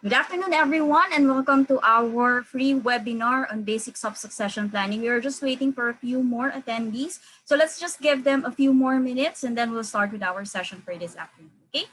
Good afternoon, everyone, and welcome to our free webinar on basics of succession planning. We are just waiting for a few more attendees. So let's just give them a few more minutes and then we'll start with our session for this afternoon, okay?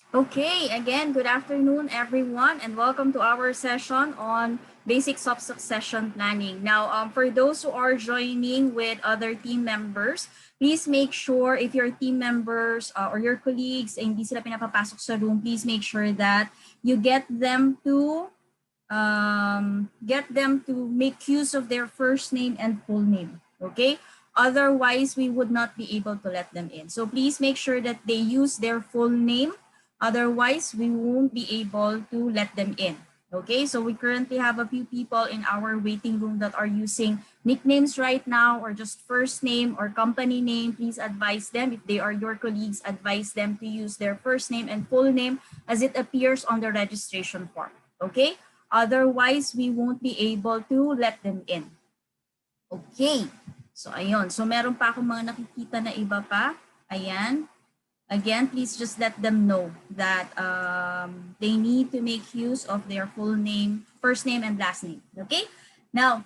Okay, again, good afternoon, everyone, and welcome to our session on basics of succession planning. Now, for those who are joining with other team members, please make sure if your team members or your colleagues hindi sila pinapapasok sa room, please make sure that you get them to make use of their first name and full name. Okay. Otherwise, we would not be able to let them in. So please make sure that they use their full name. Otherwise, we won't be able to let them in. Okay, so we currently have a few people in our waiting room that are using nicknames right now or just first name or company name. Please advise them, if they are your colleagues, advise them to use their first name and full name as it appears on the registration form. Okay, otherwise we won't be able to let them in. Okay, so ayun. So meron pa akong mga nakikita na iba pa. Ayan. Again, please just let them know that they need to make use of their full name, first name and last name. Okay. Now,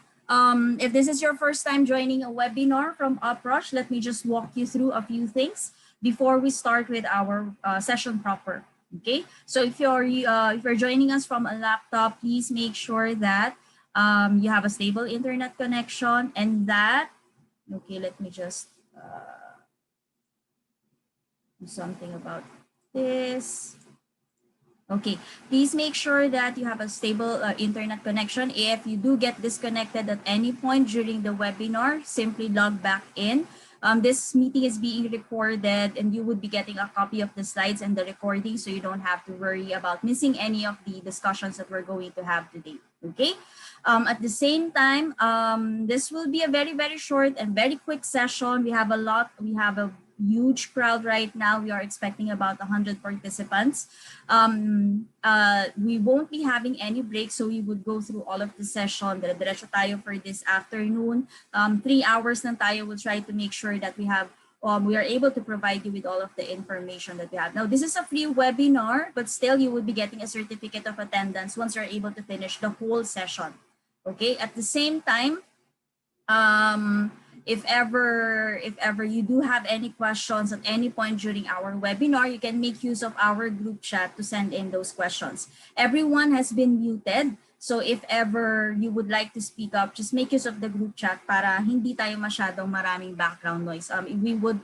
if this is your first time joining a webinar from UpRush, let me just walk you through a few things before we start with our session proper. Okay. So if you're joining us from a laptop, please make sure that you have a stable internet connection and that. Okay, let me just. Do something about this. Okay, please make sure that you have a stable internet connection. If you do get disconnected at any point during the webinar, simply log back in. This meeting is being recorded and you would be getting a copy of the slides and the recording, so you don't have to worry about missing any of the discussions that we're going to have today. Okay. At the same time, this will be a very, very short and very quick session. We have a huge crowd right now. We are expecting about 100 participants. We won't be having any breaks, so we would go through all of the session. Diretso tayo for this afternoon. 3 hours na tayo. We'll try to make sure that we are able to provide you with all of the information that we have. Now, this is a free webinar, but still you will be getting a certificate of attendance once you're able to finish the whole session. Okay, at the same time, if ever you do have any questions at any point during our webinar, you can make use of our group chat to send in those questions. Everyone has been muted. So if ever you would like to speak up, just make use of the group chat para hindi tayo masyadong maraming background noise. We would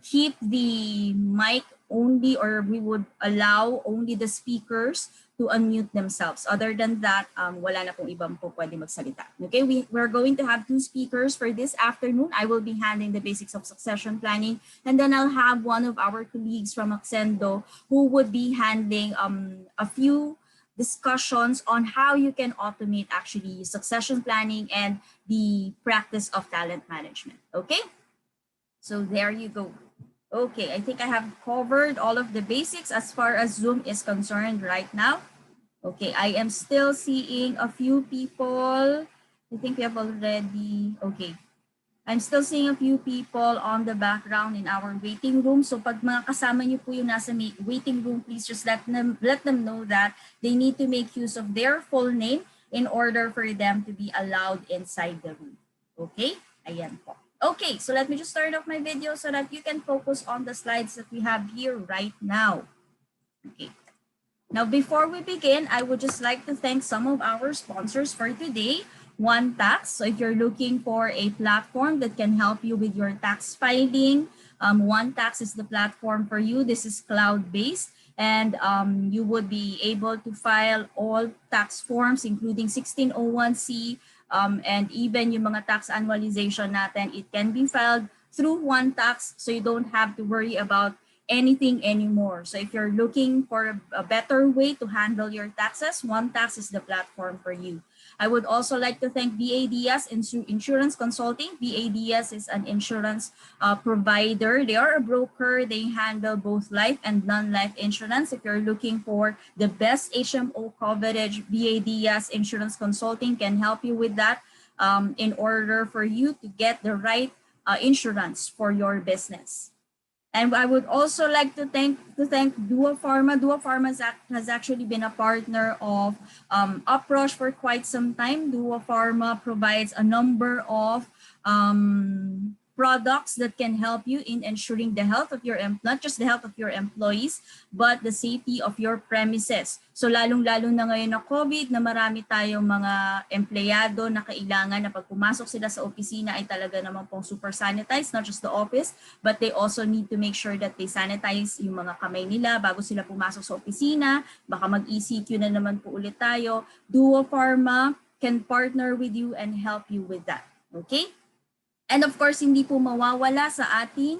keep the mic only, or we would allow only the speakers to unmute themselves. Other than that, wala na pong ibang po pwede magsalita. Okay, we're going to have 2 speakers for this afternoon. I will be handling the basics of succession planning, and then I'll have one of our colleagues from Accendo who would be handling a few discussions on how you can automate actually succession planning and the practice of talent management. Okay, so there you go. Okay, I think I have covered all of the basics as far as Zoom is concerned right now. Okay, I am still seeing a few people. I think we have already, okay. I'm still seeing a few people on the background in our waiting room. So pag mga kasama niyo po yung nasa waiting room, please just let them know that they need to make use of their full name in order for them to be allowed inside the room. Okay, ayan po. Okay, so let me just start off my video so that you can focus on the slides that we have here right now. Okay. Now, before we begin, I would just like to thank some of our sponsors for today. JuanTax. So if you're looking for a platform that can help you with your tax filing, JuanTax is the platform for you. This is cloud-based, and you would be able to file all tax forms, including 1601C, and even yung mga tax annualization natin, it can be filed through JuanTax, so you don't have to worry about anything anymore. So if you're looking for a better way to handle your taxes, JuanTax is the platform for you. I would also like to thank Diaz Insurance Consulting. Diaz is an insurance provider. They are a broker. They handle both life and non-life insurance. If you're looking for the best HMO coverage, Diaz Insurance Consulting can help you with that in order for you to get the right insurance for your business. And I would also like to thank Duopharma. Duopharma has actually been a partner of UpRush for quite some time. Duopharma provides a number of products that can help you in ensuring the health of your, not just the health of your employees, but the safety of your premises. So lalong-lalo na ngayon na COVID na marami tayong mga empleyado na kailangan na pag pumasok sila sa opisina ay talaga naman pong super sanitized, not just the office, but they also need to make sure that they sanitize yung mga kamay nila bago sila pumasok sa opisina. Baka mag-ECQ na naman po ulit tayo. Duopharma can partner with you and help you with that. Okay? And of course, hindi po mawawala sa ating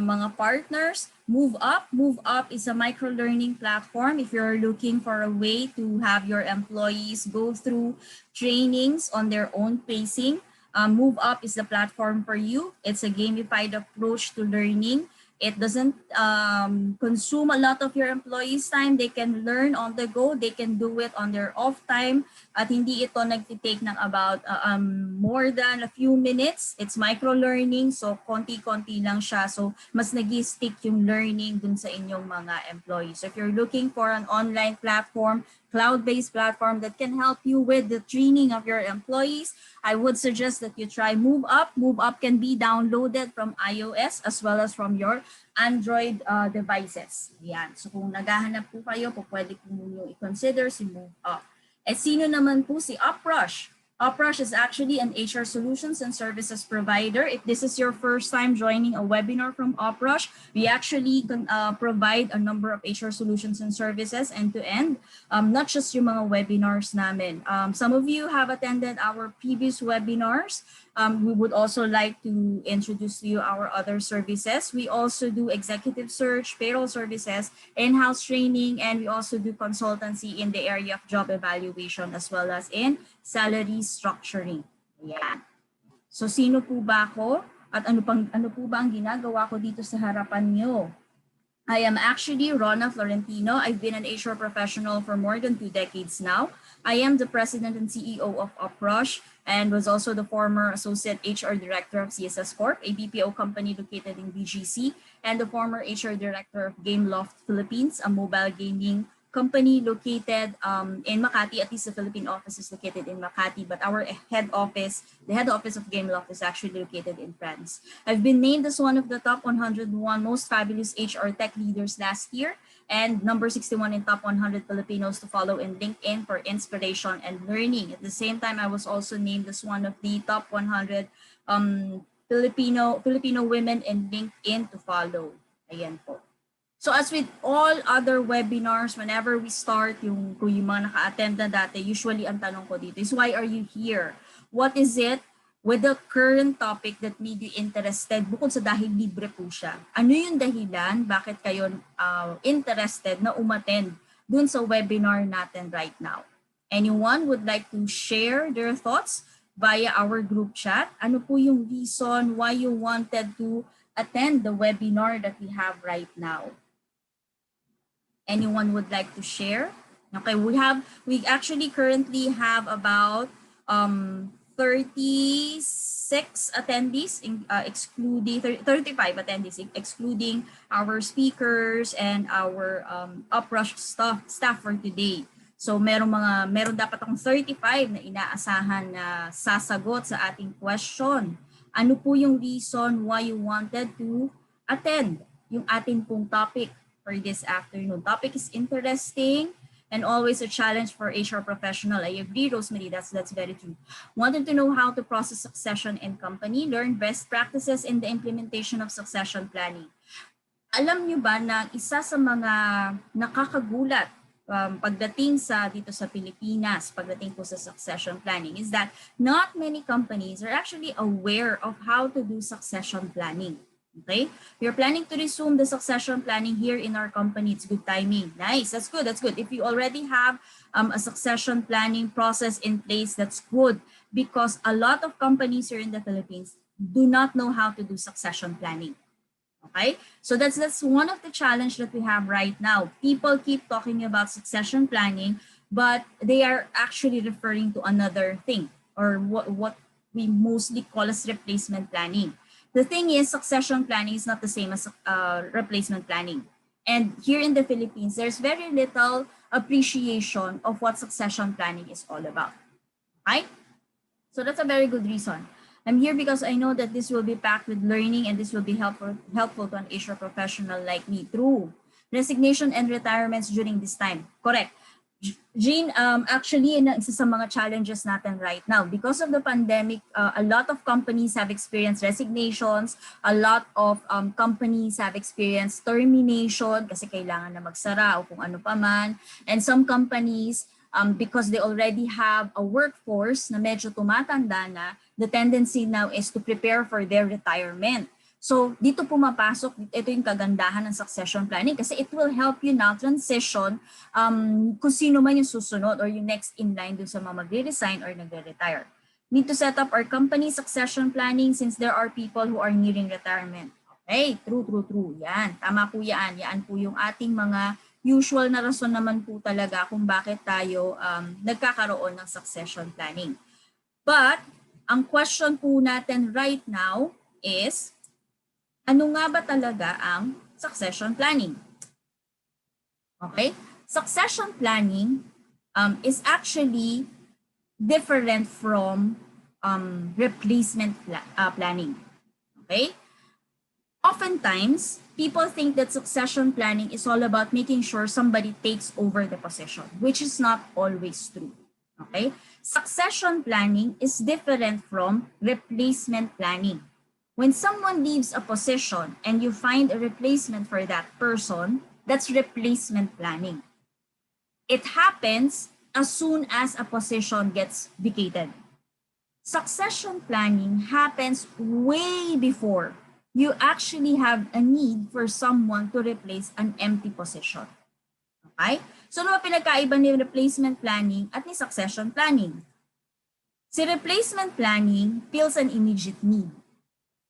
mga partners. MoveUp. MoveUp is a micro-learning platform. If you're looking for a way to have your employees go through trainings on their own pacing, MoveUp is the platform for you. It's a gamified approach to learning. It doesn't consume a lot of your employees' time. They can learn on the go. They can do it on their off time. At hindi ito nagtitake ng about more than a few minutes. It's micro-learning. So, konti-konti lang siya. So, mas nag-stick yung learning dun sa inyong mga employees. So, if you're looking for an online platform, cloud-based platform that can help you with the training of your employees, I would suggest that you try MoveUp. MoveUp can be downloaded from iOS as well as from your Android devices. Yan. So kung naghahanap po kayo, pwede po ninyo i-consider si MoveUp. Eh sino naman po si Uprush? Uprush is actually an HR solutions and services provider. If this is your first time joining a webinar from Uprush, we actually provide a number of HR solutions and services end-to-end, not just yung mga webinars namin. Some of you have attended our previous webinars. We would also like to introduce to you our other services. We also do executive search, payroll services, in-house training, and we also do consultancy in the area of job evaluation as well as in salary structuring. Ayan. So sino po ba ako at ano po ba ang ginagawa ko dito sa harapan nyo? I am actually Rona Florentino. I've been an HR professional for more than 2 decades now. I am the president and CEO of Uprush and was also the former associate HR director of CSS Corp, a BPO company located in BGC, and the former HR director of Gameloft Philippines, a mobile gaming company located in Makati. At least the Philippine office is located in Makati, but our head office, the head office of Gameloft, is actually located in France. I've been named as one of the top 101 most fabulous HR tech leaders last year, and number 61 in top 100 Filipinos to follow in LinkedIn for inspiration and learning. At the same time, I was also named as one of the top 100 Filipino women in LinkedIn to follow. Ayan po. So as with all other webinars, whenever we start, kung yung mga naka-attend na dati, usually ang tanong ko dito is, why are you here? What is it with the current topic that made you interested? Bukod sa dahil libre po siya. Ano yung dahilan? Bakit kayo interested na umattend dun sa webinar natin right now? Anyone would like to share their thoughts via our group chat? Ano po yung reason why you wanted to attend the webinar that we have right now? Anyone would like to share? Okay, we actually currently have about 36 attendees, excluding 35 attendees, excluding our speakers and our Uprush staff for today. So meron dapat akong 35 na inaasahan na sasagot sa ating question. Ano po yung reason why you wanted to attend yung ating pong topic for this afternoon? Topic is interesting and always a challenge for HR professional. I agree, Rosemary, that's very true. Wanted to know how to process succession in company, learn best practices in the implementation of succession planning. Alam nyo ba na isa sa mga nakakagulat pagdating dito sa Pilipinas, pagdating po sa succession planning, is that not many companies are actually aware of how to do succession planning. Okay, we are planning to resume the succession planning here in our company. It's good timing. Nice, that's good. That's good. If you already have a succession planning process in place, that's good, because a lot of companies here in the Philippines do not know how to do succession planning. Okay, so that's one of the challenge that we have right now. People keep talking about succession planning, but they are actually referring to another thing, or what we mostly call as replacement planning. The thing is, succession planning is not the same as replacement planning. And here in the Philippines, there's very little appreciation of what succession planning is all about. Right? So that's a very good reason. I'm here because I know that this will be packed with learning and this will be helpful to an HR professional like me. True. Resignation and retirements during this time. Correct. Jean, actually, isa sa mga challenges natin right now, because of the pandemic, a lot of companies have experienced resignations, a lot of companies have experienced termination kasi kailangan na magsara o kung ano pa man. And some companies, because they already have a workforce na medyo tumatanda na, the tendency now is to prepare for their retirement. So dito pumapasok, ito yung kagandahan ng succession planning kasi it will help you now transition kung sino man yung susunod or yung next in line dun sa mga magre-resign or nagre-retire. Need to set up our company succession planning since there are people who are nearing retirement. Okay, true. Yan, tama po yan. Yan po yung ating mga usual na rason naman po talaga kung bakit tayo nagkakaroon ng succession planning. But ang question po natin right now is, ano nga ba talaga ang succession planning? Okay? Succession planning is actually different from replacement planning. Okay? Oftentimes, people think that succession planning is all about making sure somebody takes over the position, which is not always true. Okay? Succession planning is different from replacement planning. When someone leaves a position and you find a replacement for that person, that's replacement planning. It happens as soon as a position gets vacated. Succession planning happens way before you actually have a need for someone to replace an empty position. Okay? So ano ba pinagkaiba ni replacement planning at ni succession planning? Si replacement planning fills an immediate need.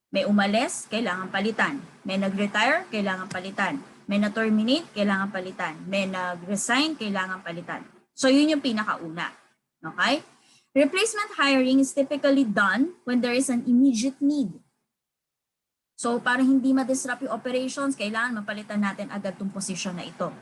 May umalis, kailangan palitan. May nag-retire, kailangan palitan. May na-terminate, kailangan palitan. May nag-resign, kailangan palitan. So yun yung pinakauna. Okay? Replacement hiring is typically done when there is an immediate need. So para hindi ma-disrupt yung operations, kailangan mapalitan natin agad tong position na ito.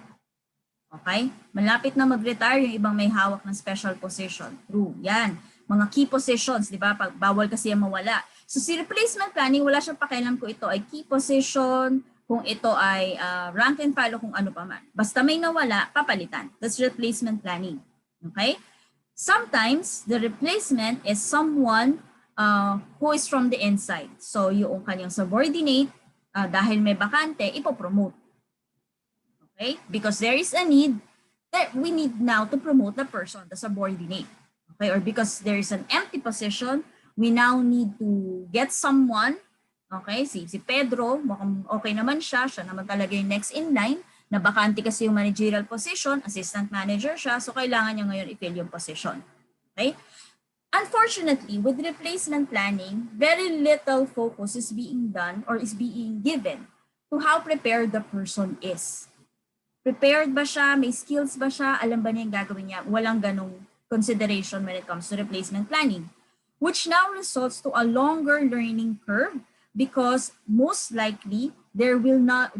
Okay? Malapit na mag-retire yung ibang may hawak ng special position. True. Yan. Mga key positions, di ba? Bawal kasi yung mawala. So si replacement planning, wala siyang pakialam kung ito ay key position, kung ito ay rank and file, kung ano pa man. Basta may nawala, papalitan. That's replacement planning. Okay? Sometimes, the replacement is someone who is from the inside. So yung kanyang subordinate, dahil may bakante, ipopromote. Okay? Because there is a need that we need now to promote the person, the subordinate. Okay? Or because there is an empty position, we now need to get someone, okay, si Pedro, mukhang okay naman siya naman talaga yung next in line, na bakante kasi yung managerial position, assistant manager siya, so kailangan niya ngayon i-fill yung position. Okay? Unfortunately, with replacement planning, very little focus is being done or is being given to how prepared the person is. Prepared ba siya? May skills ba siya? Alam ba niya yung gagawin niya? Walang ganong consideration when it comes to replacement planning, which now results to a longer learning curve because most likely there will not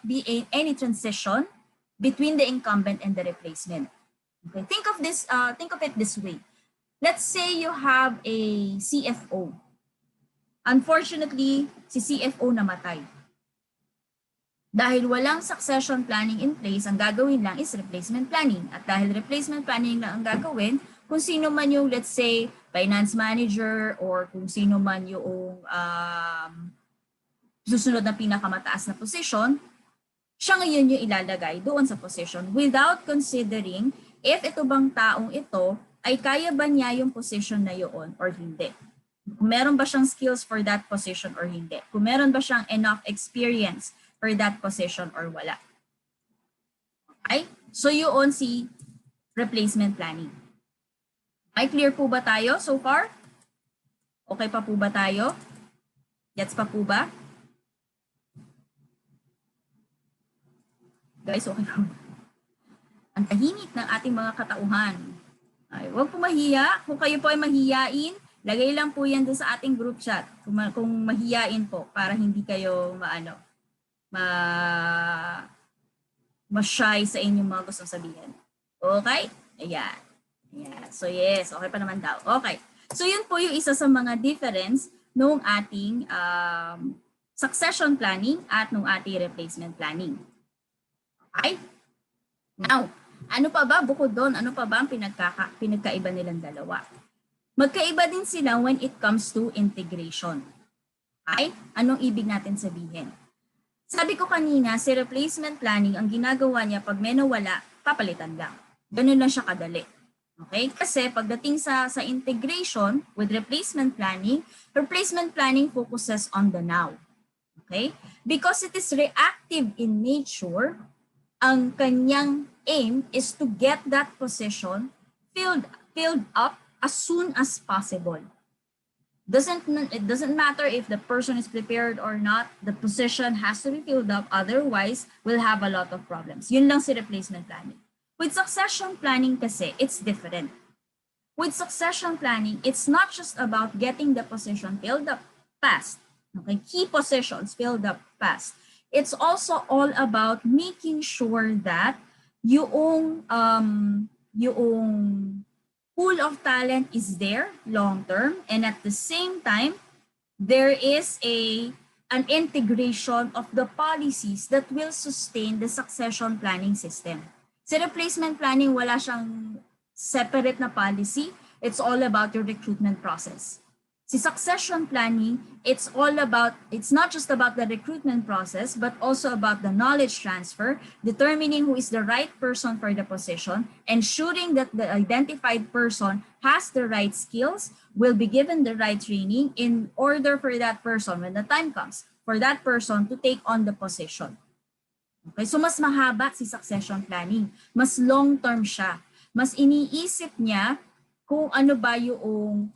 be any transition between the incumbent and the replacement. Okay, think of it this way. Let's say you have a CFO. Unfortunately, si CFO namatay. Dahil walang succession planning in place, ang gagawin lang is replacement planning. At dahil replacement planning lang ang gagawin, kung sino man yung, let's say, finance manager or kung sino man yung susunod na pinakamataas na position, siya ngayon yung ilalagay doon sa position without considering if ito bang taong ito ay kaya ba niya yung position na yun or hindi. Kung meron ba siyang skills for that position or hindi. Kung meron ba siyang enough experience for that position or wala. Okay? So yun si replacement planning. Ay, clear po ba tayo so far? Okay pa po ba tayo? Gets pa po ba? Guys, okay po. Ang tahimik ng ating mga katauhan. Ay, huwag po mahiya. Kung kayo po ay mahiyain, lagay lang po yan doon sa ating group chat. Kung mahiyain po, para hindi kayo ma-shy sa inyong mga gustong sabihin. Okay? Ayan. Ayan. So yes, okay pa naman daw. Okay. So yun po yung isa sa mga difference nung ating succession planning at nung ating replacement planning. Okay? Now, ano pa ba bukod doon? Ano pa ba ang pinagkaiba nilang dalawa? Magkaiba din sila when it comes to integration. Okay? Anong ibig natin sabihin? Sabi ko kanina, si replacement planning, ang ginagawa niya pag may nawala, papalitan lang. Ganun lang siya kadali. Okay? Kasi pagdating sa integration with replacement planning focuses on the now. Okay? Because it is reactive in nature, ang kanyang aim is to get that position filled up as soon as possible. It doesn't matter if the person is prepared or not, the position has to be filled up, otherwise we'll have a lot of problems. Yun lang si replacement planning. With succession planning kasi, it's different. With succession planning, it's not just about getting the position filled up fast, okay? Key positions filled up fast. It's also all about making sure that yung pool of talent is there long term, and at the same time, there is an integration of the policies that will sustain the succession planning system. Sa replacement planning, wala siyang separate na policy. It's all about your recruitment process. Si succession planning, it's not just about the recruitment process, but also about the knowledge transfer, determining who is the right person for the position, ensuring that the identified person has the right skills, will be given the right training in order for that person, when the time comes, for that person to take on the position. Okay, so mas mahaba si succession planning. Mas long-term siya. Mas iniisip niya kung ano ba yung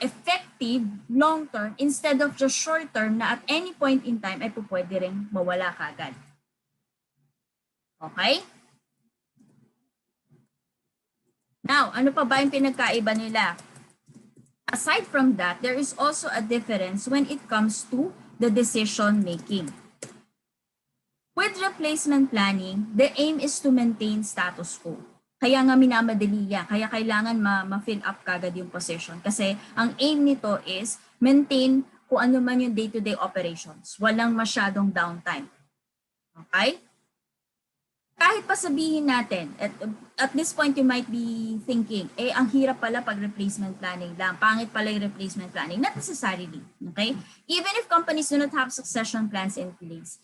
effective long-term instead of just short-term na at any point in time ay pwede rin mawala kagad. Okay? Now, ano pa ba yung pinagkaiba nila? Aside from that, there is also a difference when it comes to the decision making. With replacement planning, the aim is to maintain status quo. Kaya nga minamadali yan. Kaya kailangan ma-fill up kagad yung position. Kasi ang aim nito is maintain kung ano man yung day-to-day operations. Walang masyadong downtime. Okay? Kahit pa sabihin natin, at this point you might be thinking, ang hirap pala pag replacement planning lang. Pangit pala yung replacement planning. Not necessarily. Okay? Even if companies do not have succession plans in place,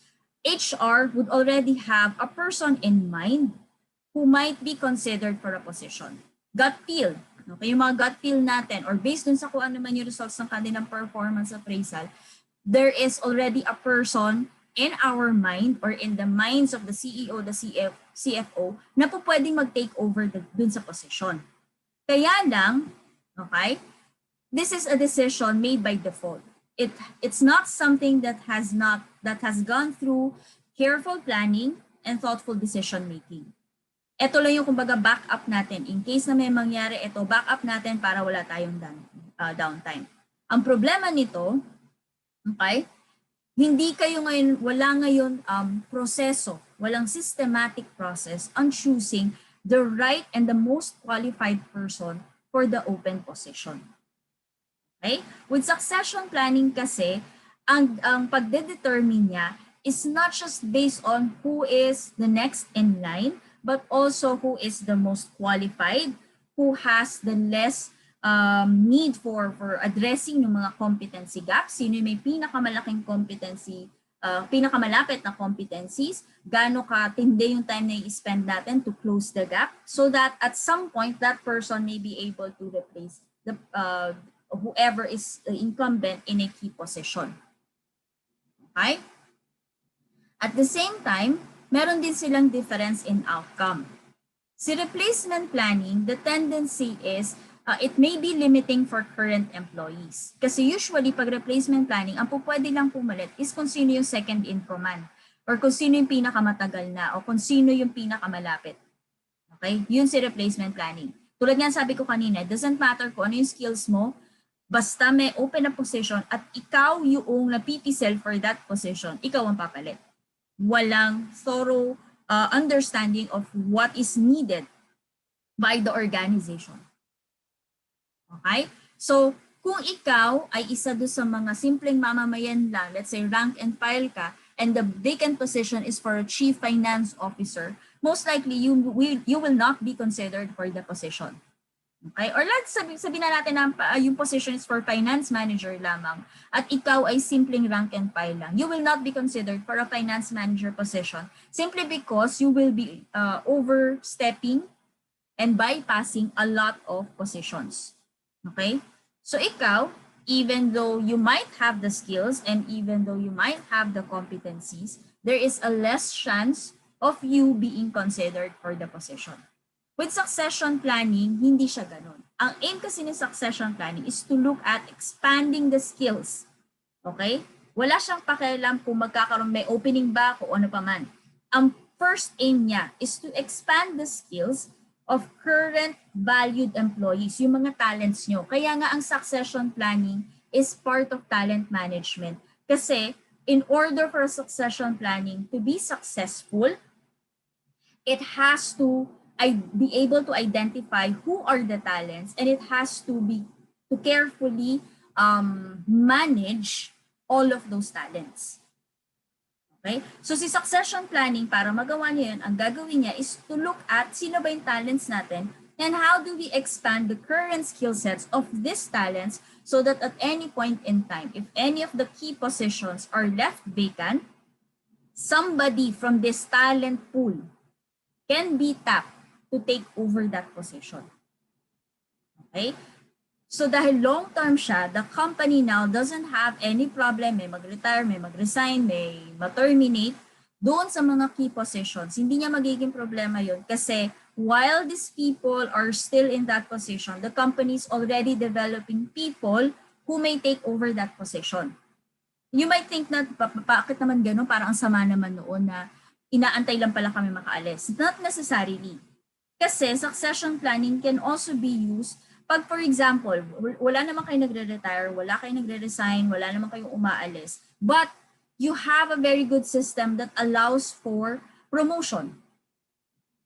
HR would already have a person in mind who might be considered for a position. Gut feel. Okay, yung mga gut feel natin or based dun sa kung ano man yung results ng kanilang performance appraisal, there is already a person in our mind or in the minds of the CEO, the CFO, na po pwedeng mag-take over dun sa position. Kaya lang, okay, this is a decision made by default. It's not something that has gone through careful planning and thoughtful decision making. Ito lang yung kumbaga backup natin. In case na may mangyari, ito backup natin para wala tayong downtime. Ang problema nito, okay, wala ngayon proseso, walang systematic process on choosing the right and the most qualified person for the open position. Okay? With succession planning kasi, ang pagdedetermine niya is not just based on who is the next in line, but also who is the most qualified, who has the less need for addressing yung mga competency gaps, sino yung may pinakamalaking competency, pinakamalapit na competencies, gaano katindi yung time na i-spend natin to close the gap, so that at some point, that person may be able to replace whoever is the incumbent in a key position. Okay? At the same time, meron din silang difference in outcome. Si replacement planning, the tendency is it may be limiting for current employees. Kasi usually, pag replacement planning, ang pwede lang pumalit is kung sino yung second in command or kung sino yung pinakamatagal na o kung sino yung pinakamalapit. Okay? Yun si replacement planning. Tulad nga sabi ko kanina, it doesn't matter kung ano yung skills mo, basta may open na position at ikaw yung napipisel for that position, ikaw ang papalit. Walang thorough understanding of what is needed by the organization. Okay? So, kung ikaw ay isa do sa mga simpleng mamamayan lang, let's say rank and file ka, and the vacant position is for a chief finance officer, most likely you will not be considered for the position. Okay? Or let's sabihin na natin na yung position is for finance manager lamang at ikaw ay simpleng rank and file lang. You will not be considered for a finance manager position simply because you will be overstepping and bypassing a lot of positions. Okay? So ikaw, even though you might have the skills and even though you might have the competencies, there is a less chance of you being considered for the position. With succession planning, hindi siya ganun. Ang aim kasi ng succession planning is to look at expanding the skills. Okay? Wala siyang pakialam kung magkakaroon may opening ba o ano pa man. Ang first aim niya is to expand the skills of current valued employees, yung mga talents nyo. Kaya nga ang succession planning is part of talent management. Kasi in order for succession planning to be successful, it has to be able to identify who are the talents, and it has to carefully manage all of those talents. Okay? So si succession planning, para magawa niya yun, ang gagawin niya is to look at sino ba yung talents natin and how do we expand the current skill sets of these talents so that at any point in time, if any of the key positions are left vacant, somebody from this talent pool can be tapped to take over that position. Okay? So dahil long-term siya, the company now doesn't have any problem, may mag-retire, may mag-resign, may ma-terminate doon sa mga key positions. Hindi niya magiging problema yun kasi while these people are still in that position, the company is already developing people who may take over that position. You might think na, bakit naman gano'n? Parang ang sama naman noon na inaantay lang pala kami makaalis. Not necessarily. Kasi succession planning can also be used pag, for example, wala naman kayo nagre-retire, wala kayo nagre-resign, wala naman kayong umaalis, but you have a very good system that allows for promotion.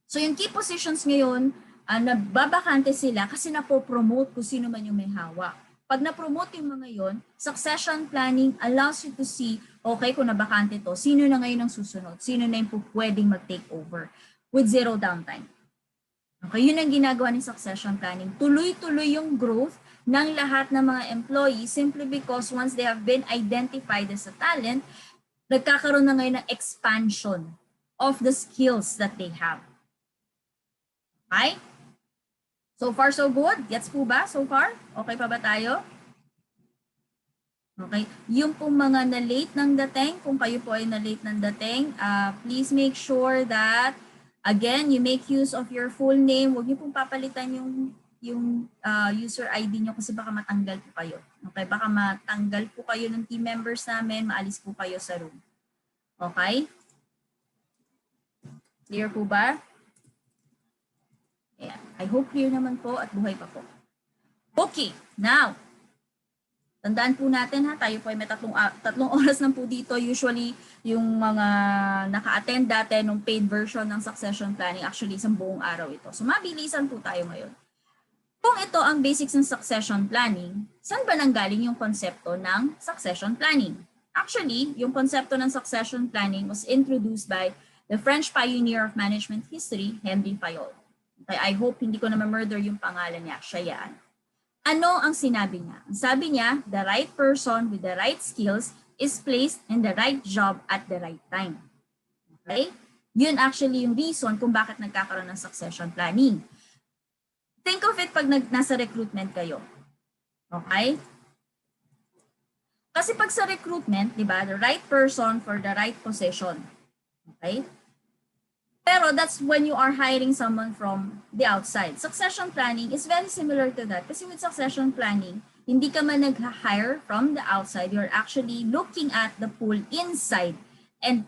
So yung key positions ngayon, nababakante sila kasi napopromote kung sino man yung may hawak. Pag na-promote yung mga yon, succession planning allows you to see, okay, kung nabakante to, sino na ngayon ang susunod, sino na yung pwedeng mag-take over with zero downtime. Okay, yun ang ginagawa ng succession planning. Tuloy-tuloy yung growth ng lahat ng mga employees simply because once they have been identified as a talent, nagkakaroon na ngayon ng expansion of the skills that they have. Okay? So far, so good? Gets po ba so far? Okay pa ba tayo? Okay. Yung pong mga na-late ng dating, kung kayo po ay na-late ng dating, please make sure that again, you make use of your full name. Huwag niyo pong papalitan yung user ID niyo kasi baka matanggal po kayo. Okay? Baka matanggal po kayo ng team members namin, maalis po kayo sa room. Okay? Clear po ba? Yeah. I hope clear naman po at buhay pa po. Okay, now, tandaan po natin ha, tayo po ay may tatlong oras lang po dito. Usually, yung mga naka-attend dati nung paid version ng succession planning, actually isang buong araw ito. So mabilisan po tayo ngayon. Kung ito ang basics ng succession planning, saan ba nanggaling yung konsepto ng succession planning? Actually, yung konsepto ng succession planning was introduced by the French pioneer of management history, Henry Fayol. Okay, I hope hindi ko na ma-murder yung pangalan niya, siya yan. Ano ang sinabi niya? Ang sabi niya, the right person with the right skills is placed in the right job at the right time. Okay? Yun actually yung reason kung bakit nagkakaroon ng succession planning. Think of it pag nasa recruitment kayo. Okay? Kasi pag sa recruitment, di ba, the right person for the right position. Okay? Pero that's when you are hiring someone from the outside. Succession planning is very similar to that. Kasi with succession planning, hindi ka man nag-hire from the outside. You're actually looking at the pool inside and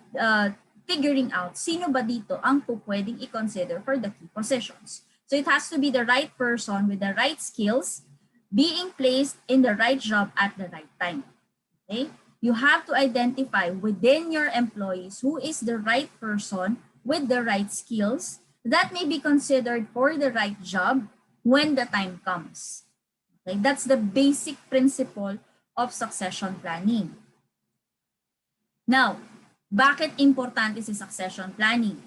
figuring out sino ba dito ang pwedeng i-consider for the key positions. So it has to be the right person with the right skills being placed in the right job at the right time. Okay? You have to identify within your employees who is the right person with the right skills that may be considered for the right job when the time comes. Okay? That's the basic principle of succession planning. Now, bakit importante si succession planning?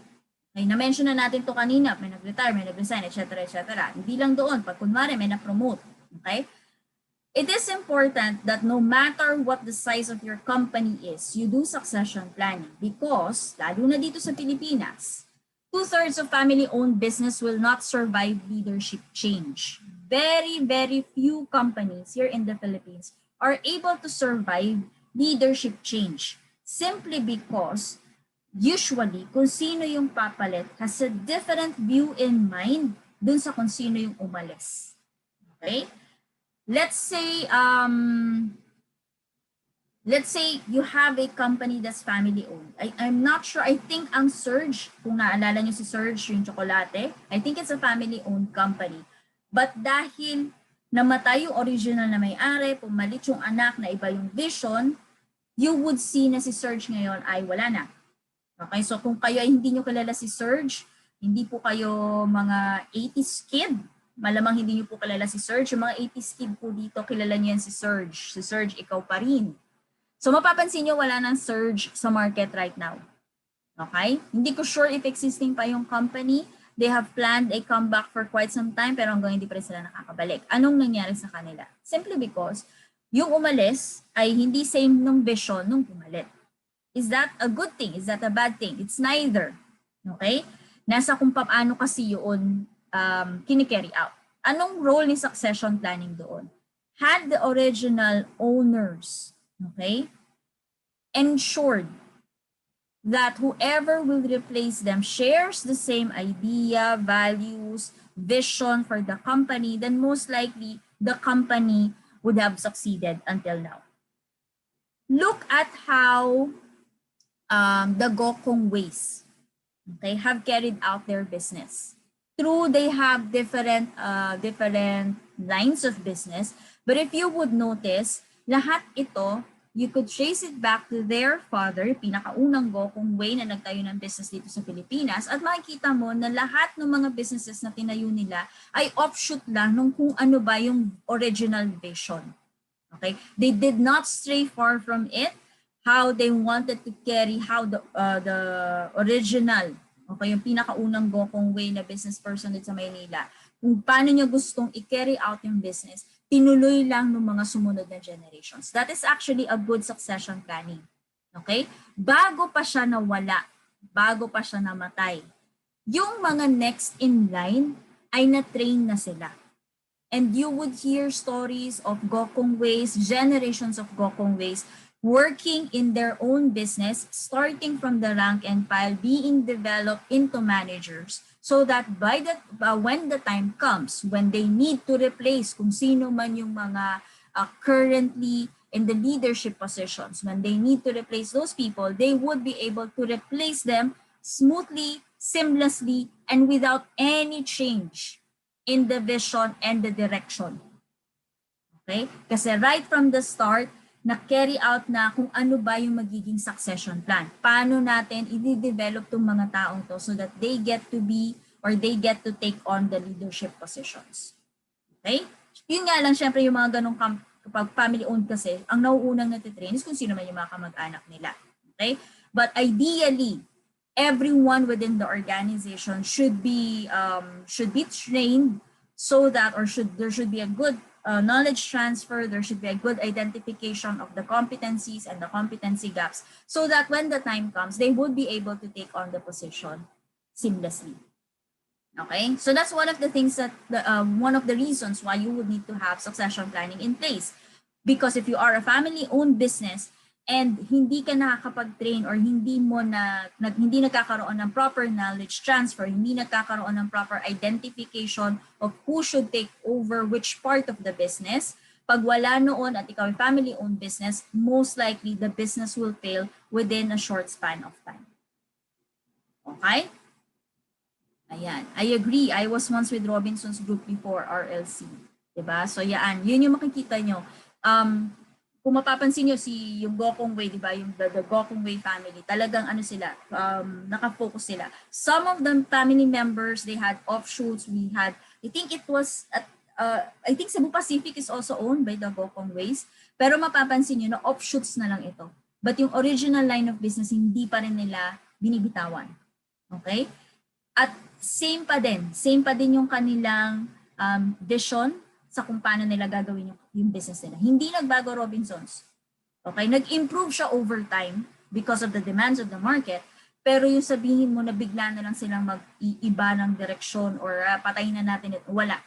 Okay, na-mention na natin to kanina, may nag-retire, may nag-resign, etc. etc. Hindi lang doon, pag kunwari may na-promote. Okay? It is important that no matter what the size of your company is, you do succession planning because, lalo na dito sa Pilipinas, 2/3 of family-owned business will not survive leadership change. Very, very few companies here in the Philippines are able to survive leadership change simply because usually kung sino yung papalit has a different view in mind dun sa kung sino yung umalis. Okay? Let's say you have a company that's family owned. I'm not sure. I think ang Surge, kung naalala nyo si Surge, yung tsokolate, I think it's a family owned company. But dahil namatay yung original na may-ari, pumalit yung anak na iba yung vision, you would see na si Surge ngayon ay wala na. Okay, so kung kayo ay hindi nyo kilala si Surge, hindi po kayo mga 80s kid, malamang hindi nyo po kilala si Surge. Yung mga 80s kid po dito, kilala nyo yan si Surge. Si Surge, ikaw pa rin. So mapapansin nyo, wala nang Surge sa market right now. Okay? Hindi ko sure if existing pa yung company. They have planned a comeback for quite some time, pero hanggang hindi pa rin sila nakakabalik. Anong nangyari sa kanila? Simply because yung umalis ay hindi same nung vision nung pumalit. Is that a good thing? Is that a bad thing? It's neither. Okay? Nasa kung paano kasi yun kini-carry out. Anong role ni succession planning doon? Had the original owners, okay, ensured that whoever will replace them shares the same idea, values, vision for the company, then most likely the company would have succeeded until now. Look at how the Gokong Ways, okay, have carried out their business. True, they have different lines of business, but if you would notice, lahat ito, you could trace it back to their father, pinakaunang Gokong Way na nagtayo ng business dito sa Pilipinas, at makikita mo na lahat ng mga businesses na tinayo nila ay offshoot lang nung kung ano ba yung original vision. Okay? They did not stray far from it, how they wanted to carry, how the original, okay, yung pinakaunang Gokong Way na business person dito sa Maynila, kung paano niya gustong i-carry out yung business, tinuloy lang ng mga sumunod na generations. That is actually a good succession planning. Okay? Bago pa siya nawala, bago pa siya namatay, yung mga next in line ay na-train na sila. And you would hear stories of Gokong Ways, generations of Gokong Ways, working in their own business, starting from the rank and file, being developed into managers, so that by when the time comes, when they need to replace kung sino man yung mga currently in the leadership positions, when they need to replace those people, they would be able to replace them smoothly, seamlessly, and without any change in the vision and the direction. Okay? Kasi right from the start, na-carry out na kung ano ba yung magiging succession plan. Paano natin i-develop itong mga taong to so that they get to be or they get to take on the leadership positions. Okay? Yun nga lang, syempre yung mga ganong kapag family-owned kasi, ang nauunang natitrain is kung sino man yung mga kamag-anak nila. Okay? But ideally, everyone within the organization should be trained so that, or there should be a good knowledge transfer, there should be a good identification of the competencies and the competency gaps so that when the time comes, they would be able to take on the position seamlessly. Okay, so that's one of the things that, one of the reasons why you would need to have succession planning in place. Because if you are a family-owned business and hindi ka nakakapag-train or hindi nagkakaroon ng proper knowledge transfer, hindi nagkakaroon ng proper identification of who should take over which part of the business, pag wala noon at ikaw ay family-owned business, most likely the business will fail within a short span of time. Okay? Ayan. I agree. I was once with Robinson's Group before, RLC. Diba? So yan, yun yung makikita nyo. Kung mapapansin nyo yung Gokong Way, diba? Yung the Gokong Way family, talagang ano sila, nakafocus sila. Some of the family members, they had offshoots. We had, I think it was I think Cebu Pacific is also owned by the Gokong Ways. Pero mapapansin nyo na offshoots na lang ito. But yung original line of business, hindi pa rin nila binibitawan. Okay? At same pa din yung kanilang vision sa kung paano nila gagawin yung business nila. Hindi nagbago, Robinsons. Okay? Nag-improve siya over time because of the demands of the market. Pero yung sabihin mo na bigla na lang silang mag-iiba ng direksyon or patayin na natin ito, wala.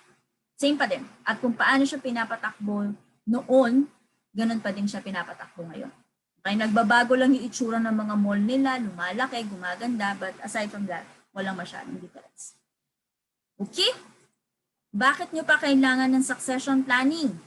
Same pa din. At kung paano siya pinapatakbo noon, ganun pa din siya pinapatakbo ngayon. Okay? Nagbabago lang yung itsura ng mga mall nila, lumalaki, gumaganda, but aside from that, walang masyadong difference. Okay? Bakit nyo pa kailangan ng succession planning?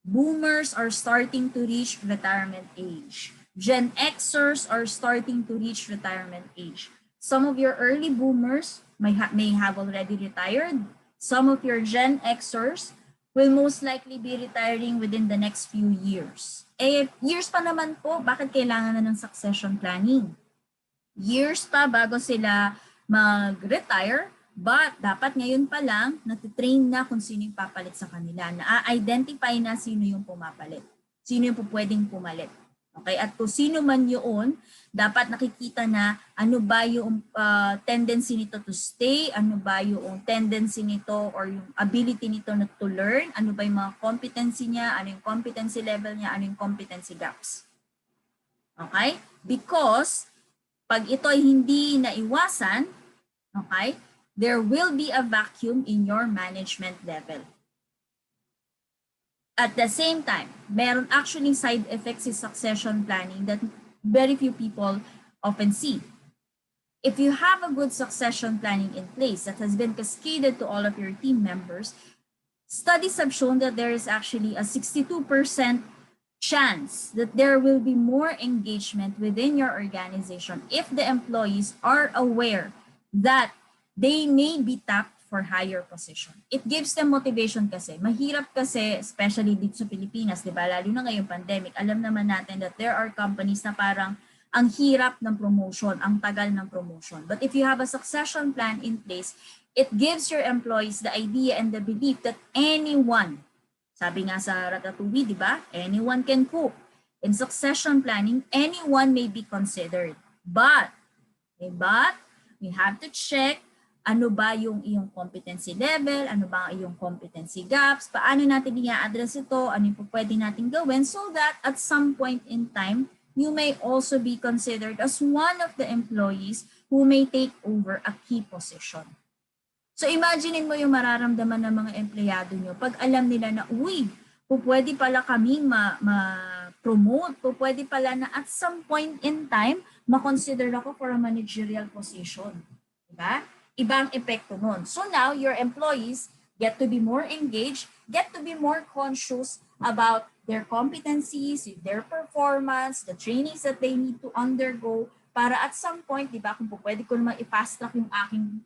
Boomers are starting to reach retirement age. Gen Xers are starting to reach retirement age. Some of your early boomers may have already retired. Some of your Gen Xers will most likely be retiring within the next few years. Years pa naman po, bakit kailangan na ng succession planning? Years pa bago sila mag-retire, but dapat ngayon pa lang natitrain na kung sino yung papalit sa kanila. Na-identify na sino yung pumapalit. Sino yung pwedeng pumalit. Okay? At kung sino man yun, dapat nakikita na ano ba yung tendency nito to stay, ano ba yung tendency nito or yung ability nito na to learn, ano ba yung mga competency niya, ano yung competency level niya, ano yung competency gaps. Okay? Because pag ito ay hindi naiwasan, okay, there will be a vacuum in your management level. At the same time, meron actually side effects in succession planning that very few people often see. If you have a good succession planning in place that has been cascaded to all of your team members, studies have shown that there is actually a 62% chance that there will be more engagement within your organization if the employees are aware that they may be tapped for higher position. It gives them motivation kasi. Mahirap kasi, especially dito sa Pilipinas, di ba? Lalo na ngayong pandemic, alam naman natin that there are companies na parang ang hirap ng promotion, ang tagal ng promotion. But if you have a succession plan in place, it gives your employees the idea and the belief that anyone, sabi nga sa Ratatouille, di ba? Anyone can cook. In succession planning, anyone may be considered. But we have to check ano ba yung iyong competency level, ano ba ang iyong competency gaps, paano natin i-address ito, ano yung pwede natin gawin so that at some point in time, you may also be considered as one of the employees who may take over a key position. So imagine mo yung mararamdaman ng mga empleyado nyo pag alam nila na, uy, pwede pala kaming ma-promote, pwede pala na at some point in time, ma-consider ako for a managerial position. Diba? Ibang epekto nun. So now, your employees get to be more engaged, get to be more conscious about their competencies, their performance, the trainings that they need to undergo para at some point, di ba, kung pwede ko naman i-fast track yung aking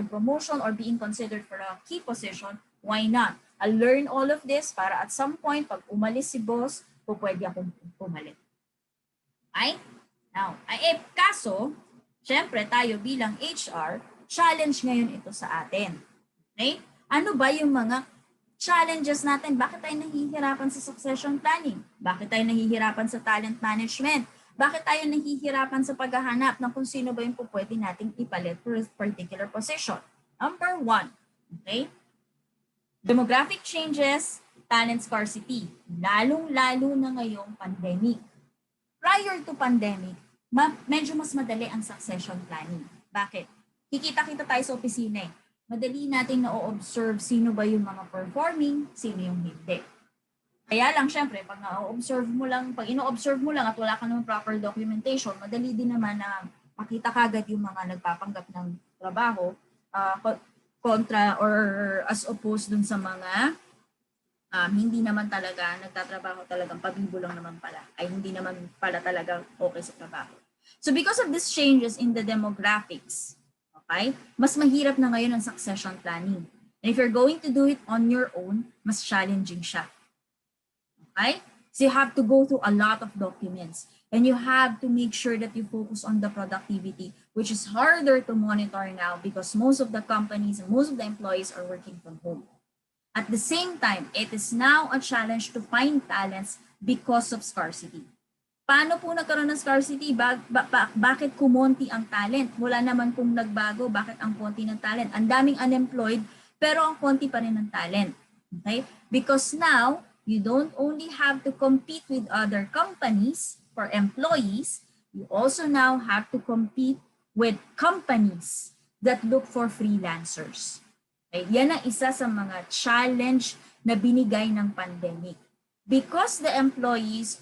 promotion or being considered for a key position, why not? I'll learn all of this para at some point, pag umalis si boss, pwede akong pumalit. Okay? Now, kaso, syempre, tayo bilang HR, challenge ngayon ito sa atin. Okay? Ano ba yung mga challenges natin? Bakit tayo nahihirapan sa succession planning? Bakit tayo nahihirapan sa talent management? Bakit tayo nahihirapan sa paghahanap ng kung sino ba yung pwede nating ipalit for a particular position? Number 1, okay? Demographic changes, talent scarcity, lalong-lalo na ngayong pandemic. Prior to pandemic, medyo mas madali ang succession planning. Bakit? Kikita-kita tayo sa opisina eh. Madali nating na-observe sino ba yung mga performing, sino yung hindi. Kaya lang, syempre, pag ino-observe mo lang at wala ka naman proper documentation, madali din naman na makita kagad yung mga nagpapanggap ng trabaho kontra or as opposed dun sa mga hindi naman talaga nagtatrabaho, talagang pabibo lang naman pala. Ay hindi naman pala talaga okay sa trabaho. So because of these changes in the demographics, okay, mas mahirap na ngayon ang succession planning. And if you're going to do it on your own, mas challenging siya. Okay? So you have to go through a lot of documents, and you have to make sure that you focus on the productivity, which is harder to monitor now because most of the companies and most of the employees are working from home. At the same time, it is now a challenge to find talents because of scarcity. Paano po nagkaroon ng scarcity? Bakit kumonti ang talent? Wala naman pong nagbago. Bakit ang konti ng talent? Ang daming unemployed, pero ang konti pa rin ng talent. Okay? Because now, you don't only have to compete with other companies for employees, you also now have to compete with companies that look for freelancers. Okay? Yan ang isa sa mga challenge na binigay ng pandemic. Because the employees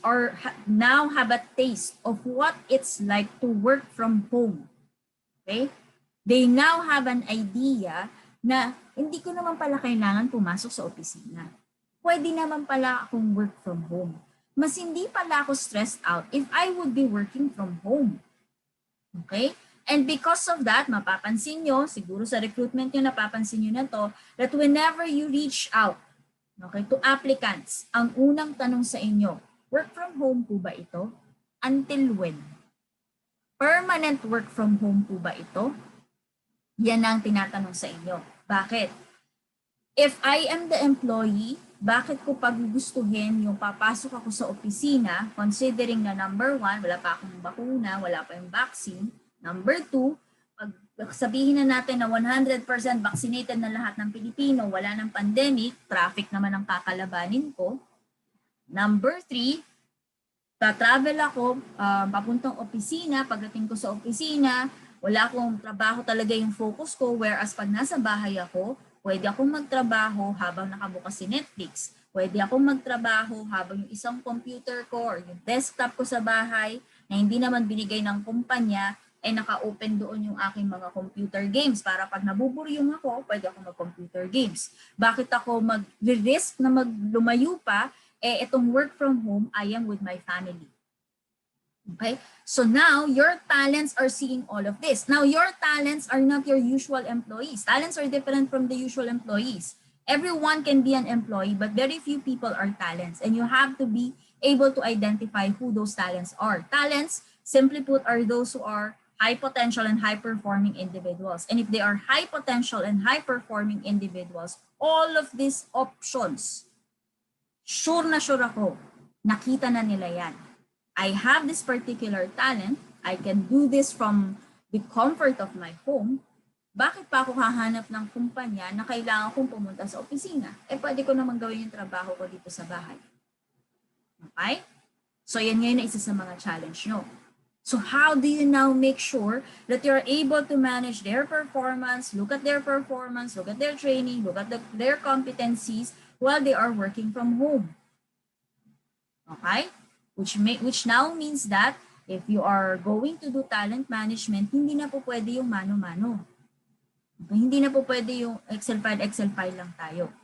now have a taste of what it's like to work from home. Okay? They now have an idea na hindi ko naman pala kailangan pumasok sa opisina. Pwede naman pala akong work from home. Mas hindi pala ako stressed out if I would be working from home. Okay? And because of that, mapapansin nyo, siguro sa recruitment nyo, napapansin nyo na to, that whenever you reach out, okay, to applicants, ang unang tanong sa inyo, work from home po ba ito? Until when? Permanent work from home po ba ito? Yan ang tinatanong sa inyo. Bakit? If I am the employee, bakit ko pagugustuhin yung papasok ako sa opisina, considering na number 1, wala pa akong bakuna, wala pa yung vaccine. Number 2, pag sabihin na natin na 100% vaccinated na lahat ng Pilipino, wala ng pandemic, traffic naman ang kakalabanin ko. Number 3, travel ako, papuntang opisina, pagdating ko sa opisina, wala akong trabaho talaga yung focus ko, whereas pag nasa bahay ako, pwede akong magtrabaho habang nakabukas si Netflix. Pwede akong magtrabaho habang yung isang computer ko or yung desktop ko sa bahay na hindi naman binigay ng kumpanya ay naka-open doon yung aking mga computer games para pag nabuburyong ako, pwede ako mag-computer games. Bakit ako mag-risk na maglumayo pa? Itong work from home, I am with my family. Okay? So now, your talents are seeing all of this. Now, your talents are not your usual employees. Talents are different from the usual employees. Everyone can be an employee, but very few people are talents. And you have to be able to identify who those talents are. Talents, simply put, are those who are high potential and high performing individuals. And if they are high potential and high performing individuals, all of these options, sure na sure ako, nakita na nila yan. I have this particular talent, I can do this from the comfort of my home. Bakit pa ako hahanap ng kumpanya na kailangan kong pumunta sa opisina? Pwede ko naman gawin yung trabaho ko dito sa bahay. Okay? So yan ngayon na isa sa mga challenge nyo. So how do you now make sure that you're able to manage their performance, look at their performance, look at their training, look at their competencies while they are working from home? Okay? Which now means that if you are going to do talent management, hindi na po pwede yung mano-mano. Okay? Hindi na po pwede yung Excel file lang tayo.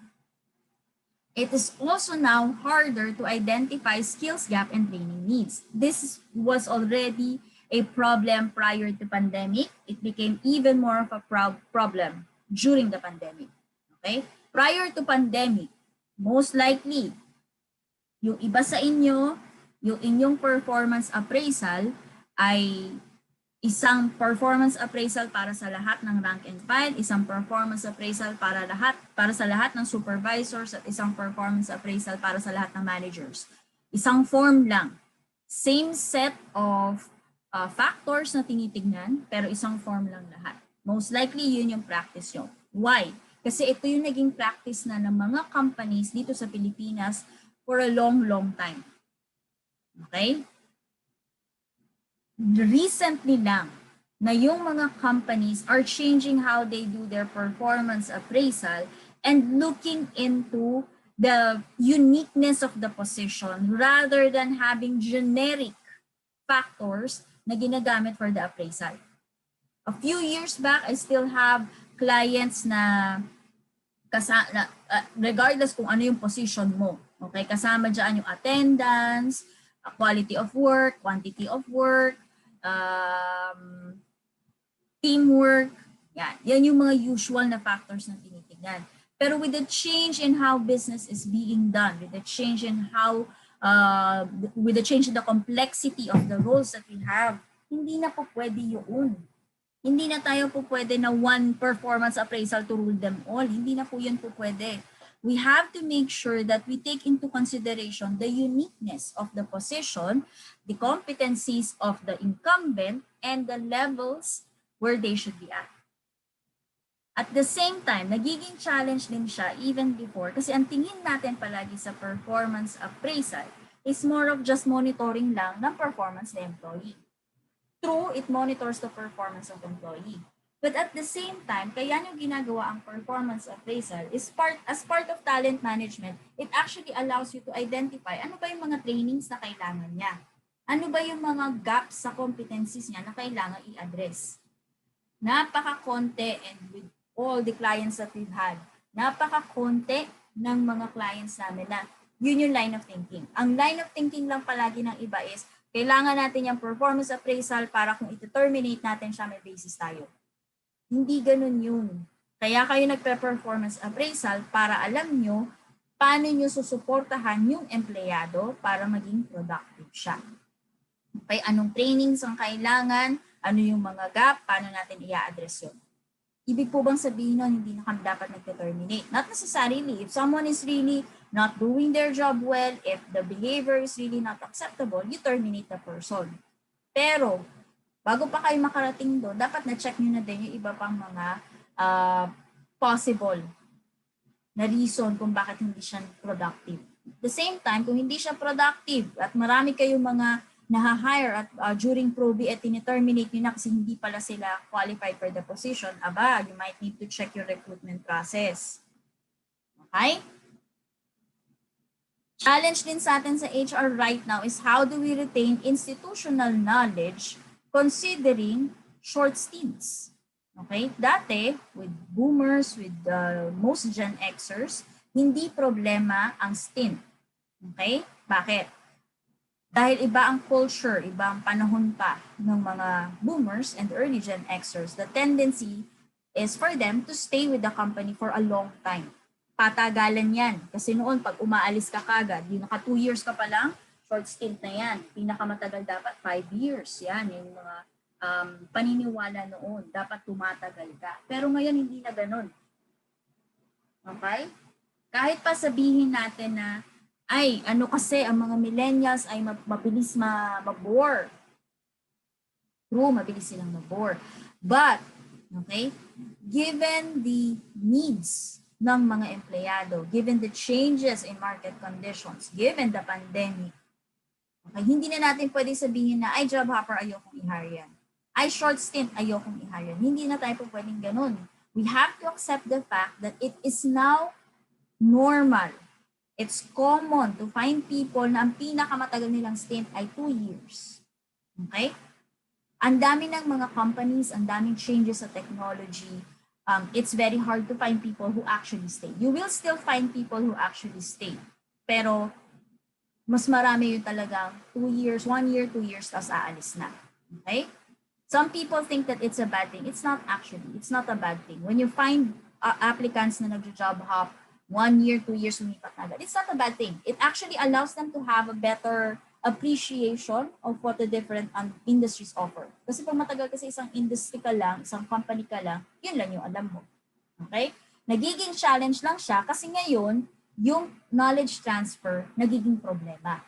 It is also now harder to identify skills gap and training needs. This was already a problem prior to pandemic. It became even more of a problem during the pandemic. Okay? Prior to pandemic, most likely, yung iba sa inyo, yung inyong performance appraisal ay isang performance appraisal para sa lahat ng rank and file, isang performance appraisal para sa lahat ng supervisors at isang performance appraisal para sa lahat ng managers. Isang form lang. Same set of factors na tinitignan, pero isang form lang lahat. Most likely, yun yung practice nyo. Why? Kasi ito yung naging practice na ng mga companies dito sa Pilipinas for a long, long time. Okay? Recently lang na yung mga companies are changing how they do their performance appraisal and looking into the uniqueness of the position rather than having generic factors na ginagamit for the appraisal. A few years back, I still have clients na regardless kung ano yung position mo. Okay, kasama dyan yung attendance, quality of work, quantity of work, teamwork. Yan yung mga usual na factors na tinitignan. Pero with the change in how business is being done, with the change in how with the change in the complexity of the roles that we have, hindi na po pwede yun. Hindi na tayo po pwede na one performance appraisal to rule them all. Hindi na po yun po pwede. We have to make sure that we take into consideration the uniqueness of the position, the competencies of the incumbent, and the levels where they should be at. At the same time, nagiging challenge din siya even before kasi ang tingin natin palagi sa performance appraisal is more of just monitoring lang ng performance ng employee. True, it monitors the performance of employee. But at the same time, kaya nyo ginagawa ang performance appraisal is as part of talent management, it actually allows you to identify ano ba yung mga trainings na kailangan niya. Ano ba yung mga gaps sa competencies niya na kailangan i-address. Napaka-konti, and with all the clients that we've had, napaka-konti ng mga clients namin na yun yung line of thinking. Ang line of thinking lang palagi ng iba is, kailangan natin yung performance appraisal para kung iti-terminate natin siya, may basis tayo. Hindi ganun yun. Kaya kayo nagpe-performance appraisal para alam nyo paano nyo susuportahan yung empleyado para maging productive siya. Okay, anong trainings ang kailangan, ano yung mga gap, paano natin i-address yun. Ibig po bang sabihin nun, hindi na kami dapat nagte-terminate? Not necessarily. If someone is really not doing their job well, if the behavior is really not acceptable, you terminate the person. Pero, bago pa kayo makarating doon, dapat na-check nyo na din yung iba pang mga possible na reason kung bakit hindi siya productive. At the same time, kung hindi siya productive at marami kayong mga na-hire at during probi at terminate nyo na kasi hindi pala sila qualified for the position, aba, you might need to check your recruitment process. Okay? Challenge din sa atin sa HR right now is how do we retain institutional knowledge considering short stints. Okay? Dati, with boomers, with most Gen Xers, hindi problema ang stint. Okay? Bakit? Dahil iba ang culture, iba ang panahon pa ng mga boomers and early Gen Xers, the tendency is for them to stay with the company for a long time. Patagalan yan. Kasi noon, pag umaalis ka kagad, yung naka 2 years ka pa lang, short stint na yan. Pinakamatagal dapat 5 years. Yan, yung mga paniniwala noon. Dapat tumatagal ka. Pero ngayon, hindi na ganun. Okay? Kahit pa sabihin natin na, ay, ano kasi, ang mga millennials ay mabilis mabore. True, mabilis silang mabore. But, okay, given the needs ng mga empleyado, given the changes in market conditions, given the pandemic, okay, hindi na natin pwede sabihin na, ay, job hopper, ayokong i-hire yan. Ay, short stint, ayokong i-hire yan. Hindi na tayo pwedeng ganun. We have to accept the fact that it is now normal. It's common to find people na ang pinakamatagal nilang stint ay 2 years. Okay? Ang dami ng mga companies, ang daming changes sa technology. It's very hard to find people who actually stay. You will still find people who actually stay. Pero mas marami yung talagang 2 years, 1 year, 2 years, tapos aalis na. Okay? Some people think that it's a bad thing. It's not actually. It's not a bad thing. When you find applicants na nag-job hop, 1 year, 2 years, lumipat na agad. It's not a bad thing. It actually allows them to have a better appreciation of what the different industries offer. Kasi pag matagal kasi isang industry ka lang, isang company ka lang, yun lang yung alam mo. Okay? Nagiging challenge lang siya kasi ngayon, yung knowledge transfer nagiging problema.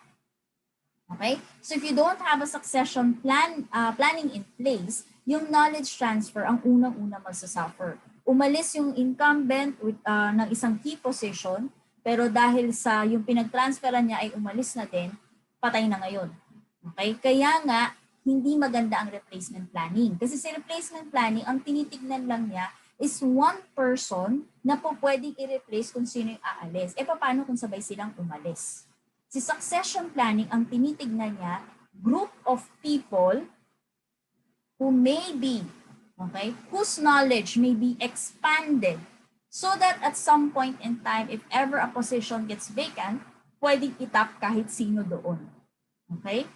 Okay? So if you don't have a succession planning in place, yung knowledge transfer ang unang-una magsasuffer. Umalis yung incumbent ng isang key position, pero dahil sa yung pinag-transferan niya ay umalis na din, patay na ngayon. Okay? Kaya nga, hindi maganda ang replacement planning. Kasi sa replacement planning, ang tinitignan lang niya is one person na po pwedeng i-replace kung sino yung aalis. E paano kung sabay silang umalis? Si succession planning, ang tinitignan niya, group of people who may be, okay, whose knowledge may be expanded so that at some point in time, if ever a position gets vacant, pwedeng itap kahit sino doon. Okay?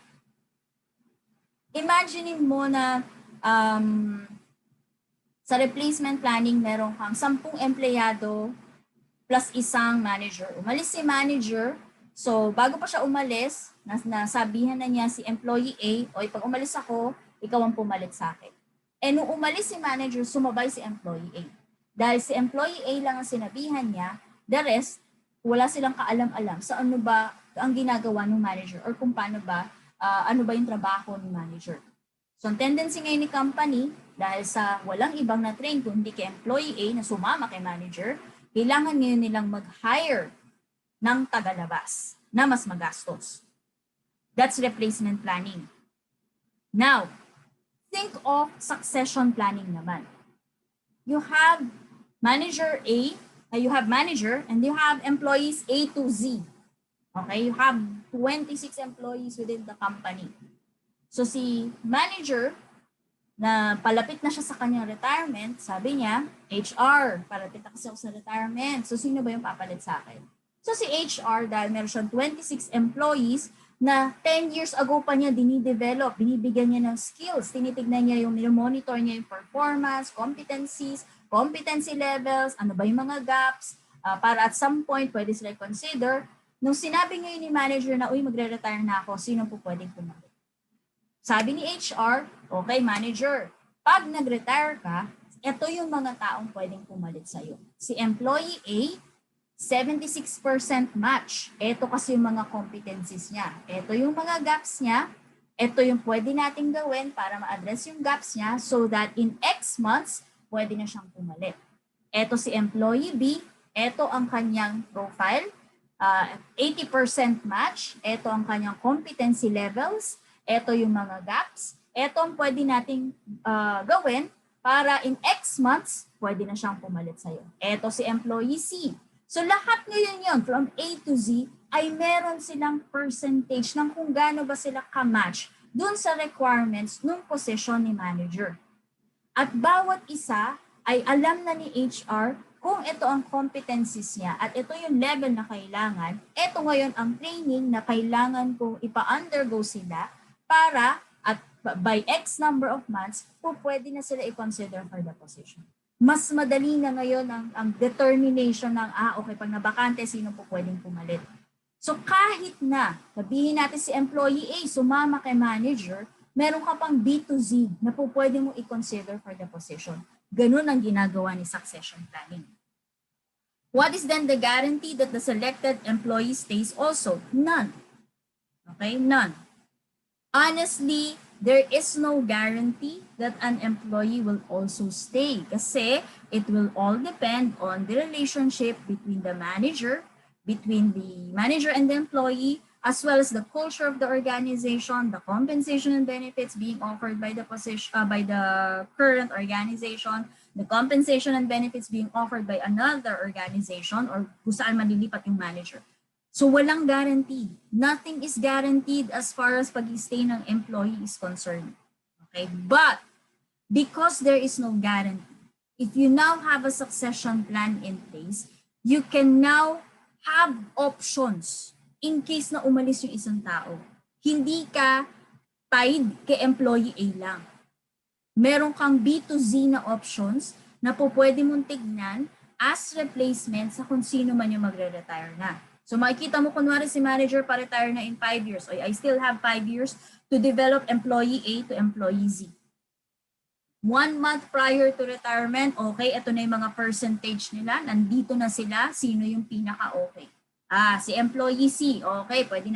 Imagine mo na sa replacement planning, meron kang 10 empleyado plus isang manager. Umalis si manager, So, bago pa siya umalis, nasabihan na niya si employee A, o pag umalis ako, ikaw ang pumalit sa akin. E nung umalis si manager, sumabay si employee A. Dahil si employee A lang ang sinabihan niya, the rest, wala silang kaalam-alam sa ano ba ang ginagawa ng manager or kung paano ba, ano ba yung trabaho ng manager. So, ang tendency ngayon ni company, dahil sa walang ibang na-train kung hindi kay employee A na sumama kay manager, kailangan ngayon nilang mag-hire ng tagalabas na mas magastos. That's replacement planning. Now, think of succession planning naman. You have manager A, you have manager, and you have employees A to Z. Okay, you have 26 employees within the company. So si manager, na palapit na siya sa kanyang retirement, sabi niya, HR, palapit na kasi ako sa retirement. So sino ba yung papalit sa akin? So si HR, dahil meron siyang 26 employees na 10 years ago pa niya dinidevelop, binibigyan niya ng skills, tinitignan niya yung monitor niya yung performance, competencies, competency levels, ano ba yung mga gaps, para at some point pwede sila consider. Nung sinabi ngayon ni manager na, uy, magre-retire na ako, sino po pwedeng pumalit? Sabi ni HR, okay, manager, pag nag-retire ka, ito yung mga taong pwedeng pumalit sa'yo. Si employee A, 76% match. Ito kasi yung mga competencies niya. Ito yung mga gaps niya. Ito yung pwede nating gawin para ma-address yung gaps niya so that in X months, pwede na siyang pumalit. Ito si employee B, ito ang kanyang profile, 80% match. Ito ang kanyang competency levels. Ito yung mga gaps. Ito ang pwede nating gawin para in X months, pwede na siyang pumalit sa'yo. Ito si employee C. So lahat ngayon yun, from A to Z, ay meron silang percentage ng kung gaano ba sila ka-match dun sa requirements ng position ni manager. At bawat isa ay alam na ni HR kung ito ang competencies niya at ito yung level na kailangan, ito ngayon ang training na kailangan kong ipa-undergo sila para at by X number of months, pwede na sila i-consider for the position. Mas madali na ngayon ang determination ng, okay, pag nabakante, sino po pwedeng pumalit. So kahit na, sabihin natin si employee A, sumama kay manager, meron ka pang B to Z na po pwede mo i-consider for the position. Ganun ang ginagawa ni succession planning. What is then the guarantee that the selected employee stays also? None. Okay, none. Honestly, there is no guarantee that an employee will also stay kasi it will all depend on the relationship between the manager and the employee, as well as the culture of the organization, the compensation and benefits being offered by the current organization, the compensation and benefits being offered by another organization or kung saan manlilipat yung manager. So walang guarantee. Nothing is guaranteed as far as pag-stay ng employee is concerned. Okay? But because there is no guarantee, if you now have a succession plan in place, you can now have options in case na umalis yung isang tao. Hindi ka tied kay employee A lang. Meron kang B to Z na options na po pwede mong tignan as replacement sa kung sino man yung magre-retire na. So makikita mo kunwari si manager pa-retire na in 5 years. I still have 5 years to develop employee A to employee Z. 1 month prior to retirement, okay, ito na yung mga percentage nila. Nandito na sila. Sino yung pinaka-okay? Si employee C, okay, pwede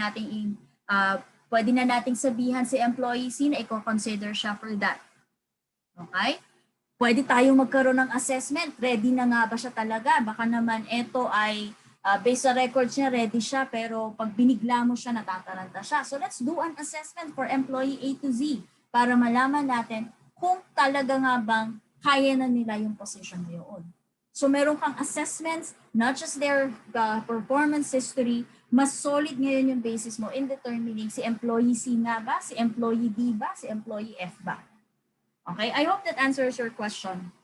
na nating sabihan si employee C na i-consider siya for that. Okay? Pwede tayong magkaroon ng assessment. Ready na nga ba siya talaga? Baka naman ito ay based sa records niya, ready siya, pero pag binigla mo siya, natataranta siya. So let's do an assessment for employee A to Z para malaman natin kung talaga nga bang kaya na nila yung position na yun. So meron kang assessments, not just their performance history, mas solid ngayon yung basis mo in determining si employee C nga ba, si employee D ba, si employee F ba. Okay, I hope that answers your question.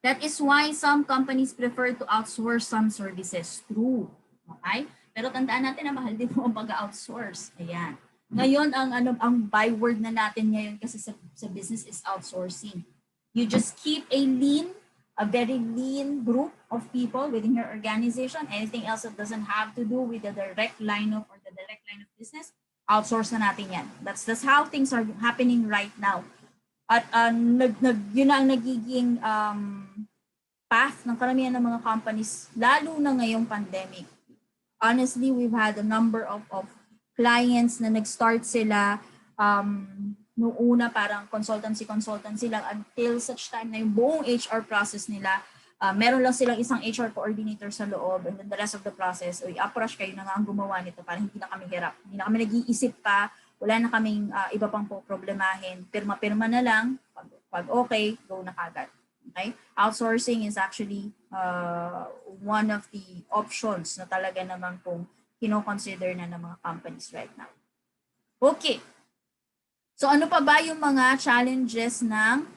That is why some companies prefer to outsource some services. True. Okay? Pero tandaan natin na mahal din mo ang pag-outsource. Ayan. Ngayon, ang byword na natin ngayon kasi sa business is outsourcing. You just keep a lean a very lean group of people within your organization. Anything else that doesn't have to do with the direct line of or the direct line of business, outsource na natin yan. That's how things are happening right now. At yun ang nagiging path ng karamihan ng mga companies, lalo na ngayong pandemic. Honestly, we've had a number of clients na nag-start sila noong una parang consultancy lang until such time na yung buong HR process nila, meron lang silang isang HR coordinator sa loob, and then the rest of the process, approach kayo na nga ang gumawa nito para hindi na kami hirap. Hindi na kami nag-iisip pa, wala na kaming iba pang problemahin. Pirma-pirma na lang, pag okay, go na kagad. Okay? Outsourcing is actually one of the options na talaga naman pong kino-consider na ng mga companies right now. Okay. So ano pa ba yung mga challenges ng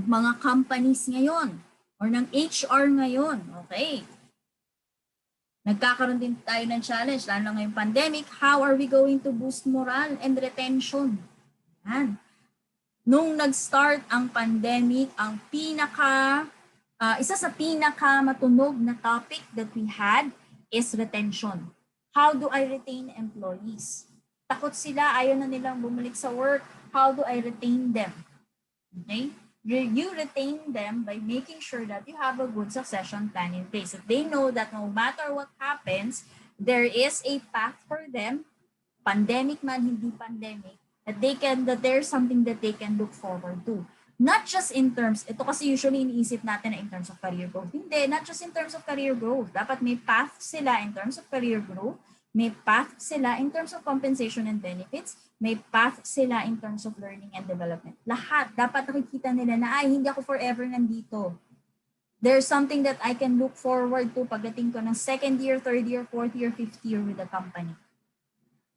mga companies ngayon or ng HR ngayon? Okay. Nagkakaroon din tayo ng challenge, lalo na ngayong pandemic. How are we going to boost morale and retention? Yan. Nung nag-start ang pandemic, ang isa sa pinaka matunog na topic that we had is retention. How do I retain employees? Takot sila, ayaw na nilang bumalik sa work. How do I retain them? Okay? You retain them by making sure that you have a good succession plan in place. If they know that no matter what happens, there is a path for them, pandemic man, hindi pandemic, that there's something that they can look forward to. Not just in terms, ito kasi usually iniisip natin na in terms of career growth. Hindi, not just in terms of career growth. Dapat may path sila in terms of career growth, may path sila in terms of compensation and benefits, may path sila in terms of learning and development. Lahat, dapat nakikita nila na, hindi ako forever nandito. There's something that I can look forward to pagdating ko ng second year, third year, fourth year, fifth year with the company.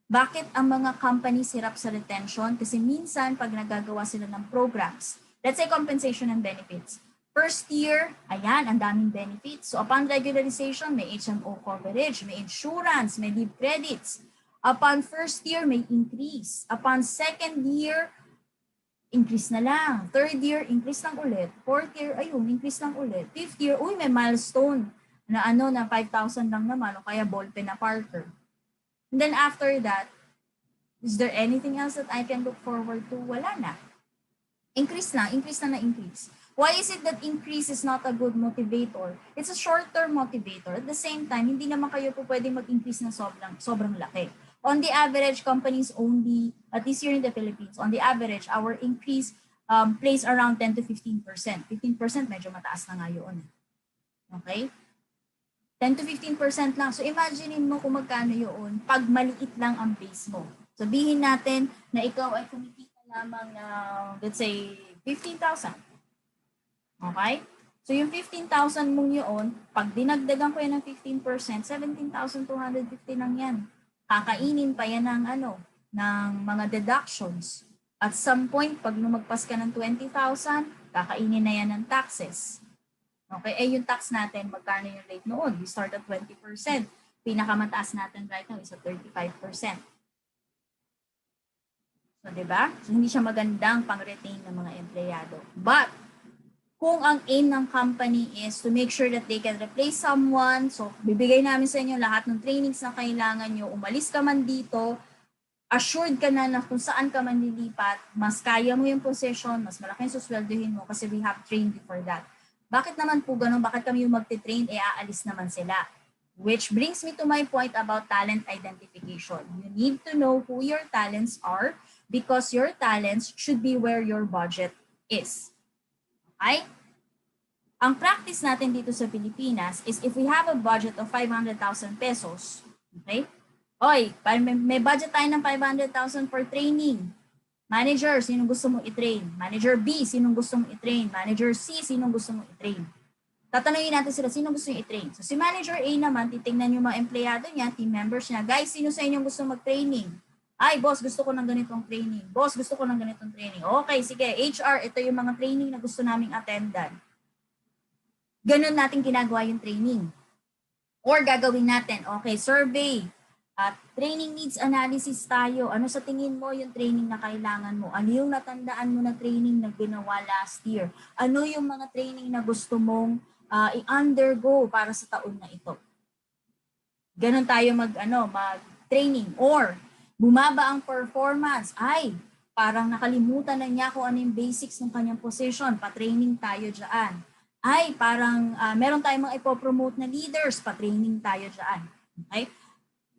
Bakit ang mga companies hirap sa retention? Kasi minsan, pag nagagawa sila ng programs, let's say compensation and benefits. First year, ayan, ang daming benefits. So upon regularization, may HMO coverage, may insurance, may leave credits. Upon first year, may increase. Upon second year, increase na lang. Third year, increase lang ulit. Fourth year, ayun, increase lang ulit. Fifth year, may milestone na na 5,000 lang naman o kaya ballpen na Parker. And then after that, is there anything else that I can look forward to? Wala na. Increase na increase. Why is it that increase is not a good motivator? It's a short-term motivator. At the same time, hindi naman kayo po pwedeng mag-increase na sobrang laki. On the average, companies only, at least here in the Philippines, on the average, our increase plays around 10 to 15%. 15% medyo mataas na nga yun. Okay? 10 to 15% lang. So imaginein mo kung magkano yun pag maliit lang ang base mo. Sabihin natin na ikaw ay kumikita lamang ng, let's say, 15,000. Okay? So yung 15,000 mong yun, pag dinagdagan ko yan ng 15%, 17,250 lang yan. Kakainin pa yan ng ng mga deductions. At some point, pag lumagpas ka ng 20,000, kakainin na yan ng taxes. Okay, yung tax natin, magkano yung rate noon? We start at 20%. Pinakamataas natin right now is at 35%. So, diba? So, hindi siya magandang pang-retain ng mga empleyado. But, kung ang aim ng company is to make sure that they can replace someone, so, bibigay namin sa inyo lahat ng trainings na kailangan nyo, umalis ka man dito, assured ka na kung saan ka man lilipat, mas kaya mo yung position, mas malaki yung susweldohin mo kasi we have trained you for that. Bakit naman po ganun? Bakit kami yung magte-train? Aalis naman sila. Which brings me to my point about talent identification. You need to know who your talents are because your talents should be where your budget is. Okay? Ang practice natin dito sa Pilipinas is if we have a budget of 500,000 pesos, okay? May budget tayo ng 500,000 for training. Manager, sinong gusto mong i-train? Manager B, sinong gusto mong i-train? Manager C, sinong gusto mong i-train? Tatanungin natin sila, sinong gusto mong i-train? So si Manager A naman, titingnan yung mga empleyado niya, team members niya, guys, sino sa inyong gusto mag-training? Ay, boss, gusto ko ng ganitong training. Boss, gusto ko ng ganitong training. Okay, sige, HR, ito yung mga training na gusto naming attendan. Ganun natin ginagawa yung training. Or gagawin natin, okay, survey. At training needs analysis tayo. Ano sa tingin mo yung training na kailangan mo? Ano yung natandaan mo na training na ginawa last year? Ano yung mga training na gusto mong i-undergo para sa taon na ito? Ganon tayo mag-training. Or bumaba ang performance. Ay, parang nakalimutan na niya kung ano yung basics ng kanyang position. Pa-training tayo dyan. Ay, parang meron tayong mga ipopromote na leaders. Pa-training tayo dyan. Okay?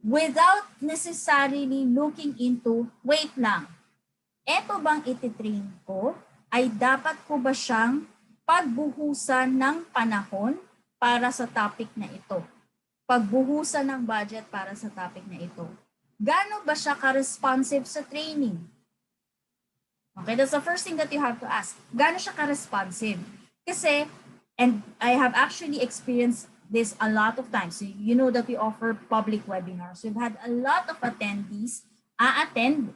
Without necessarily looking into, wait lang, eto bang ititrain ko ay dapat ko ba siyang pagbuhusan ng panahon para sa topic na ito? Pagbuhusan ng budget para sa topic na ito. Gaano ba siya ka-responsive sa training? Okay, that's the first thing that you have to ask. Gaano siya ka-responsive? Kasi, and I have actually experienced this a lot of times. So you know that we offer public webinars. We've had a lot of attendees attend,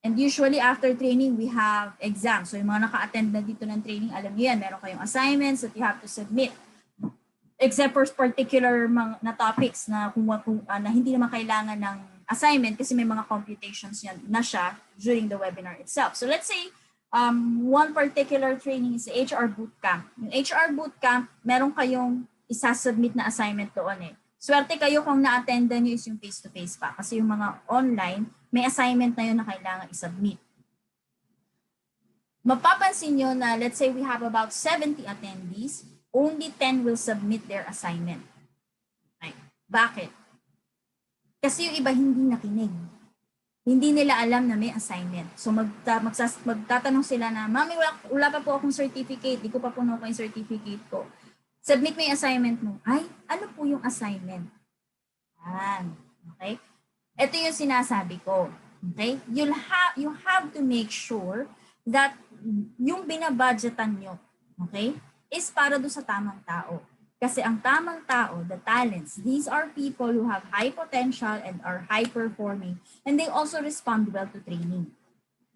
and usually after training, we have exams. So yung mga naka-attend na dito ng training, alam niyo yan, meron kayong assignments that you have to submit. Except for particular na topics na na hindi naman kailangan ng assignment kasi may mga computations yan na siya during the webinar itself. So let's say one particular training is the HR Bootcamp. Yung HR Bootcamp, meron kayong isasubmit na assignment doon eh. Swerte kayo kung na-attendan nyo is yung face-to-face pa. Kasi yung mga online, may assignment na yun na kailangan isubmit. Mapapansin nyo na let's say we have about 70 attendees, only 10 will submit their assignment. Okay. Bakit? Kasi yung iba hindi nakinig. Hindi nila alam na may assignment. So magtatanong sila na, Mami, wala pa po akong certificate. Di ko pa po nakuha yung certificate ko. Submit mo yung assignment mo. Ay, ano po yung assignment? Okay? Ito yung sinasabi ko. Okay? You have to make sure that yung binabudgetan nyo, okay, is para doon sa tamang tao. Kasi ang tamang tao, the talents, these are people who have high potential and are high performing, and they also respond well to training.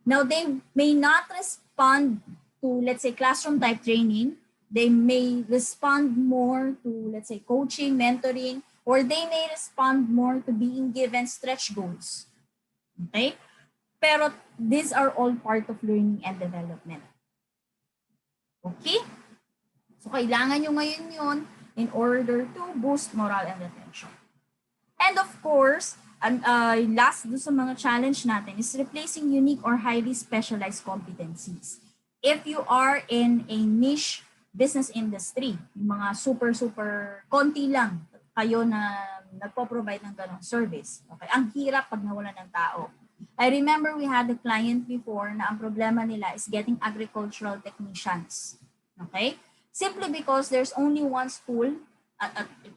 Now, they may not respond to, let's say, classroom type training. They may respond more to, let's say, coaching, mentoring, or they may respond more to being given stretch goals. Okay? Pero these are all part of learning and development. Okay? So, kailangan nyo ngayon yun in order to boost morale and retention. And of course, last do sa mga challenge natin is replacing unique or highly specialized competencies. If you are in a niche business industry, yung mga super konti lang kayo na nagpo-provide ng ganong service. Okay? Ang hirap pag nawalan ng tao. I remember we had a client before na ang problema nila is getting agricultural technicians. Okay? Simply because there's only one school,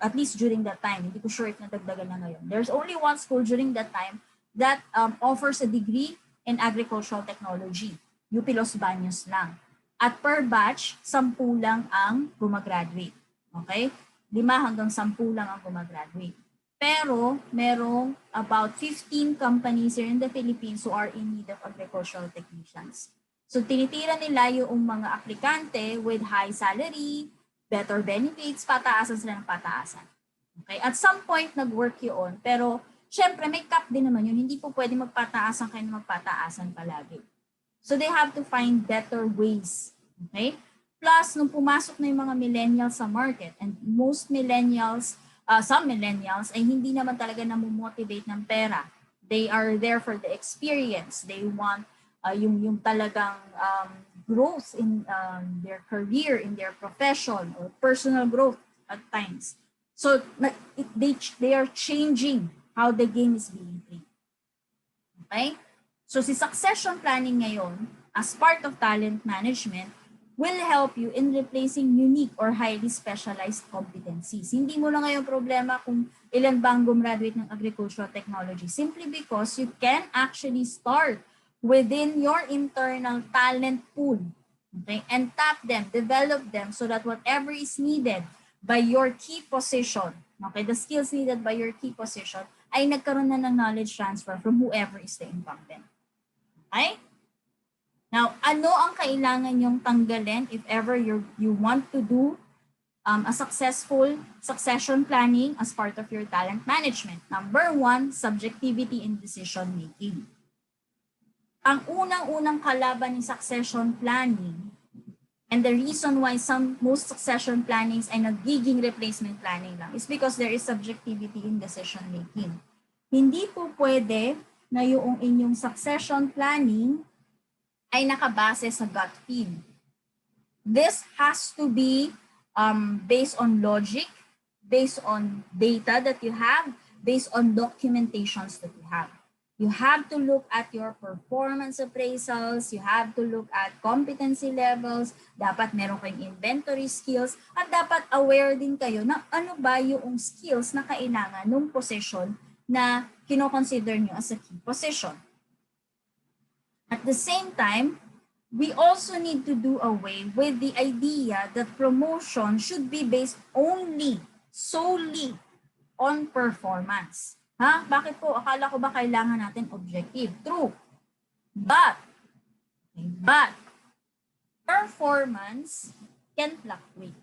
at least during that time, hindi ko sure if nadagdagan na ngayon. There's only one school during that time that offers a degree in agricultural technology. UP Los Baños lang. At per batch, 10 lang ang gumagraduate. Okay? 5 hanggang 10 lang ang gumagraduate. Pero, merong about 15 companies here in the Philippines who are in need of agricultural technicians. So, tinitira nila yung mga aplikante with high salary, better benefits, pataasan sila ng pataasan. Okay? At some point, nag-work yun. Pero, syempre, may cap din naman yun. Hindi po pwede magpataasan kayo na magpataasan palagi. So they have to find better ways. Okay? Plus, nung pumasok na yung mga millennials sa market, and most millennials, some millennials, ay hindi naman talaga namumotivate ng pera. They are there for the experience. They want yung talagang growth in their career, in their profession, or personal growth at times. So they are changing how the game is being played. Okay? So si succession planning ngayon, as part of talent management, will help you in replacing unique or highly specialized competencies. Hindi mo na ngayon problema kung ilan bang gumraduate ng agricultural technology, simply because you can actually start within your internal talent pool, okay, and tap them, develop them so that whatever is needed by your key position, okay, the skills needed by your key position, ay nagkaroon na ng knowledge transfer from whoever is the incumbent. Okay? Now, ano ang kailangan yung tanggalin if ever you want to do a successful succession planning as part of your talent management? Number one, subjectivity in decision making. Ang unang-unang kalaban ng succession planning and the reason why most succession plannings ay nagiging replacement planning lang is because there is subjectivity in decision making. Hindi po pwede na yung inyong succession planning ay nakabase sa gut feel. This has to be based on logic, based on data that you have, based on documentations that you have. You have to look at your performance appraisals, you have to look at competency levels, dapat meron kayong inventory skills, at dapat aware din kayo na ano ba yung skills na kailangan ng position na kino-consider nyo as a key position. At the same time, we also need to do away with the idea that promotion should be based solely on performance. Bakit po? Akala ko ba kailangan natin objective? True. But performance can fluctuate.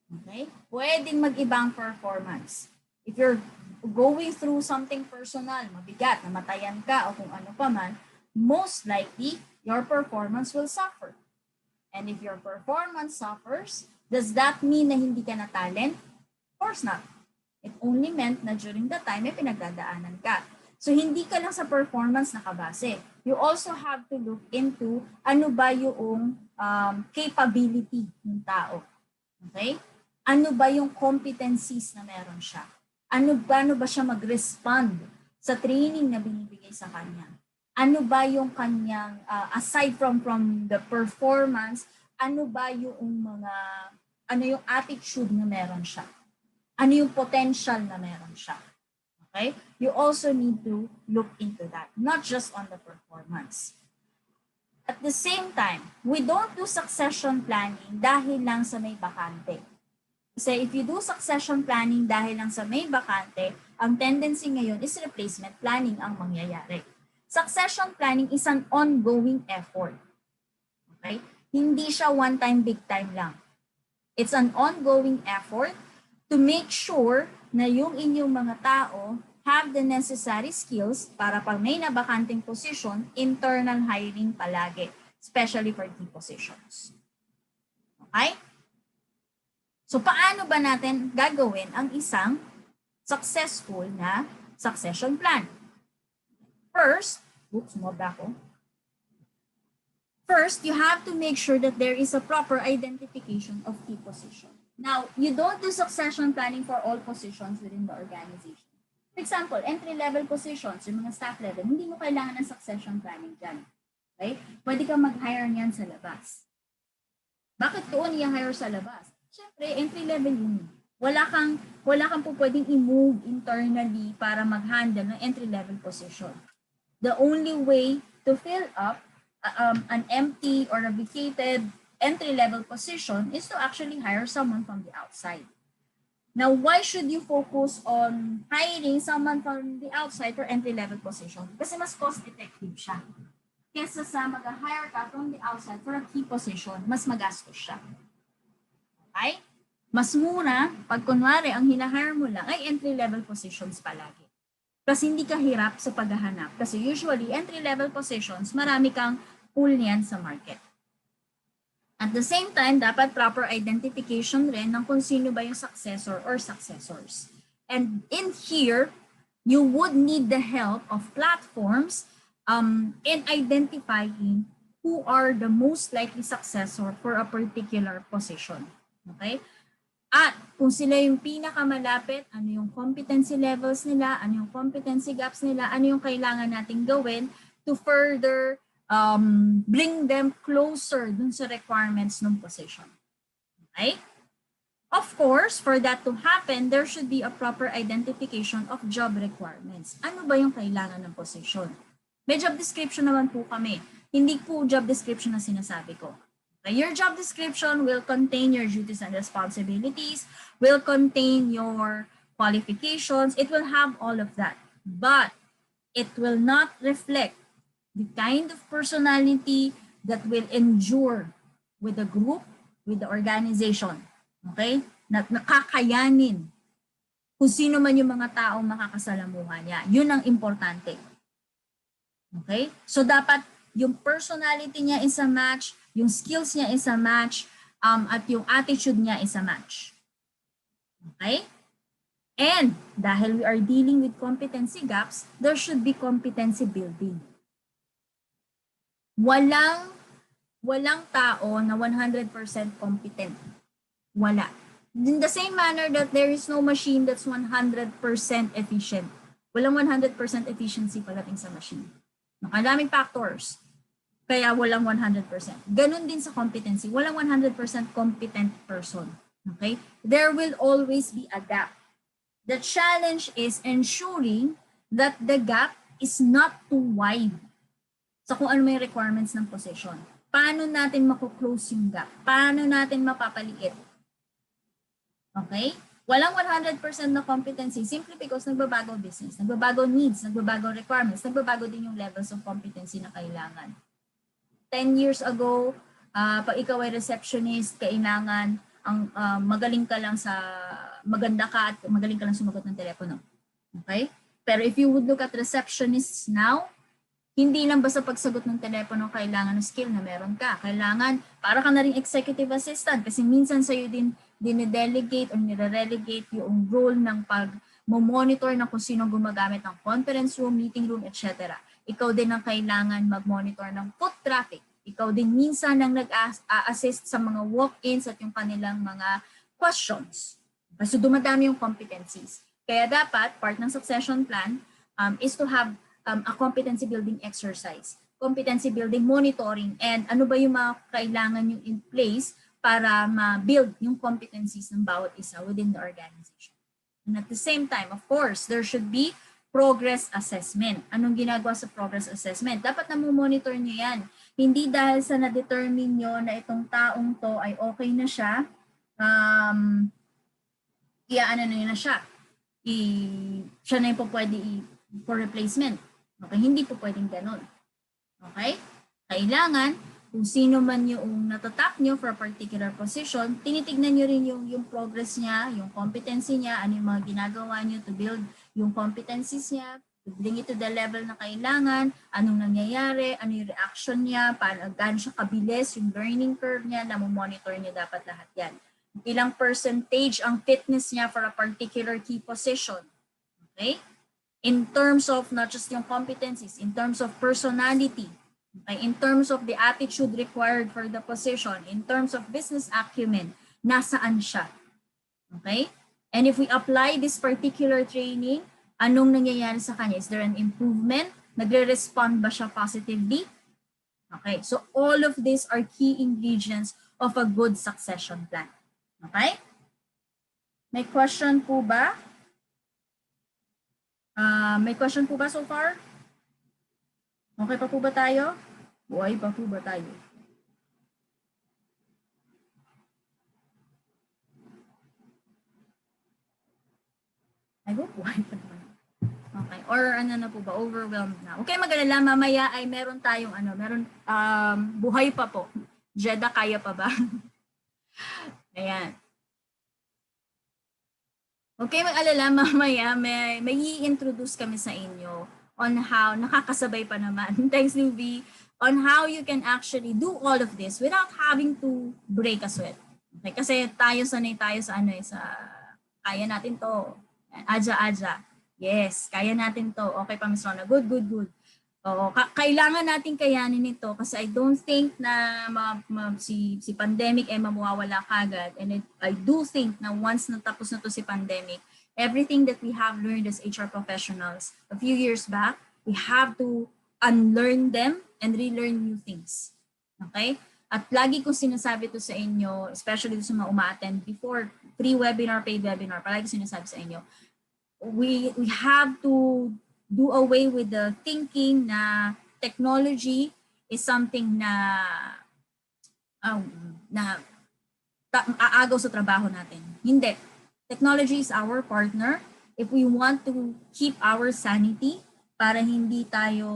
Okay? Pwedeng mag-ibang performance. If you're going through something personal, mabigat, namatayan ka o kung ano pa man, most likely your performance will suffer. And if your performance suffers, does that mean na hindi ka na talent? Of course not. It only meant na during the time may pinagdadaanan ka. So hindi ka lang sa performance nakabase. You also have to look into ano ba yung capability ng tao. Okay? Ano ba yung competencies na meron siya? Ano ba siya mag-respond sa training na binibigay sa kanya? Ano ba yung kanyang, aside from the performance, ano ba yung ano yung attitude na meron siya? Ano yung potential na meron siya? Okay? You also need to look into that, not just on the performance. At the same time, we don't do succession planning dahil lang sa may bakante. Kasi if you do succession planning dahil lang sa may bakante, ang tendency ngayon is replacement planning ang mangyayari. Succession planning is an ongoing effort. Okay? Hindi siya one time, big time lang. It's an ongoing effort to make sure na yung inyong mga tao have the necessary skills para pag may nabakanting position, internal hiring palagi, especially for key positions. Okay? So paano ba natin gagawin ang isang successful na succession plan? First, First, you have to make sure that there is a proper identification of key position. Now, you don't do succession planning for all positions within the organization. For example, entry-level positions, yung mga staff level, hindi mo kailangan ng succession planning dyan. Okay? Pwede kang mag-hire niyan sa labas. Bakit doon i-hire sa labas? Siyempre, entry-level yun. Wala kang po pwedeng i-move internally para mag-handle ng entry-level position. The only way to fill up an empty or a vacated entry-level position is to actually hire someone from the outside. Now, why should you focus on hiring someone from the outside for entry-level position? Kasi mas cost-effective siya. Kesa sa mag-hire ka from the outside for a key position, mas magastos siya. Okay? Mas muna, pag kunwari ang hinahire mo lang ay entry-level positions palagi. Kasi hindi ka hirap sa paghahanap. Kasi usually, entry-level positions, marami kang pool niyan sa market. At the same time, dapat proper identification rin ng kung sino ba yung successor or successors. And in here, you would need the help of platforms in identifying who are the most likely successor for a particular position. Okay? At kung sila yung pinakamalapit, ano yung competency levels nila, ano yung competency gaps nila, ano yung kailangan nating gawin to further bring them closer dun sa requirements ng position. Okay? Of course, for that to happen, there should be a proper identification of job requirements. Ano ba yung kailangan ng position? May job description naman po kami. Hindi po job description na sinasabi ko. Okay? Your job description will contain your duties and responsibilities, will contain your qualifications. It will have all of that. But it will not reflect the kind of personality that will endure with the group, with the organization. Okay? Nakakayanin kung sino man yung mga taong makakasalamuhan niya. Yun ang importante. Okay? So dapat yung personality niya is a match, yung skills niya is a match, at yung attitude niya is a match. Okay? And dahil we are dealing with competency gaps, there should be competency building. Walang tao na 100% competent. Wala. In the same manner that there is no machine that's 100% efficient. Walang 100% efficiency pagdating sa machine. Nakadaming factors. Kaya walang 100%. Ganun din sa competency. Walang 100% competent person. Okay? There will always be a gap. The challenge is ensuring that the gap is not too wide sa kung ano may requirements ng position. Paano natin mako-close yung gap? Paano natin mapapaliit? Okay? Walang 100% na competency simply because nagbabago business, nagbabago needs, nagbabago requirements, nagbabago din yung levels of competency na kailangan. 10 years ago, pag ikaw ay receptionist, kailangan ang magaling ka lang sa maganda ka at magaling ka lang sumagot ng telepono. Okay? Pero if you would look at receptionists now, hindi lang basta pagsagot ng telepono kailangan ng skill na meron ka. Kailangan, para ka na rin executive assistant kasi minsan sa'yo din dine-delegate o nire-relegate yung role ng pag-monitor na kung sino gumagamit ng conference room, meeting room, etc. Ikaw din ang kailangan mag-monitor ng foot traffic. Ikaw din minsan ang nag-assist sa mga walk-ins at yung kanilang mga questions. So dumadami yung competencies. Kaya dapat, part ng succession plan is to have a competency building exercise, competency building monitoring, and ano ba yung mga kailangan yung in place para ma-build yung competencies ng bawat isa within the organization. And at the same time, of course, there should be progress assessment. Anong ginagawa sa progress assessment? Dapat na-monitor nyo yan. Hindi dahil sa na-determine nyo na itong taong to ay okay na siya, iaano na siya. Siya na yung po pwede for replacement. Okay, hindi po pwedeng ganun. Okay? Kailangan, kung sino man yung natatap nyo for a particular position, tinitignan nyo rin yung progress niya, yung competency niya, ano yung mga ginagawa nyo to build yung competencies niya, to bring it to the level na kailangan, anong nangyayari, ano yung reaction niya, gaano siya kabilis, yung learning curve niya, monitor niya dapat lahat yan. Ilang percentage ang fitness niya for a particular key position. Okay? In terms of not just yung competencies, in terms of personality, okay, in terms of the attitude required for the position, in terms of business acumen, nasaan siya. Okay? And if we apply this particular training, anong nangyayari sa kanya? Is there an improvement? Nagre-respond ba siya positively? Okay, so all of these are key ingredients of a good succession plan. Okay? May question po ba? May question po ba so far? Okay pa po ba tayo? Buhay pa po ba tayo? Ay, buhay pa naman. Okay. Or ano na po ba? Overwhelmed na. Okay, mag-alala. Mamaya ay meron tayong buhay pa po. Jeddah, kaya pa ba? Ayan. Okay, mag-alala, mamaya may i-introduce kami sa inyo on how, nakakasabay pa naman, thanks Nubi, on how you can actually do all of this without having to break a sweat. Okay, kasi sanay tayo sa kaya natin to, aja. Yes, kaya natin to. Okay pa, Ms. Rona, good. Oo, kailangan natin kayanin ito kasi I don't think na si pandemic ay mawawala kagad. And I do think na once natapos na to si pandemic, everything that we have learned as HR professionals a few years back, we have to unlearn them and relearn new things. Okay? At lagi kong sinasabi to sa inyo, especially sa mga uma-attend before free webinar, paid webinar, palagi sinasabi sa inyo, we have to do away with the thinking na technology is something na aagaw sa trabaho natin. Hindi. Technology is our partner. If we want to keep our sanity para hindi tayo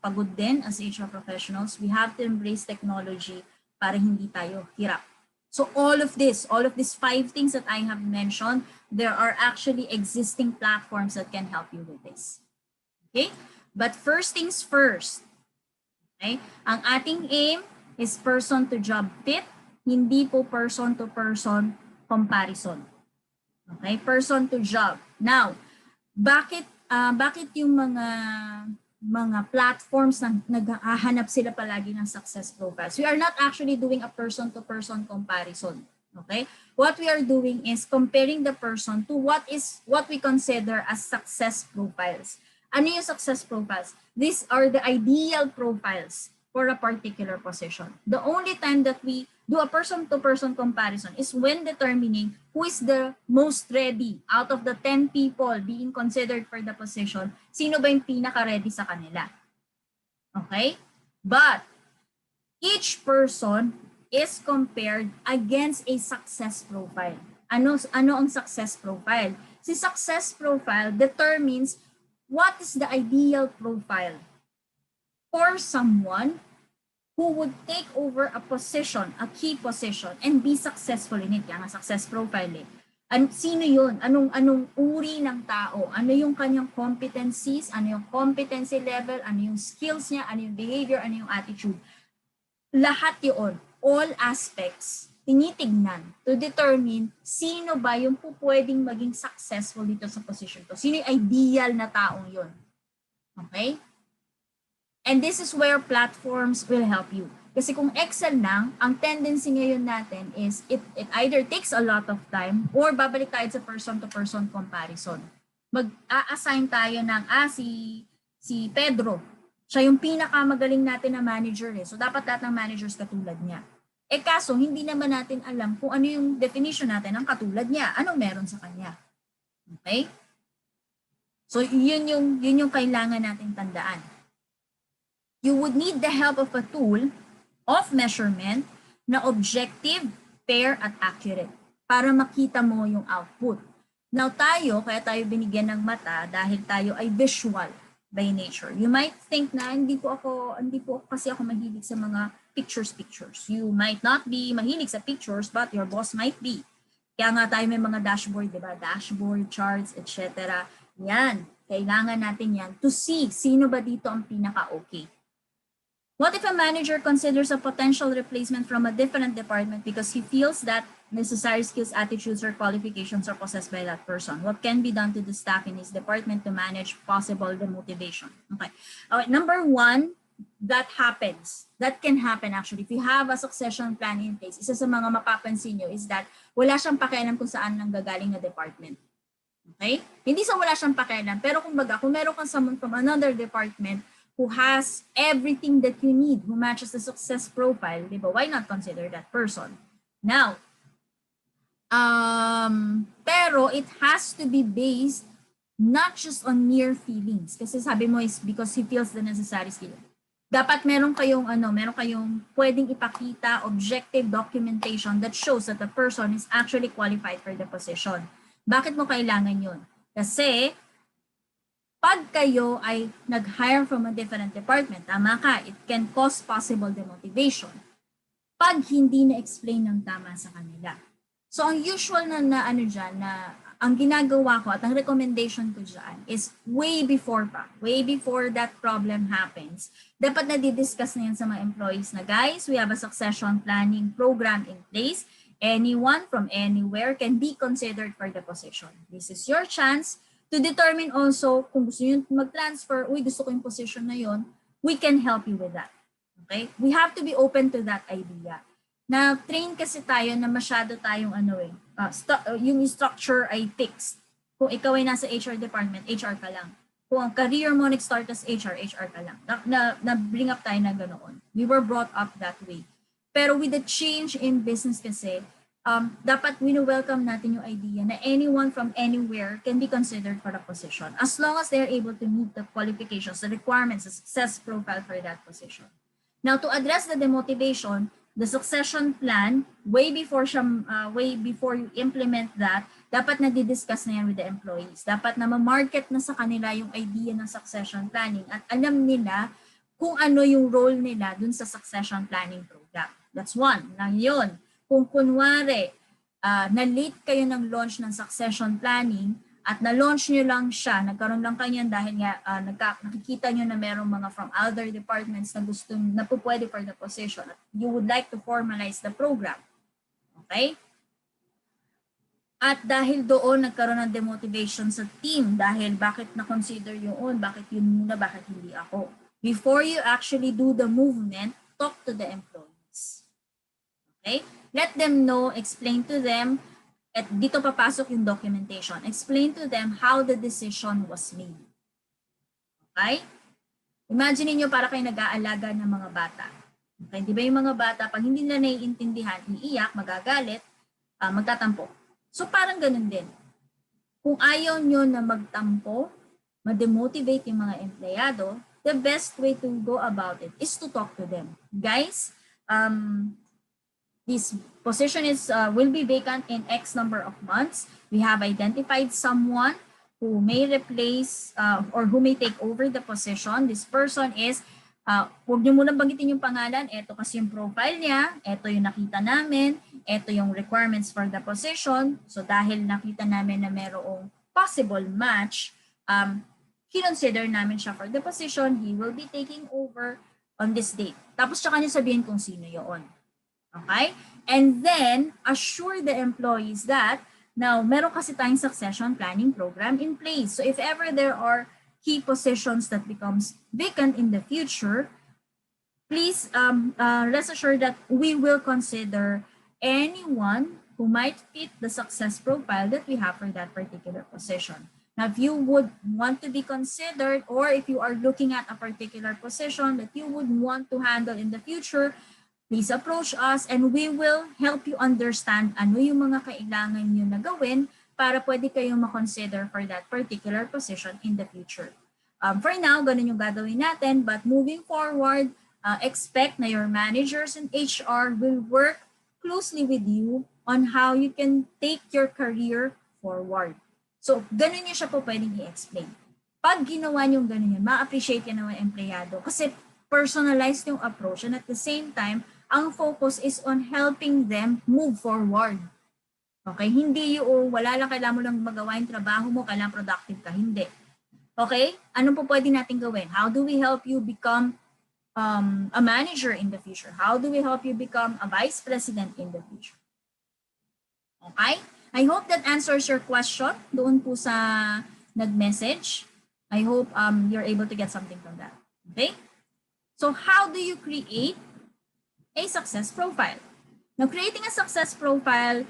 pagod din as HR professionals, we have to embrace technology para hindi tayo hirap. So all of these 5 things that I have mentioned, there are actually existing platforms that can help you with this. Okay? But first things first, okay? Ang ating aim is person to job fit, hindi po person to person comparison. Okay? Person to job. Now, bakit yung mga platforms na naghahanap sila palagi ng success profiles? We are not actually doing a person-to-person comparison. Okay? What we are doing is comparing the person to what we consider as success profiles. Ano yung success profiles? These are the ideal profiles for a particular position. The only time that we do a person-to-person comparison is when determining who is the most ready out of the 10 people being considered for the position. Sino ba yung pinaka-ready sa kanila? Okay? But each person is compared against a success profile. Ano ang success profile? Si success profile determines what is the ideal profile for someone who would take over a position, a key position, and be successful in it. Kaya nga success profile eh. Sino yun? Anong uri ng tao? Ano yung kanyang competencies? Ano yung competency level? Ano yung skills niya? Ano yung behavior? Ano yung attitude? Lahat yun, all aspects, tinitignan to determine sino ba yung pwedeng maging successful dito sa position to. Sino yung ideal na taong yun? Okay? And this is where platforms will help you. Kasi kung Excel lang, ang tendency ngayon natin is it either takes a lot of time or babalik tayo sa person-to-person comparison. Mag-a-assign tayo ng, si Pedro, siya yung pinakamagaling natin na manager eh. So dapat lahat ng managers katulad niya. Kaso hindi naman natin alam kung ano yung definition natin ng katulad niya. Anong meron sa kanya? Okay? So yun yung kailangan nating tandaan. You would need the help of a tool of measurement na objective, fair, at accurate para makita mo yung output. Now kaya tayo binigyan ng mata dahil tayo ay visual by nature. You might think na hindi po kasi ako mahilig sa mga pictures. You might not be mahilig sa pictures, but your boss might be. Kaya nga tayo may mga dashboard, di ba? Dashboard, charts, etc. Yan. Kailangan natin yan to see sino ba dito ang pinaka-okay. What if a manager considers a potential replacement from a different department because he feels that necessary skills, attitudes, or qualifications are possessed by that person? What can be done to the staff in his department to manage possible demotivation? Okay. Number one, that can happen actually. If you have a succession plan in place, isa sa mga mapapansin nyo is that wala siyang pakialam kung saan nanggagaling na department. Okay? Hindi sa wala siyang pakialam, pero kung meron kang someone from another department who has everything that you need, who matches the success profile, diba? Why not consider that person? Now, pero it has to be based not just on mere feelings. Kasi sabi mo is because he feels the necessary skill. Dapat meron kayong pwedeng ipakita objective documentation that shows that the person is actually qualified for the position. Bakit mo kailangan yun? Kasi pag kayo ay nag-hire from a different department, tama ka, it can cause possible demotivation pag hindi na-explain ng tama sa kanila. So ang usual na ang ginagawa ko at ang recommendation ko dyan is way before that problem happens, dapat na-discuss na yan sa mga employees na, guys, we have a succession planning program in place. Anyone from anywhere can be considered for the position. This is your chance to determine also kung gusto nyo mag-transfer, gusto ko yung position na yon, we can help you with that. Okay? We have to be open to that idea. Na-train kasi tayo na masyado tayong yung structure ay fixed. Kung ikaw ay nasa HR department, HR ka lang. Kung ang career mo nag-start as HR ka lang. Na-bring up tayo na ganoon. We were brought up that way. Pero with the change in business kasi, dapat wino-welcome natin yung idea na anyone from anywhere can be considered for a position as long as they are able to meet the qualifications, the requirements, the success profile for that position. Now, to address the demotivation, the succession plan, way before you implement that, dapat na di-discuss na yan with the employees. Dapat na ma-market na sa kanila yung idea ng succession planning at alam nila kung ano yung role nila dun sa succession planning program. That's one. Now yun. kung kunwari, na-late kayo ng launch ng succession planning at na-launch nyo lang siya, nagkaroon lang kayo dahil nga nakikita nyo na merong mga from other departments na na pwede for the position at you would like to formalize the program. Okay? At dahil doon nagkaroon ng demotivation sa team dahil bakit na-consider yun, bakit yun muna, bakit hindi ako. Before you actually do the movement, talk to the employees. Okay? Let them know, explain to them, at dito papasok yung documentation. Explain to them how the decision was made. Okay? Imagine niyo para kayo nag-aalaga ng mga bata. Okay? Di ba yung mga bata, pag hindi nila naiintindihan, iiyak, magagalit, magtatampo. So parang ganun din. Kung ayaw nyo na magtampo, ma-demotivate yung mga empleyado, the best way to go about it is to talk to them. Guys, this position will be vacant in X number of months. We have identified someone who may replace or who may take over the position. This person is, huwag nyo muna banggitin yung pangalan, ito kasi yung profile niya, ito yung nakita namin, ito yung requirements for the position. So dahil nakita namin na merong possible match, kinonsider namin siya for the position, he will be taking over on this date. Tapos tsaka niyo sabihin kung sino yun. Okay? And then, assure the employees that now, meron kasi tayong succession planning program in place. So if ever there are key positions that becomes vacant in the future, please rest assured that we will consider anyone who might fit the success profile that we have for that particular position. Now, if you would want to be considered or if you are looking at a particular position that you would want to handle in the future, please approach us and we will help you understand ano yung mga kailangan nyo na gawin para pwede kayong makonsider for that particular position in the future. For now, ganun yung gagawin natin, but moving forward, expect na your managers and HR will work closely with you on how you can take your career forward. So, ganun niyo siya po pwedeng i-explain. Pag ginawa niyo ganun yun, ma-appreciate yan ng mga empleyado kasi personalized yung approach and at the same time, ang focus is on helping them move forward. Okay? Hindi yung wala lang, kailangan mo lang magawa yung trabaho mo, kailangan productive ka. Hindi. Okay? Ano po pwede natin gawin? How do we help you become a manager in the future? How do we help you become a vice president in the future? Okay? I hope that answers your question doon po sa nag-message. I hope you're able to get something from that. Okay? So how do you create a success profile? Now, creating a success profile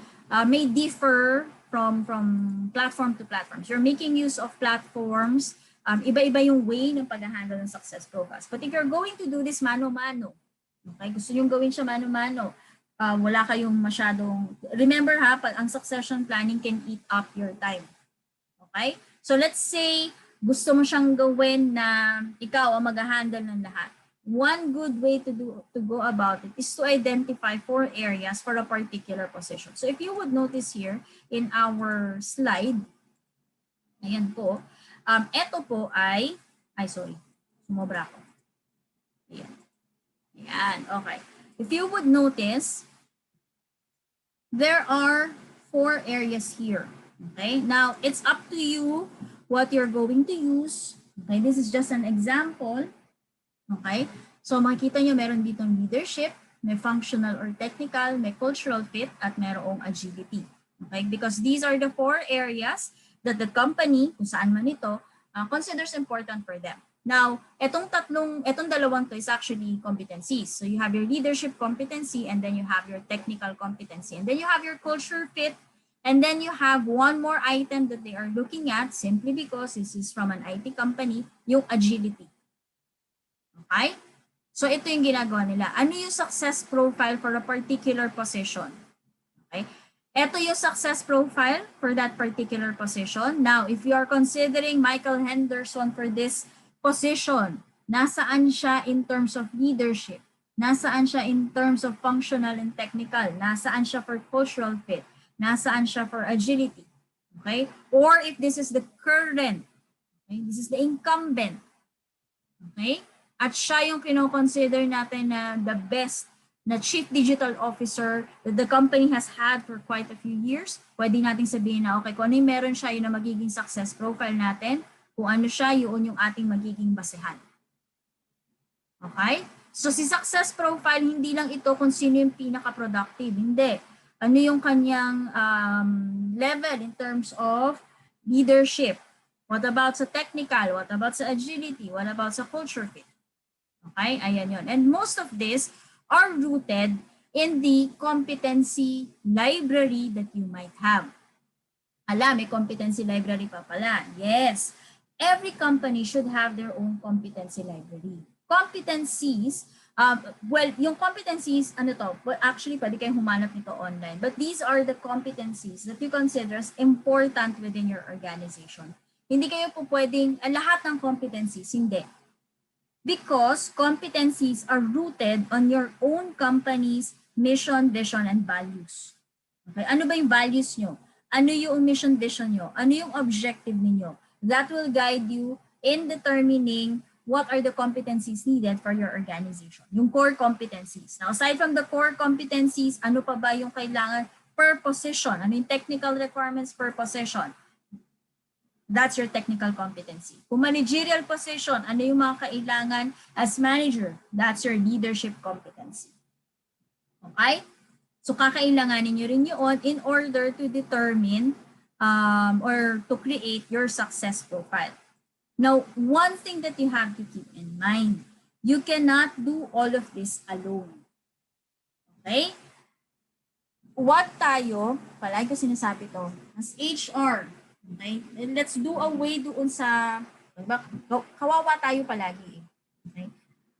may differ from platform to platforms. You're making use of platforms. Iba-iba yung way ng pag-handle ng success profiles. But if you're going to do this mano-mano, okay, gusto nyo gawin siya mano-mano, wala kayong masyadong, remember ha, ang succession planning can eat up your time. Okay? So let's say, gusto mo siyang gawin na ikaw ang mag-handle ng lahat. One good way to go about it is to identify 4 areas for a particular position. So if you would notice here in our slide, ayan po, ito po ay sorry, sumobra ako. Ayan. Ayan, okay. If you would notice, there are 4 areas here. Okay, now it's up to you what you're going to use. Okay, this is just an example. Okay, so makikita nyo meron ditong leadership, may functional or technical, may cultural fit, at merong agility. Okay, because these are the 4 areas that the company, kung saan man ito, considers important for them. Now, etong dalawang to is actually competencies. So you have your leadership competency and then you have your technical competency. And then you have your culture fit. And then you have one more item that they are looking at simply because this is from an IT company, yung agility. Okay? So ito yung ginagawa nila. Ano yung success profile for a particular position? Okay? Ito yung success profile for that particular position. Now, if you are considering Michael Henderson for this position, nasaan siya in terms of leadership? Nasaan siya in terms of functional and technical? Nasaan siya for cultural fit? Nasaan siya for agility? Okay? Or if this is the current, okay, this is the incumbent. Okay? At siya yung kino-consider natin na the best na Chief Digital Officer that the company has had for quite a few years, pwede nating sabihin na okay, kung ano yung meron siya, yun ang magiging success profile natin. Kung ano siya, yun yung ating magiging basehan. Okay? So si success profile, hindi lang ito kung sino yung pinaka-productive. Hindi. Ano yung kanyang level in terms of leadership? What about sa technical? What about sa agility? What about sa culture fit? Okay? Ayan yun. And most of this are rooted in the competency library that you might have. May competency library pa pala. Yes. Every company should have their own competency library. Competencies, yung competencies, well, actually, pwede kayong humanap nito online. But these are the competencies that you consider as important within your organization. Hindi kayo po pwedeng, lahat ng competencies, hindi. Because competencies are rooted on your own company's mission, vision, and values. Okay? Ano ba yung values nyo? Ano yung mission, vision nyo? Ano yung objective ninyo? That will guide you in determining what are the competencies needed for your organization. Yung core competencies. Now, aside from the core competencies, ano pa ba yung kailangan per position? Ano yung technical requirements per position? That's your technical competency. Kung managerial position, ano yung mga kailangan as manager? That's your leadership competency. Okay? So, kakailanganin nyo rin yun in order to determine or to create your success profile. Now, one thing that you have to keep in mind, you cannot do all of this alone. Okay? What tayo, palagi ko sinasabi to, as HR, okay? Let's do away doon sa, kawawa tayo palagi. Okay?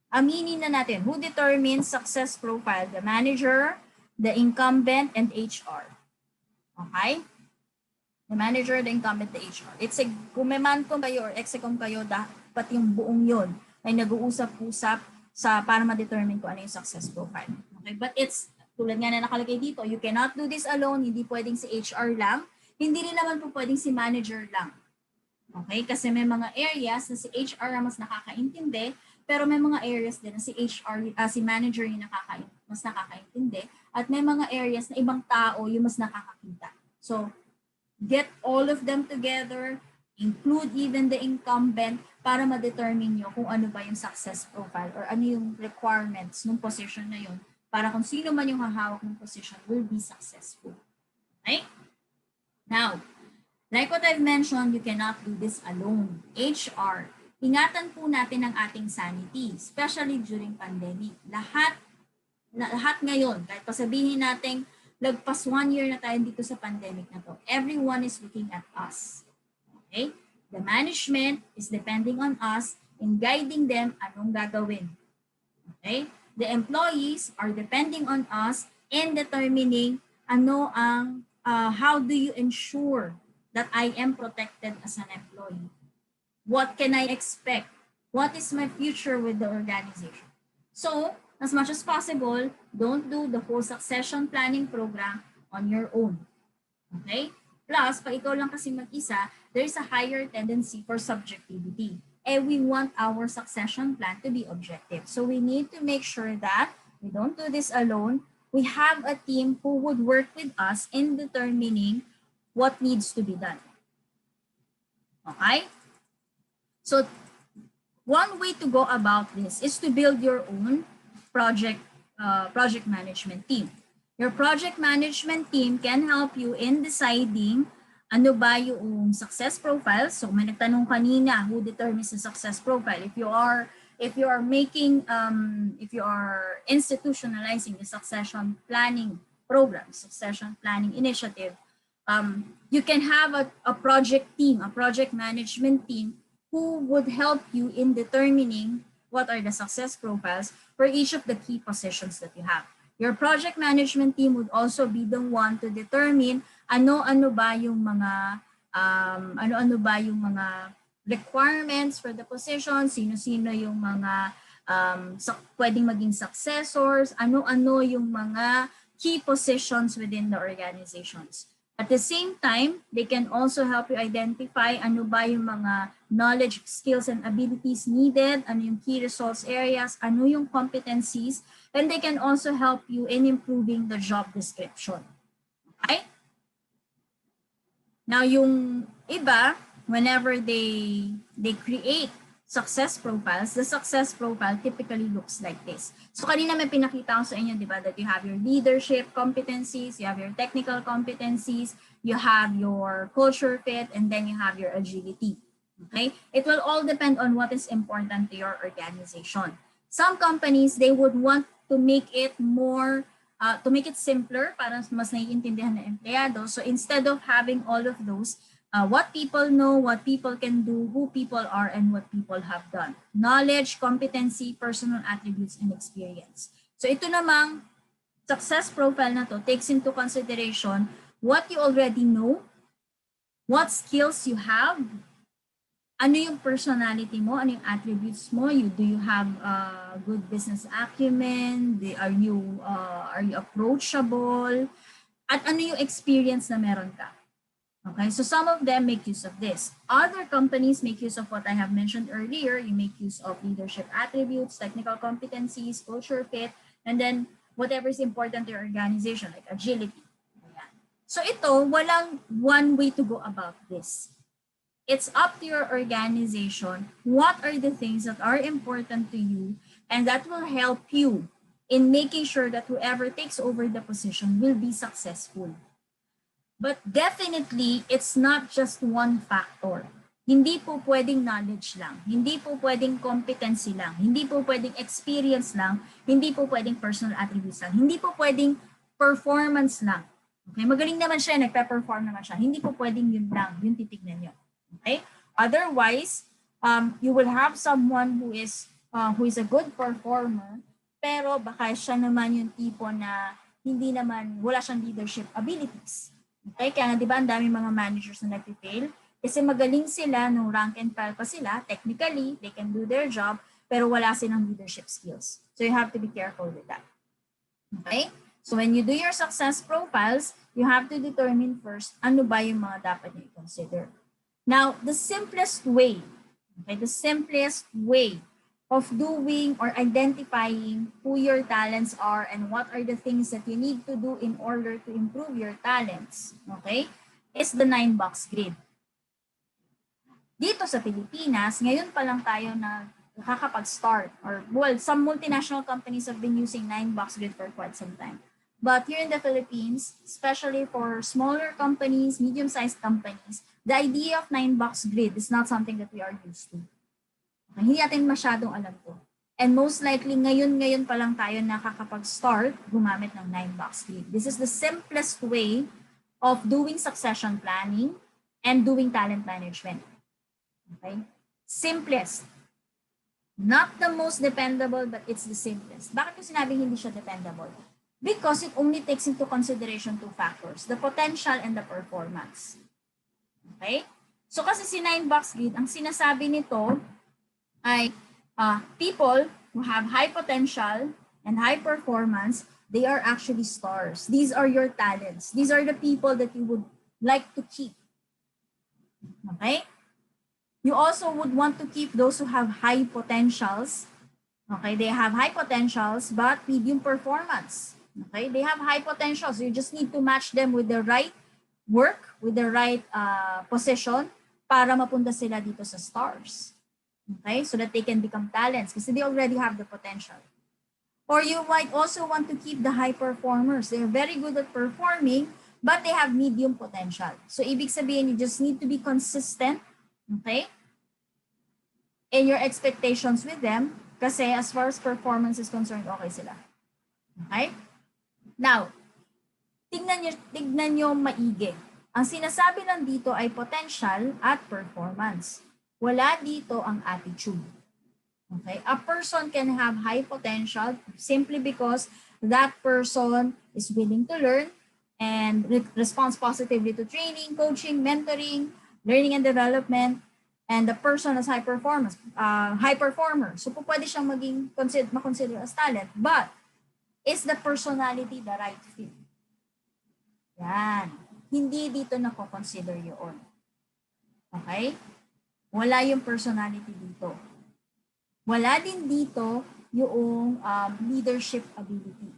Aminin na natin, who determines success profile? The manager, the incumbent, and HR. Okay? The manager, the incumbent, the HR. It's a, kung may mancom kayo or execom kayo, dapat yung buong yun ay nag-uusap-usap para ma-determine kung ano yung success profile. Okay? But it's, tulad nga na nakalagay dito, you cannot do this alone, hindi pwedeng si HR lang, hindi rin naman po pwedeng si manager lang. Okay? Kasi may mga areas na si HR mas nakakaintindi, pero may mga areas din na si HR, si manager yung mas nakakaintindi, at may mga areas na ibang tao yung mas nakakakita. So, get all of them together, include even the incumbent para ma-determine nyo kung ano ba yung success profile or ano yung requirements ng position na yun para kung sino man yung hahawak ng position will be successful. Okay? Now, like what I've mentioned, you cannot do this alone. HR, ingatan po natin ang ating sanity, especially during pandemic. Lahat ngayon, kahit pasabihin natin lagpas 1 year na tayo dito sa pandemic na to. Everyone is looking at us. Okay? The management is depending on us in guiding them anong gagawin. Okay? The employees are depending on us in determining ano ang, how do you ensure that I am protected as an employee? What can I expect? What is my future with the organization? So, as much as possible, don't do the whole succession planning program on your own. Okay? Plus, pag ikaw lang kasi mag-isa, there is a higher tendency for subjectivity. And we want our succession plan to be objective. So we need to make sure that we don't do this alone. We have a team who would work with us in determining what needs to be done. Okay? So one way to go about this is to build your own project management team. Your project management team can help you in deciding ano ba yung success profile. So may nagtanong kanina, who determines the success profile? If you are institutionalizing the succession planning program, succession planning initiative, you can have a project team, a project management team who would help you in determining what are the success profiles for each of the key positions that you have. Your project management team would also be the one to determine ano-ano ba yung mga requirements for the position, sino-sino yung mga pwedeng maging successors, ano-ano yung mga key positions within the organizations. At the same time, they can also help you identify ano ba yung mga knowledge, skills, and abilities needed, ano yung key results areas, ano yung competencies, and they can also help you in improving the job description. Okay? Now, yung iba, whenever they create success profiles, the success profile typically looks like this. So kanina may pinakita ko sa inyo, di ba, that you have your leadership competencies, you have your technical competencies, you have your culture fit, and then you have your agility. Okay? It will all depend on what is important to your organization. Some companies, they would want to make it more to make it simpler para mas naiintindihan ng empleyado. So instead of having all of those, what people know, what people can do, who people are, and what people have done. Knowledge, competency, personal attributes, and experience. So ito namang success profile na to takes into consideration what you already know, what skills you have, ano yung personality mo, ano yung attributes mo, do you have good business acumen, are you approachable, at ano yung experience na meron ka. Okay, so some of them make use of this. Other companies make use of what I have mentioned earlier. You make use of leadership attributes, technical competencies, culture fit, and then whatever is important to your organization, like agility. So ito, walang one way to go about this. It's up to your organization. What are the things that are important to you and that will help you in making sure that whoever takes over the position will be successful. But definitely, it's not just one factor. Hindi po pwedeng knowledge lang. Hindi po pwedeng competency lang. Hindi po pwedeng experience lang. Hindi po pwedeng personal attributes lang. Hindi po pwedeng performance lang. Okay? Magaling naman siya, nagpe-perform naman siya. Hindi po pwedeng yun lang, yung titignan nyo. Okay? Otherwise, you will have someone who is a good performer, pero baka siya naman yung tipo na hindi naman, wala siyang leadership abilities. Okay? Kaya nga, di ba, ang daming mga managers na nag-fail kasi magaling sila nung rank and file pa sila. Technically, they can do their job, pero wala silang leadership skills. So you have to be careful with that. Okay? So when you do your success profiles, you have to determine first ano ba yung mga dapat nyo i-consider. Now, the simplest way of doing or identifying who your talents are and what are the things that you need to do in order to improve your talents, okay, is the 9-box grid. Dito sa Pilipinas, ngayon pa lang tayo na nakakapag-start, or well, some multinational companies have been using 9-box grid for quite some time. But here in the Philippines, especially for smaller companies, medium-sized companies, the idea of 9-box grid is not something that we are used to. Hindi natin masyadong alam to. And most likely, ngayon pa lang tayo nakakapag-start gumamit ng 9-box grid. This is the simplest way of doing succession planning and doing talent management. Okay? Simplest. Not the most dependable, but it's the simplest. Bakit ko sinabing hindi siya dependable? Because it only takes into consideration two factors, the potential and the performance. Okay? So kasi si 9-box grid, ang sinasabi nito ay people who have high potential and high performance, they are actually stars. These are your talents. These are the people that you would like to keep. Okay? You also would want to keep those who have high potentials. Okay? They have high potentials but medium performance. Okay, they have high potential, so you just need to match them with the right work, with the right position para mapunta sila dito sa stars. Okay, so that they can become talents kasi they already have the potential. Or you might also want to keep the high performers. They're very good at performing, but they have medium potential. So ibig sabihin, you just need to be consistent, okay, in your expectations with them kasi as far as performance is concerned, okay sila. Okay? Now, tignan nyo maigi. Ang sinasabi lang dito ay potential at performance. Wala dito ang attitude. Okay? A person can have high potential simply because that person is willing to learn and responds positively to training, coaching, mentoring, learning and development, and the person has high performance, high performer. So, pwede siyang makonsider as talent. But, is the personality the right fit? Yan. hindi dito nako-consider yun. Okay? Wala yung personality dito. Wala din dito yung leadership ability.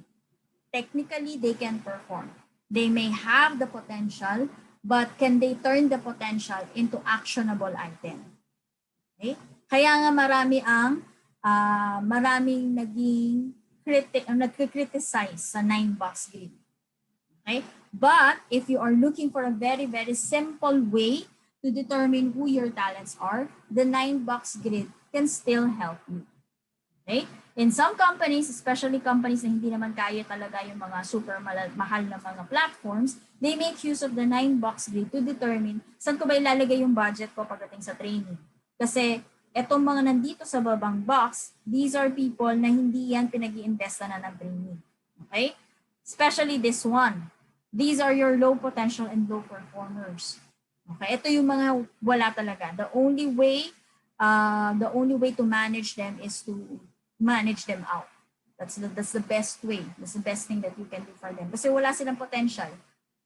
Technically, they can perform. They may have the potential, but can they turn the potential into actionable item? Okay? Kaya nga maraming nagkikriticize sa 9-box grid. Okay? But if you are looking for a very, very simple way to determine who your talents are, the 9-box grid can still help you. Okay? In some companies, especially companies na hindi naman kaya talaga yung mga super mahal na mga platforms, they make use of the 9-box grid to determine saan ko ba ilalagay yung budget ko pagdating sa training. Kasi etong mga nandito sa babang box, these are people na hindi yan pinag-i-investa na ng training. Okay? Especially this one. These are your low potential and low performers. Okay? Ito yung mga wala talaga. The only way to manage them is to manage them out. That's the best way. That's the best thing that you can do for them. Kasi wala silang potential.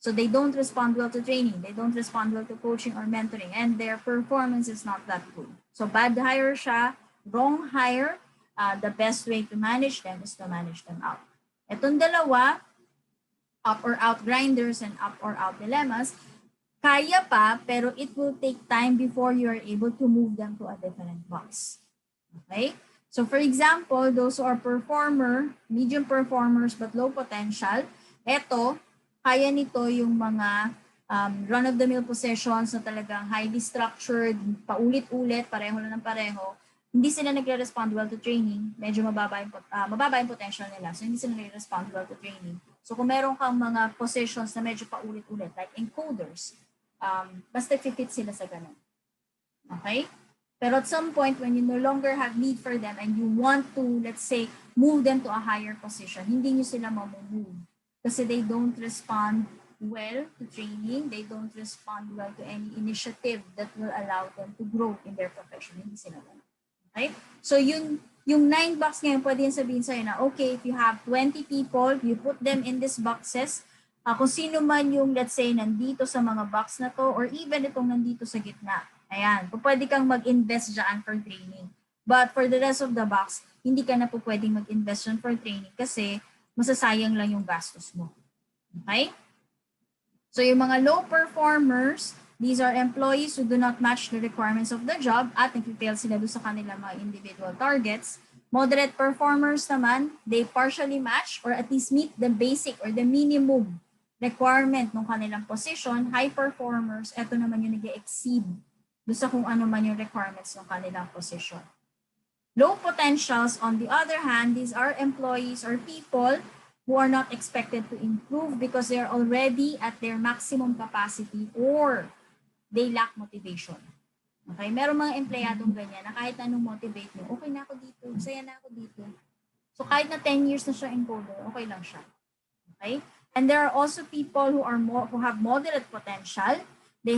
So they don't respond well to training. They don't respond well to coaching or mentoring. And their performance is not that good. So bad hire siya, wrong hire. The best way to manage them is to manage them out. Itong dalawa, up or out grinders and up or out dilemmas, kaya pa, pero it will take time before you are able to move them to a different box. Okay? So for example, those who are medium performers but low potential, eto, kaya nito yung mga run-of-the-mill positions na talagang highly structured, paulit-ulit, pareho lang ng pareho. Hindi sila nagre-respond well to training, medyo mababa yung potential nila. So hindi sila nagre-respond well to training. So kung meron kang mga positions na medyo paulit-ulit, like encoders, basta fit sila sa ganun. Okay? Pero at some point, when you no longer have need for them and you want to, let's say, move them to a higher position, hindi nyo sila mamumove. Kasi they don't respond well to training. They don't respond well to any initiative that will allow them to grow in their profession. Hindi sila ganun. Okay? So yung 9-box ngayon, pwede yung sabihin sa'yo na, okay, if you have 20 people, you put them in these boxes, kung sino man yung, let's say, nandito sa mga box na to, or even itong nandito sa gitna. Ayan, pwede kang mag-invest dyan for training. But for the rest of the box, hindi ka na po pwedeng mag-invest dyan for training kasi masasayang lang yung gastos mo. Okay? So yung mga low performers, these are employees who do not match the requirements of the job at nag-fail sila doon sa kanilang mga individual targets. Moderate performers naman, they partially match or at least meet the basic or the minimum requirement ng kanilang position. High performers, eto naman yung nag-exceed doon sa kung ano man yung requirements ng kanilang position. Low potentials, on the other hand, these are employees or people who are not expected to improve because they are already at their maximum capacity or they lack motivation. Okay? Meron mga empleyadong ganyan na kahit anong motivate mo, okay na ako dito, saya na ako dito. So kahit na 10 years na siya encoder, okay lang siya. Okay? And there are also people who have moderate potential. They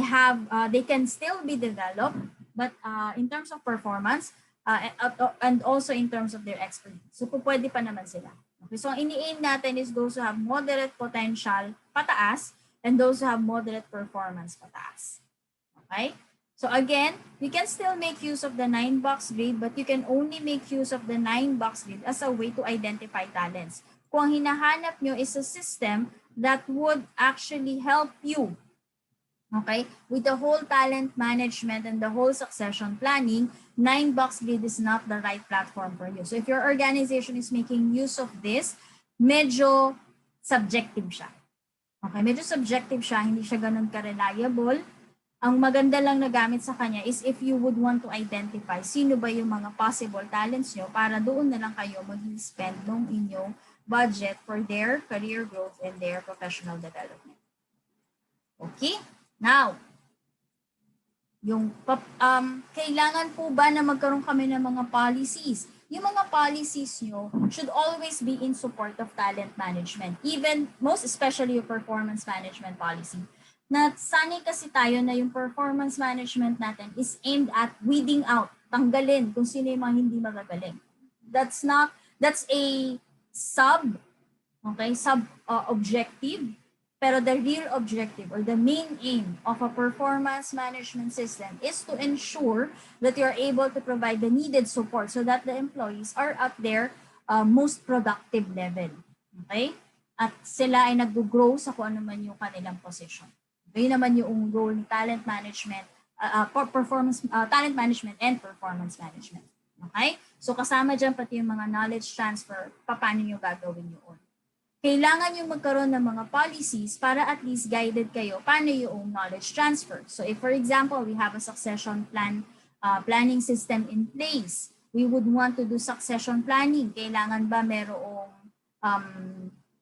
can still be developed, but in terms of performance and also in terms of their expertise. So pwede pa naman sila. Okay, so ang ini-aim natin is those who have moderate potential pataas and those who have moderate performance pataas. Okay? So again, you can still make use of the 9-box grid, but you can only make use of the 9-box grid as a way to identify talents. Kung ang hinahanap nyo is a system that would actually help you, okay, with the whole talent management and the whole succession planning, 9-box grid is not the right platform for you. So if your organization is making use of this, medyo subjective siya. Okay, medyo subjective siya, hindi siya ganun ka-reliable. Ang maganda lang na gamit sa kanya is if you would want to identify sino ba yung mga possible talents nyo para doon na lang kayo mag-spend ng inyong budget for their career growth and their professional development. Okay? Now, yung kailangan po ba na magkaroon kami ng mga policies? Yung mga policies nyo should always be in support of talent management, even most especially yung performance management policy. Na sanay kasi tayo na yung performance management natin is aimed at weeding out, tanggalin kung sino yung mga hindi magagaling. That's a sub objective. Pero the real objective or the main aim of a performance management system is to ensure that you're able to provide the needed support so that the employees are at their most productive level. Okay? At sila ay nag-grow sa kung ano man yung kanilang position. Yun naman yung role ni talent management, talent management and performance management. Okay? So kasama dyan pati yung mga knowledge transfer, paano nyo gagawin yun. Kailangan nyo magkaroon ng mga policies para at least guided kayo paano yung knowledge transfer. So if for example, we have a succession planning system in place, we would want to do succession planning. Kailangan ba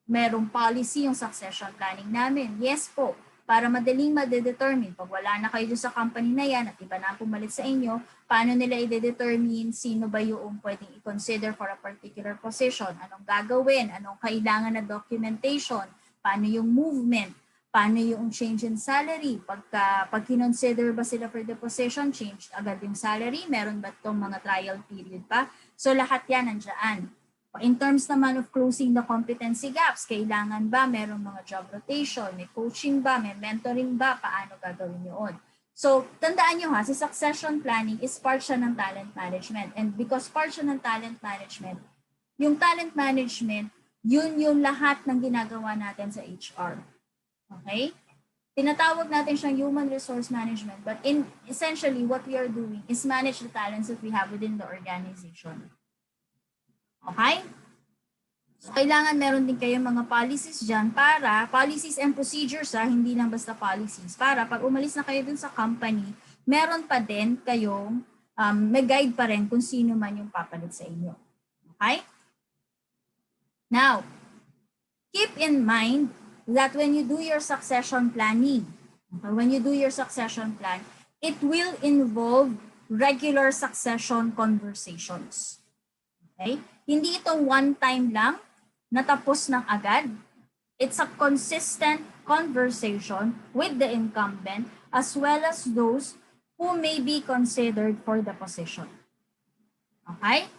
merong policy yung succession planning namin? Yes po. Para madaling ma-determine, pag wala na kayo sa company na yan at iba na pumalit sa inyo, paano nila i-determine sino ba yung pwedeng i-consider for a particular position, anong gagawin, anong kailangan na documentation, paano yung movement, paano yung change in salary, pag kinonsider ba sila for the position, change agad yung salary, meron ba itong mga trial period pa? So lahat yan nandiyan. In terms naman of closing the competency gaps, kailangan ba merong mga job rotation, may coaching ba, may mentoring ba, paano gagawin yun? So, tandaan nyo si succession planning is part siya ng talent management. And because part siya ng talent management, yung talent management, yun yung lahat ng ginagawa natin sa HR. Okay? Tinatawag natin siyang human resource management, but essentially what we are doing is manage the talents that we have within the organization. Okay? So, kailangan meron din kayong mga policies dyan para, policies and procedures hindi lang basta policies, para pag umalis na kayo dun sa company, meron pa din kayong, may guide pa rin kung sino man yung papalit sa inyo. Okay? Now, keep in mind that when you do your succession planning, it will involve regular succession conversations. Okay? Hindi ito one time lang, natapos ng agad. It's a consistent conversation with the incumbent as well as those who may be considered for the position. Okay?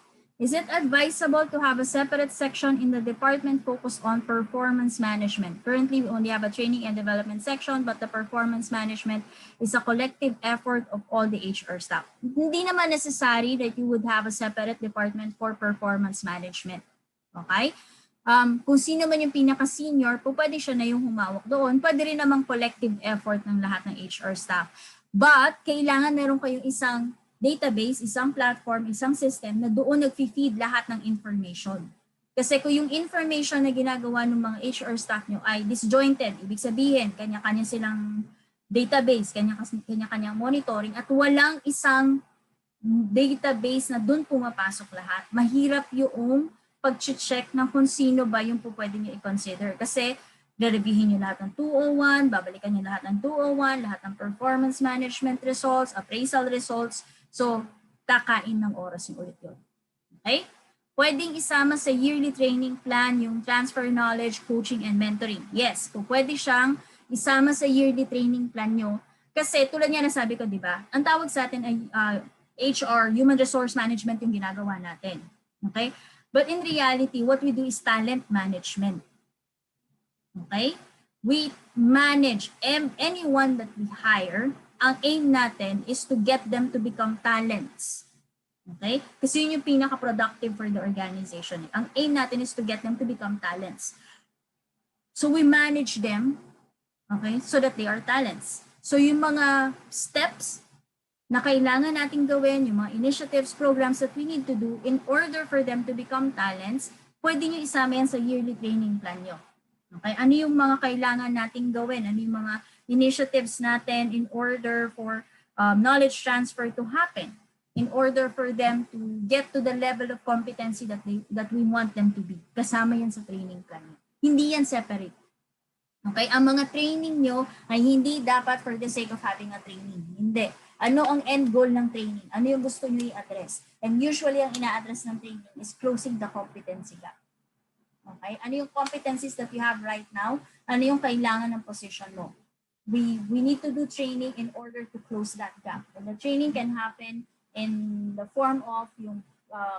Is it advisable to have a separate section in the department focused on performance management? Currently, we only have a training and development section, but the performance management is a collective effort of all the HR staff. Hindi naman necessary that you would have a separate department for performance management. Okay? Kung sino man yung pinaka-senior, pwede siya na yung humawak doon. Pwede rin namang collective effort ng lahat ng HR staff. But, kailangan meron kayong isang database, isang platform, isang system na doon nag-feed lahat ng information. Kasi kung yung information na ginagawa ng mga HR staff nyo ay disjointed, ibig sabihin, kanya-kanya silang database, kanya-kanyang monitoring, at walang isang database na doon pumapasok lahat, mahirap yung pag-check na kung sino ba yung pwede nyo i-consider. Kasi re-reviewin nyo lahat ng 201, babalikan nyo lahat ng 201, lahat ng performance management results, appraisal results. So, kakain ng oras yung ulit yun. Okay? Pwedeng isama sa yearly training plan yung transfer knowledge, coaching, and mentoring. Yes, kung pwede siyang isama sa yearly training plan nyo. Kasi tulad nga nasabi ko, di ba? Ang tawag sa atin ay HR, Human Resource Management yung ginagawa natin. Okay? But in reality, what we do is talent management. Okay? We manage anyone that we hire. Ang aim natin is to get them to become talents. Okay? Kasi yun yung pinaka-productive for the organization. Ang aim natin is to get them to become talents. So we manage them, okay, so that they are talents. So yung mga steps na kailangan natin gawin, yung mga initiatives, programs that we need to do in order for them to become talents, pwede nyo isama yan sa yearly training plan nyo. Okay? Ano yung mga kailangan natin gawin? Ano yung mga initiatives natin in order for knowledge transfer to happen, in order for them to get to the level of competency that we want them to be. Kasama yan sa training plan. Hindi yan separate. Okay? Ang mga training nyo ay hindi dapat for the sake of having a training. Hindi. Ano ang end goal ng training? Ano yung gusto nyo i-address? And usually, ang ina-address ng training is closing the competency gap. Okay? Ano yung competencies that you have right now? Ano yung kailangan ng position mo? We need to do training in order to close that gap. And the training can happen in the form of yung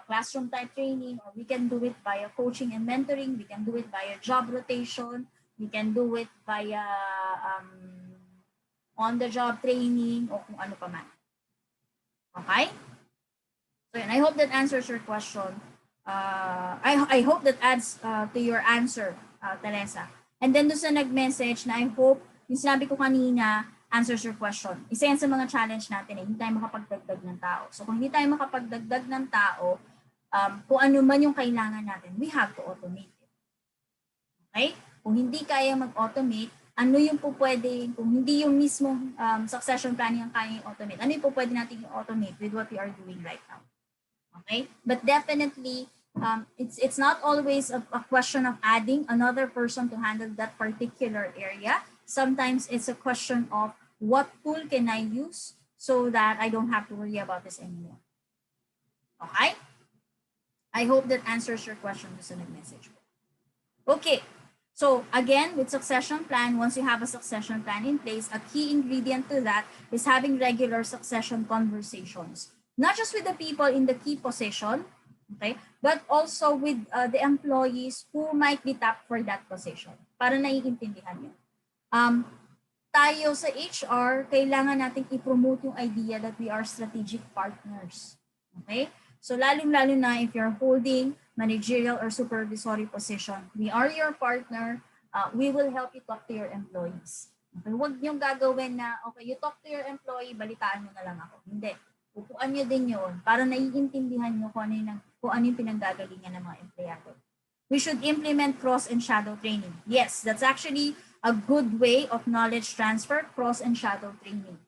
classroom type training, or we can do it via coaching and mentoring. We can do it via job rotation. We can do it via on-the-job training o kung ano pa man. Okay? So I hope that answers your question. I hope that adds to your answer, Teresa. And then doon sa nag-message na I hope, yung sinabi ko kanina, answers your question. Isa yan sa mga challenge natin eh, hindi tayo makapagdagdag ng tao. So kung hindi tayo makapagdagdag ng tao, kung ano man yung kailangan natin, we have to automate it. Okay? Kung hindi kaya mag-automate, ano yung po pwede, kung hindi yung mismo succession planning ang kaya i-automate, ano yung po pwede natin i-automate with what we are doing right now. Okay? But definitely, it's not always a question of adding another person to handle that particular area. Sometimes it's a question of what tool can I use so that I don't have to worry about this anymore. Okay? I hope that answers your question to the message. Okay. So again, with succession plan, once you have a succession plan in place, a key ingredient to that is having regular succession conversations. Not just with the people in the key position, okay, but also with the employees who might be tapped for that position para naiintindihan nyo. Tayo sa HR, kailangan natin i-promote yung idea that we are strategic partners. Okay? So lalong-lalo na if you're holding managerial or supervisory position, we are your partner. We will help you talk to your employees. Okay? Huwag niyong gagawin na, okay, you talk to your employee, balitaan mo na lang ako. Hindi. Upuan niyo din yun para naiintindihan niyo kung ano yung pinanggagalingan ng mga empleyado. We should implement cross and shadow training. Yes, that's actually a good way of knowledge transfer, cross and shadow training.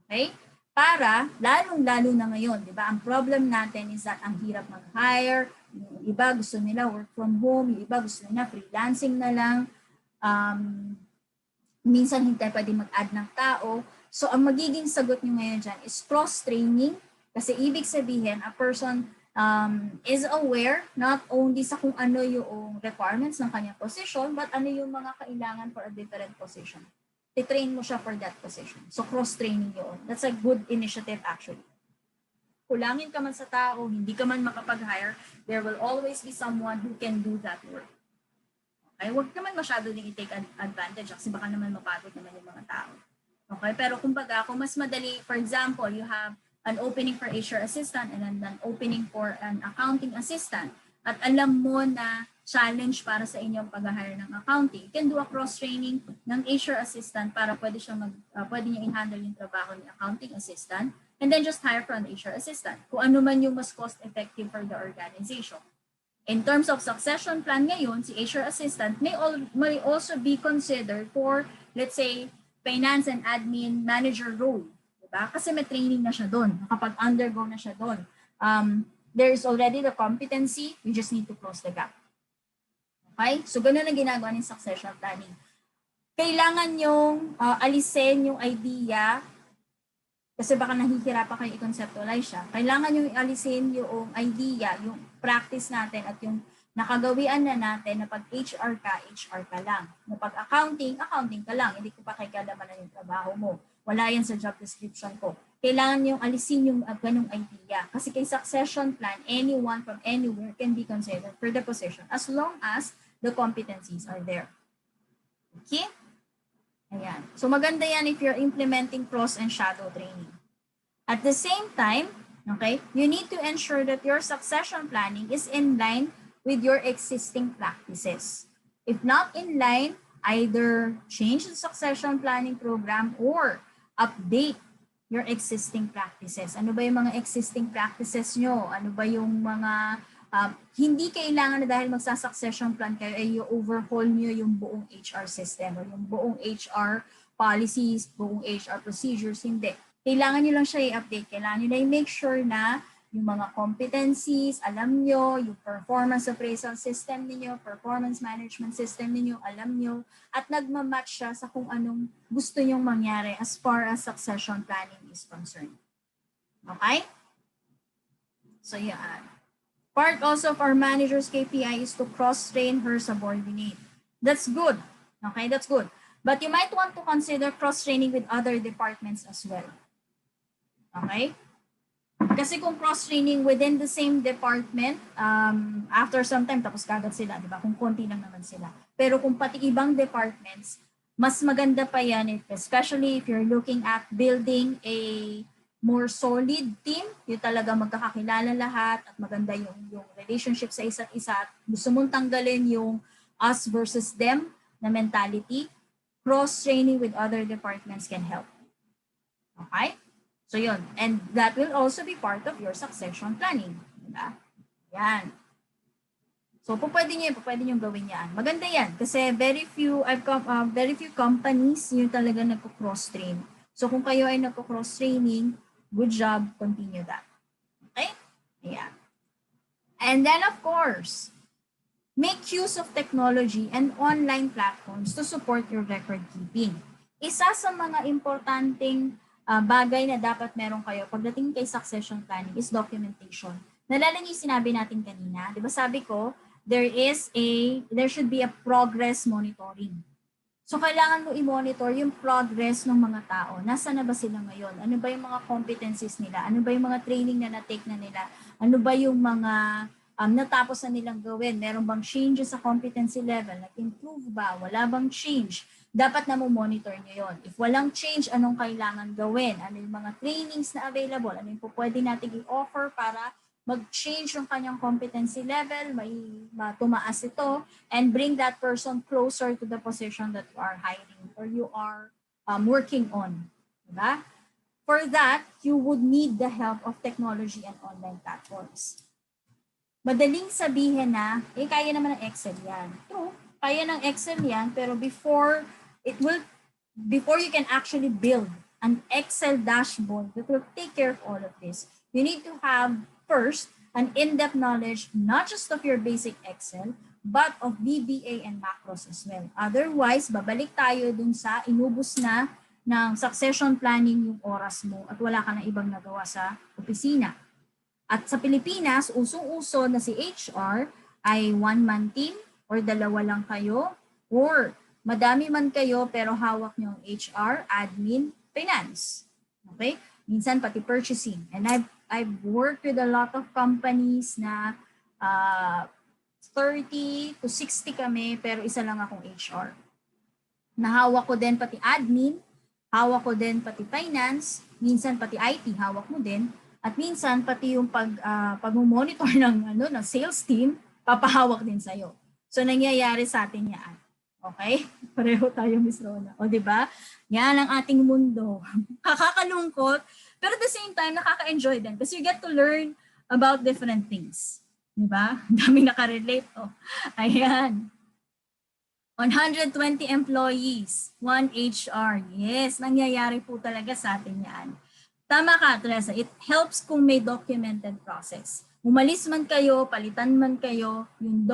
Okay? Para, lalong-lalo na ngayon, di ba? Ang problem natin is that ang hirap mag-hire, yung iba gusto nila work from home, yung iba gusto nila freelancing na lang, minsan hindi pwede mag-add ng tao. So, ang magiging sagot nyo ngayon dyan is cross-training, kasi ibig sabihin, a person is aware not only sa kung ano yung requirements ng kanyang position, but ano yung mga kailangan for a different position. I-train mo siya for that position. So, cross-training yun. That's a good initiative actually. Kulangin ka man sa tao, hindi ka man makapag-hire, there will always be someone who can do that work. Okay? Huwag naman masyado din i-take advantage kasi baka naman mapagod naman yung mga tao. Okay? Pero kumbaga, kung mas madali, for example, you have an opening for HR assistant and then an opening for an accounting assistant, at alam mo na challenge para sa inyong pag-hire ng accounting, you can do a cross-training ng HR assistant para pwede niya i-handle yung trabaho ng accounting assistant and then just hire for an HR assistant kung ano man yung mas cost-effective for the organization. In terms of succession plan ngayon, si HR assistant may also be considered for, let's say, finance and admin manager role. Diba? Kasi may training na siya doon. Nakapag-undergo na siya doon. There is already the competency. You just need to close the gap. Okay? So, ganun ang ginagawa ng succession planning. Kailangan yung alisin yung idea kasi baka nahihirapan kayo i-conceptualize siya. Kailangan yung alisin yung idea, yung practice natin at yung nakagawian na natin na pag HR ka lang. Na pag accounting ka lang. Hindi ko pa kailangan yung trabaho mo. Wala yan sa job description ko. Kailangan yung alisin yung ganung idea. Kasi kay succession plan, anyone from anywhere can be considered for the position as long as the competencies are there. Okay? Ayan. So maganda yan if you're implementing cross and shadow training. At the same time, okay, you need to ensure that your succession planning is in line with your existing practices. If not in line, either change the succession planning program or update your existing practices. Ano ba yung mga existing practices nyo? Ano ba yung mga hindi kailangan na dahil magsa-succession plan kayo ay i-overhaul nyo yung buong HR system or yung buong HR policies, buong HR procedures. Hindi. Kailangan nyo lang siya i-update. Kailangan nyo na i-make sure na yung mga competencies, alam nyo, yung performance appraisal system niyo, performance management system niyo, alam nyo, at nagmamatch siya sa kung anong gusto nyong mangyari as far as succession planning is concerned. Okay? So, yeah. Part also of our manager's KPI is to cross-train her subordinate. That's good. Okay, that's good. But you might want to consider cross-training with other departments as well. Okay? Kasi kung cross-training within the same department, after some time, tapos kagad sila, di ba? Kung konti lang naman sila. Pero kung pati ibang departments, mas maganda pa yan, especially if you're looking at building a more solid team, yung talaga magkakakilala lahat at maganda yung relationship sa isa't isa at gusto mong tanggalin yung us versus them na mentality, cross-training with other departments can help. Okay? So yun. And that will also be part of your succession planning. Diba? Yan. So pwede nyo gawin yan. Maganda yan kasi very few companies yung talaga nagko-cross-train. So kung kayo ay nagko-cross-training, good job, continue that. Okay? Ayan. And then of course, make use of technology and online platforms to support your record keeping. Isa sa mga importanteng bagay na dapat meron kayo pagdating kay succession planning is documentation. Nalala niyo yung sinabi natin kanina, di ba sabi ko, there should be a progress monitoring. So kailangan mo i-monitor yung progress ng mga tao. Nasaan na ba sila ngayon? Ano ba yung mga competencies nila? Ano ba yung mga training na na-take na nila? Ano ba yung mga natapos na nilang gawin? Meron bang changes sa competency level? Nag-improve ba? Wala bang change? Dapat na mo monitor nyo yun. If walang change, anong kailangan gawin? Ano yung mga trainings na available? Ano yung pwede natin i-offer para mag-change yung kanyang competency level, may tumaas ito, and bring that person closer to the position that you are hiring or you are working on. Diba? For that, you would need the help of technology and online platforms. Madaling sabihin na, kaya naman ng Excel yan. True, kaya ng Excel yan, pero before you can actually build an Excel dashboard that will take care of all of this, you need to have first an in-depth knowledge not just of your basic Excel, but of VBA and macros as well. Otherwise, babalik tayo dun sa inubos na ng succession planning yung oras mo at wala ka na ibang nagawa sa opisina. At sa Pilipinas, usong-uso na si HR ay one-man team or dalawa lang kayo or madami man kayo pero hawak nyo ang HR, admin, finance. Okay? Minsan pati purchasing. And I've worked with a lot of companies na 30 to 60 kami pero isa lang akong HR. Nahawak ko din pati admin, hawak ko din pati finance, minsan pati IT hawak mo din, at minsan pati yung pag-monitor ng sales team, papahawak din sa'yo. So nangyayari sa atin yan. Okay? Pareho tayo, Miss Rona. O di ba? Yan ang ating mundo. Kakakalungkot, pero at the same time nakaka-enjoy din kasi you get to learn about different things. Di ba? Daming nakarelate. Oh. Ayan. 120 employees, 1 HR. Yes, nangyayari po talaga sa atin yan. Tama ka, Teresa. It helps kung may documented process. Umalis man kayo, palitan man kayo, yung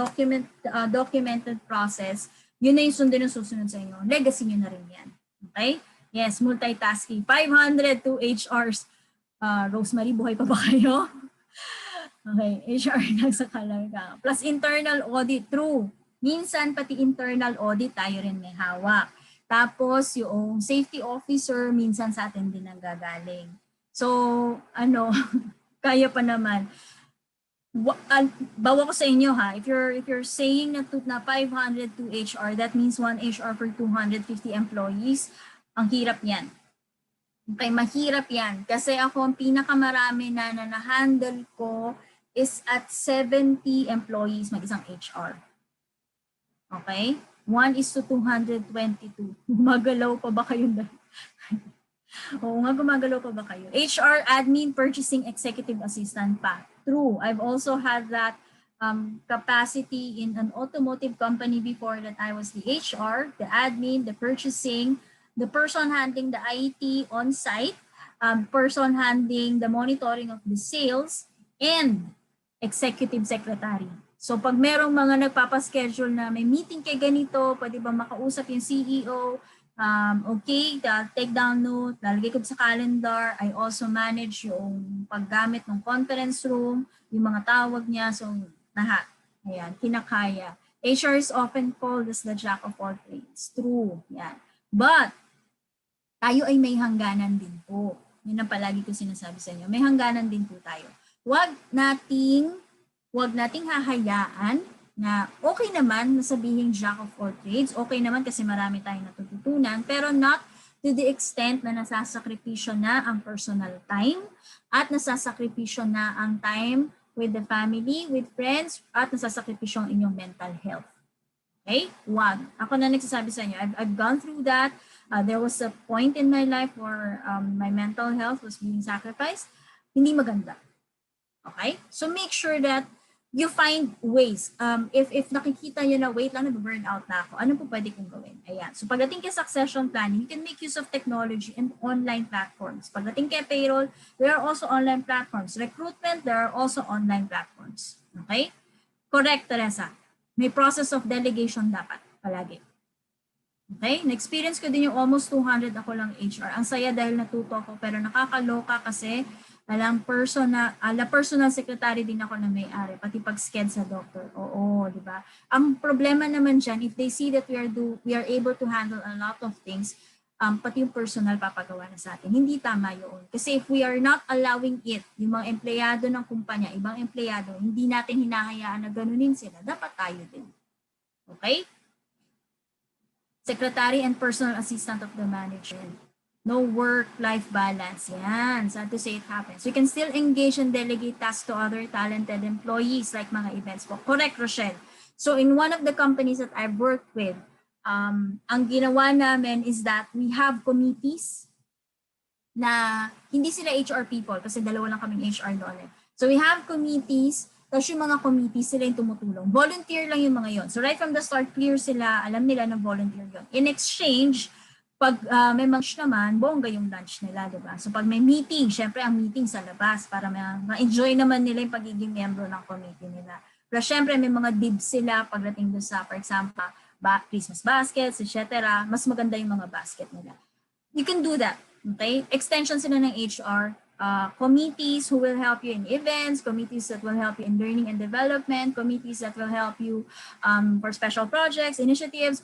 documented process, yun na yung sundin ng susunod sa inyo. Legacy nyo na rin yan. Okay? Yes, multitasking. 502 HRs. Rosemary, buhay pa ba kayo? Okay, HR nasa kalarga. Plus internal audit, true. Minsan pati internal audit tayo rin may hawak. Tapos yung safety officer, minsan sa atin din ang gagaling. So, kaya pa naman. Bawa ko sa inyo ha, if you're saying na 500 to HR, that means 1 HR for 250 employees, ang hirap yan. Okay, mahirap yan. Kasi ako, ang pinakamarami na na-handle ko is at 70 employees, mag-isang HR. Okay? 1:222. Gumagalaw pa ba kayo? Oo nga, gumagalaw pa ba kayo? HR, admin, purchasing, executive assistant pa. True. I've also had that capacity in an automotive company before that I was the HR, the admin, the purchasing, the person handling the IT on site, person handling the monitoring of the sales, and executive secretary. So pag merong mga nagpapaschedule na may meeting kay ganito, pwede ba makausap yung CEO, okay, take down note, lalagay ko sa calendar. I also manage yung paggamit ng conference room, yung mga tawag niya, so lahat. Ayan, kinakaya. HR is often called as the jack of all trades. True, yan. But, tayo ay may hangganan din po. Yun ang palagi ko sinasabi sa inyo. May hangganan din po tayo. Huwag nating hahayaan na okay naman na sabihin jack of all trades. Okay naman kasi marami tayong natututunan, pero not to the extent na nasasakripisyo na ang personal time at nasasakripisyo na ang time with the family, with friends, at nasasakripisyo ang inyong mental health. Okay? Wag. Ako na nagsasabi sa inyo, I've gone through that. There was a point in my life where my mental health was being sacrificed. Hindi maganda. Okay? So make sure that you find ways. If nakikita nyo na, wait lang, nag-burn out na ako, ano po pwede kong gawin? Ayan. So pagdating kay succession planning, you can make use of technology and online platforms. Pagdating kay payroll, there are also online platforms. Recruitment, there are also online platforms. Okay? Correct, Teresa. May process of delegation dapat palagi. Okay? Na-experience ko din yung almost 200 ako lang HR. Ang saya dahil natuto ako, pero nakakaloka kasi personal secretary din ako na may-ari, pati pag-sked sa doctor. Oo, di ba? Ang problema naman dyan, if they see that we are able to handle a lot of things, pati yung personal papagawa na sa atin. Hindi tama yun. Kasi if we are not allowing it, yung mga empleyado ng kumpanya, ibang empleyado, hindi natin hinahayaan na ganunin sila, dapat tayo din. Okay? Secretary and personal assistant of the manager. No work-life balance. Yan. Sad to say it happens. We can still engage and delegate tasks to other talented employees like mga events po. Correct, Rochelle. So in one of the companies that I've worked with, ang ginawa namin is that we have committees na hindi sila HR people kasi dalawa lang kaming HR noon. So we have committees, tapos yung mga committees sila yung tumutulong. Volunteer lang yung mga yon. So right from the start, clear sila, alam nila na volunteer yon. In exchange, pag may lunch naman, bongga yung lunch nila, diba? So pag may meeting, syempre ang meeting sa labas para ma-enjoy naman nila yung pagiging miyembro ng committee nila. Pero syempre may mga dibs sila pagdating doon sa, for example, Christmas baskets, etc. Mas maganda yung mga basket nila. You can do that, okay? Extension sila ng HR, committees who will help you in events, committees that will help you in learning and development, committees that will help you for special projects, initiatives,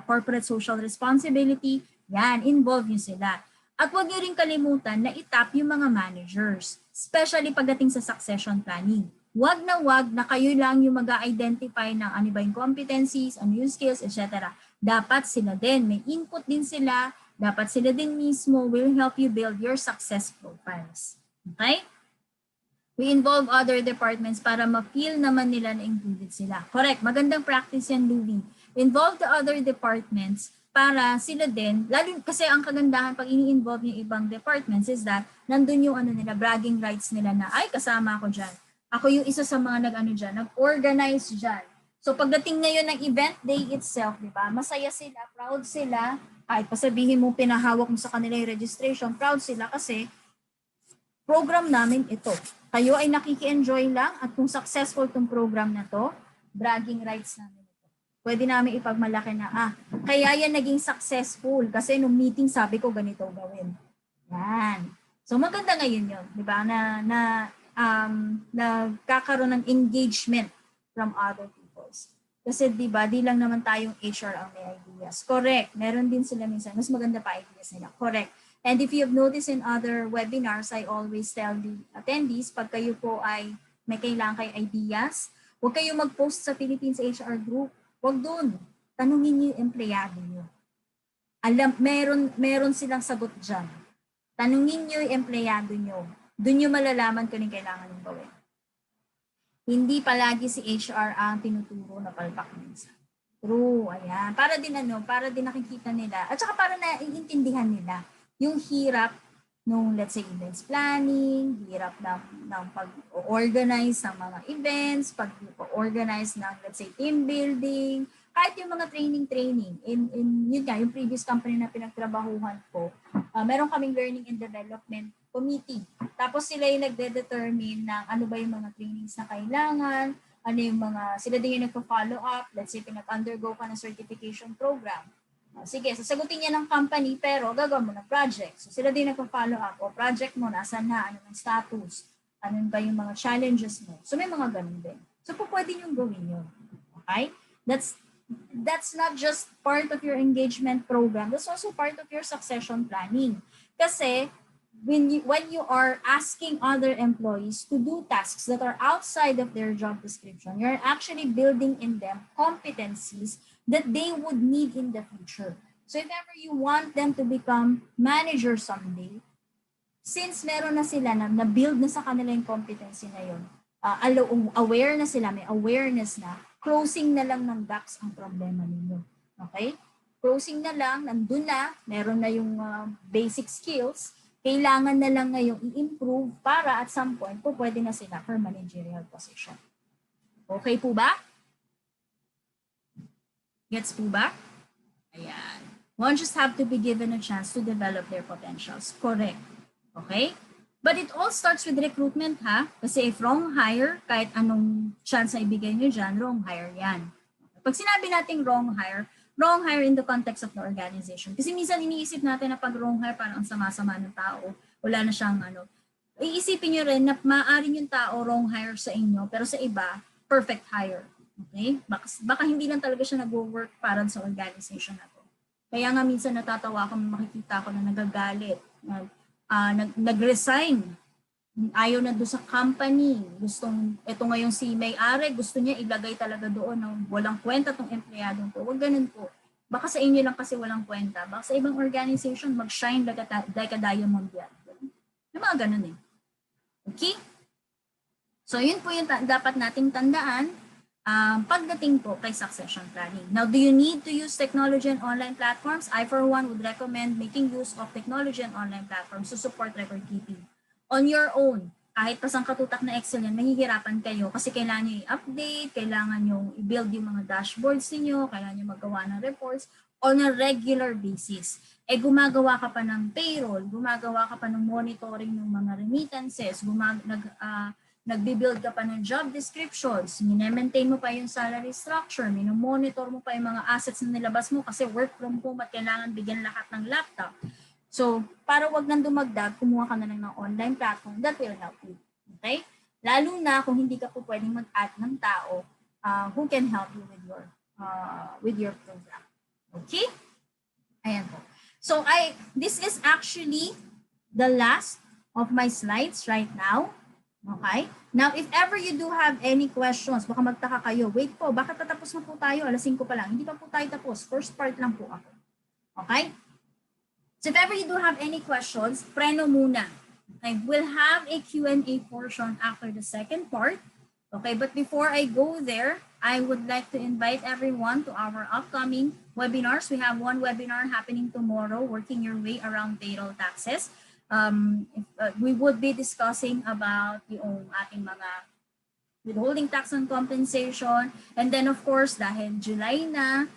corporate social responsibility. Yan, involve nyo sila. At huwag nyo rin kalimutan na itap yung mga managers, especially pagdating sa succession planning. Huwag na kayo lang yung mag-identify ng ano ba yung competencies, ano yung skills, etc. Dapat sila din, may input din sila, dapat sila din mismo will help you build your success profiles. Okay? We involve other departments para ma-feel naman nila na included sila. Correct, magandang practice yan, Louie. Involve the other departments para sila din, lalo kasi ang kagandahan pag ini-involve yung ibang departments is that nandun yung bragging rights nila na, ay, kasama ako dyan. Ako yung isa sa mga nag-organize dyan. So pagdating ngayon ng event day itself, di ba, masaya sila, proud sila, kahit pasabihin mo pinahawak mo sa kanila yung registration, proud sila kasi program namin ito. Kayo ay nakiki-enjoy lang at kung successful tong program na to, bragging rights namin. Pwede namin ipagmalaki na, kaya yan naging successful kasi nung meeting sabi ko ganito gawin. Yan. So maganda ngayon yun, di ba, na nagkakaroon ng engagement from other peoples. Kasi di ba, di lang naman tayong HR ang may ideas. Correct. Meron din sila minsan, mas maganda pa ideas nila. Correct. And if you have noticed in other webinars, I always tell the attendees, pag kayo po ay may kailangan kayo ideas, huwag kayong mag-post sa Philippines HR group. Huwag doon. Tanungin niyo yung empleyado niyo. Meron silang sagot dyan. Tanungin niyo yung empleyado niyo. Doon niyo malalaman kung anong kailangan niyo gawin. Hindi palagi si HR ang tinuturo na palpak minsan. True, ayan. Para din nakikita nila. At saka para naiintindihan nila yung hirap nung, let's say, events planning, hirap ng pag-organize ng mga events, pag-organize ng, let's say, team building, kahit yung mga training. Yun nga, yung previous company na pinagtrabahuhan ko, meron kaming learning and development committee. Tapos sila yung nagde-determine ng ano ba yung mga trainings na kailangan, sila din yung nagpo-follow up, let's say, pinag-undergo ka ng certification program. Sige, sasagutin niya ng company pero gagawin mo ng project. So sila din nagpa-follow up. O project mo, nasaan na, ano ng status, ano ba yung mga challenges mo. So may mga ganun din. So pwede niyong gawin yun. Okay? That's not just part of your engagement program. That's also part of your succession planning. Kasi when you are asking other employees to do tasks that are outside of their job description, you're actually building in them competencies that they would need in the future. So if ever you want them to become manager someday, since meron na sila na-build na sa kanila yung competency na yun, aware na sila, may awareness na, closing na lang ng gaps ang problema ninyo. Okay? Closing na lang, nandun na, meron na yung basic skills, kailangan na lang ngayong i-improve para at some point po pwede na sila for managerial position. Okay po ba? Gets po ba? Ayan. One just have to be given a chance to develop their potentials. Correct. Okay? But it all starts with recruitment, ha? Kasi if wrong hire, kahit anong chance na ibigay nyo dyan, wrong hire yan. Pag sinabi nating wrong hire in the context of the organization. Kasi minsan iniisip natin na pag wrong hire, parang ang sama-sama ng tao, wala na siyang ano. Iisipin nyo rin na maaaring yung tao wrong hire sa inyo, pero sa iba, perfect hire. Okay? Baka hindi lang talaga siya nag-work para sa organization na to. Kaya nga minsan natatawa ako, makikita ko na nagagalit, nag-resign, ayaw na doon sa company, ito ngayong si may-ari, gusto niya ilagay talaga doon ng walang kwenta tong empleyadong to. Huwag ganun po. Baka sa inyo lang kasi walang kwenta. Baka sa ibang organization, mag-shine like a diamond yan. May mga ganun eh. Okay? So yun po yung dapat nating tandaan pagdating po kay succession planning. Now, do you need to use technology and online platforms? I, for one, would recommend making use of technology and online platforms to support record keeping. On your own, kahit pasang katutak na Excel yan, mahihirapan kayo kasi kailangan nyo i-update, kailangan nyo i-build yung mga dashboards niyo, kailangan nyo magawa ng reports on a regular basis. Gumagawa ka pa ng payroll, gumagawa ka pa ng monitoring ng mga remittances, nagbi-build ka pa ng job descriptions, minemaintain mo pa yung salary structure, minomonitor mo pa yung mga assets na nilabas mo kasi work from home at kailangan bigyan lahat ng laptop. So, para wag nang dumagdag, kumuha ka na lang ng online platform that will help you. Okay? Lalo na kung hindi ka po pwedeng mag-add ng tao who can help you with your program. Okay? Ayan po. So, this is actually the last of my slides right now. Okay? Now, if ever you do have any questions, baka magtaka kayo, wait po, bakit tatapos na po tayo? Alas 5 pa lang. Hindi pa po tayo tapos. First part lang po ako. Okay? So if ever you do have any questions, preno muna. Okay? We'll have a Q&A portion after the second part. Okay? But before I go there, I would like to invite everyone to our upcoming webinars. We have one webinar happening tomorrow, Working Your Way Around Payroll Taxes. We would be discussing about yung ating mga withholding tax and compensation. And then of course, dahil July na,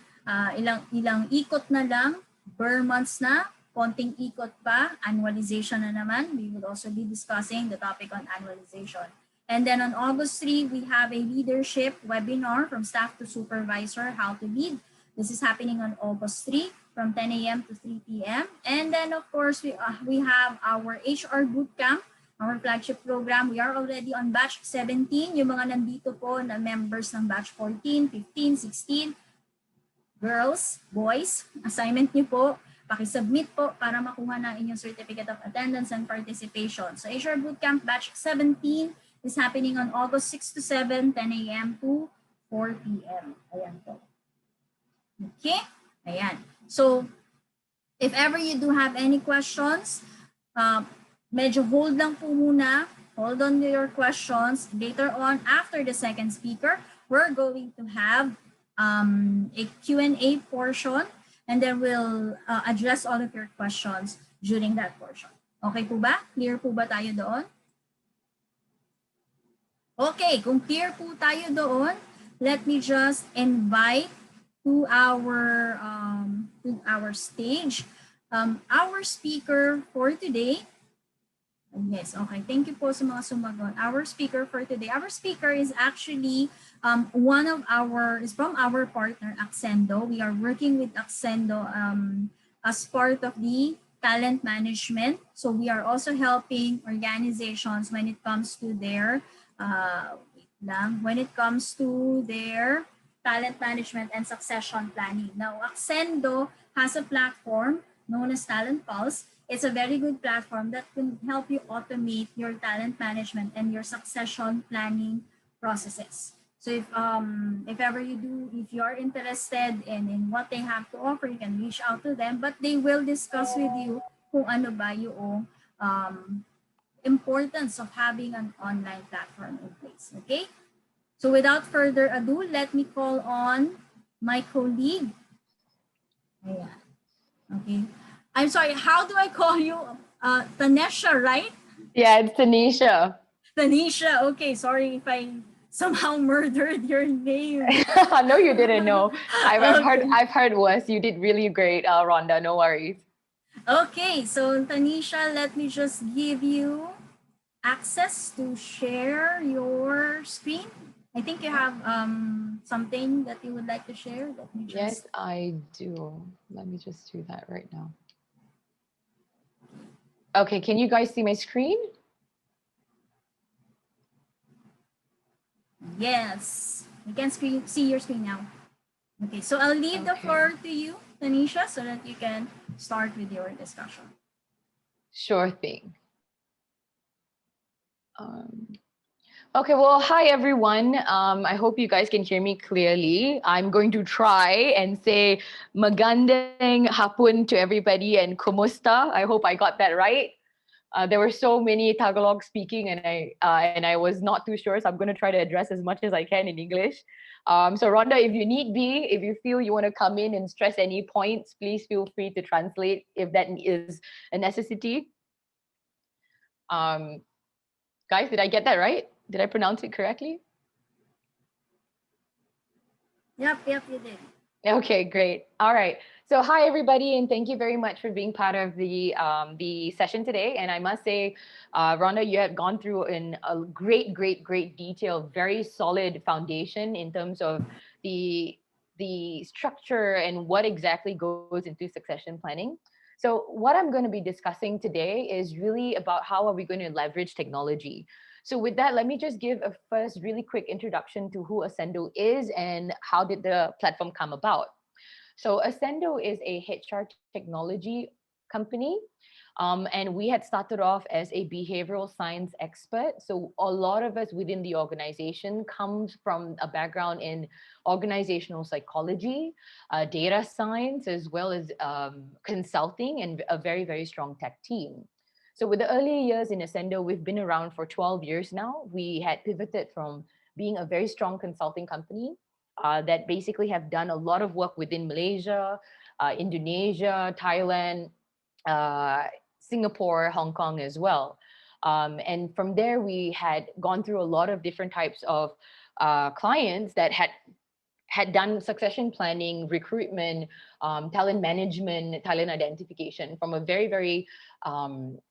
ilang ikot na lang, per months na, konting ikot pa, annualization na naman. We would also be discussing the topic on annualization. And then on August 3, we have a leadership webinar from staff to supervisor, how to lead. This is happening on August 3. From 10 a.m. to 3 p.m. And then, of course, we have our HR Bootcamp, our flagship program. We are already on batch 17. Yung mga nandito po na members ng batch 14, 15, 16. Girls, boys, assignment niyo po, pakisubmit po para makuha na inyong certificate of attendance and participation. So HR Bootcamp batch 17 is happening on August 6 to 7, 10 a.m. to 4 p.m. Ayan po. Okay? Ayan. So, if ever you do have any questions, medyo hold lang po muna. Hold on to your questions. Later on, after the second speaker, we're going to have a Q&A portion and then we'll address all of your questions during that portion. Okay po ba? Clear po ba tayo doon? Okay, kung clear po tayo doon, let me just invite to our stage our speaker for today. Yes, okay. Thank you po sa mga sumagot. Our speaker for today. Our speaker is actually is from our partner Accendo. We are working with Accendo as part of the talent management. So we are also helping organizations when it comes to their talent management and succession planning. Now, Accendo has a platform known as Talent Pulse. It's a very good platform that can help you automate your talent management and your succession planning processes. So if ever if you're interested in what they have to offer, you can reach out to them, but they will discuss with you kung ano ba yung importance of having an online platform in place. Okay? So without further ado, let me call on my colleague. Ayan. Okay. I'm sorry, how do I call you? Tanesha, right? Yeah, it's Tanisha. Tanisha. Okay, sorry if I somehow murdered your name. No, you didn't know. Okay. I've heard worse. You did really great, Rhonda. No worries. Okay, so Tanisha, let me just give you access to share your screen. I think you have something that you would like to share. Let me Yes, just. I do. Let me just do that right now. Okay, can you guys see my screen? Yes, you can see your screen now. Okay, so I'll leave the floor to you, Tanisha, so that you can start with your discussion. Sure thing. Okay, well, hi everyone. I hope you guys can hear me clearly. I'm going to try and say magandang hapon to everybody and kumusta. I hope I got that right. There were so many Tagalog speaking, and I was not too sure, so I'm going to try to address as much as I can in English. So Rhonda, if you need be, if you feel you want to come in and stress any points, please feel free to translate if that is a necessity. Um, Guys, did I get that right? Did I pronounce it correctly? Yep, you did. Okay, great. All right. So hi everybody, and thank you very much for being part of the session today. And I must say, Rhonda, you have gone through in a great detail, very solid foundation in terms of the the structure and what exactly goes into succession planning. So what I'm going to be discussing today is really about how are we going to leverage technology. So with that, let me just give a first really quick introduction to who Ascendo is and how did the platform come about. So Ascendo is a HR technology company. And we had started off as a behavioral science expert. So a lot of us within the organization comes from a background in organizational psychology, data science, as well as consulting and a very strong tech team. So with the early years in Ascendo, we've been around for 12 years now. We had pivoted from being a very strong consulting company that basically have done a lot of work within Malaysia, Indonesia, Thailand, uh, Singapore, Hong Kong as well. And from there, we had gone through a lot of different types of clients that had done succession planning, recruitment, talent management, talent identification from a very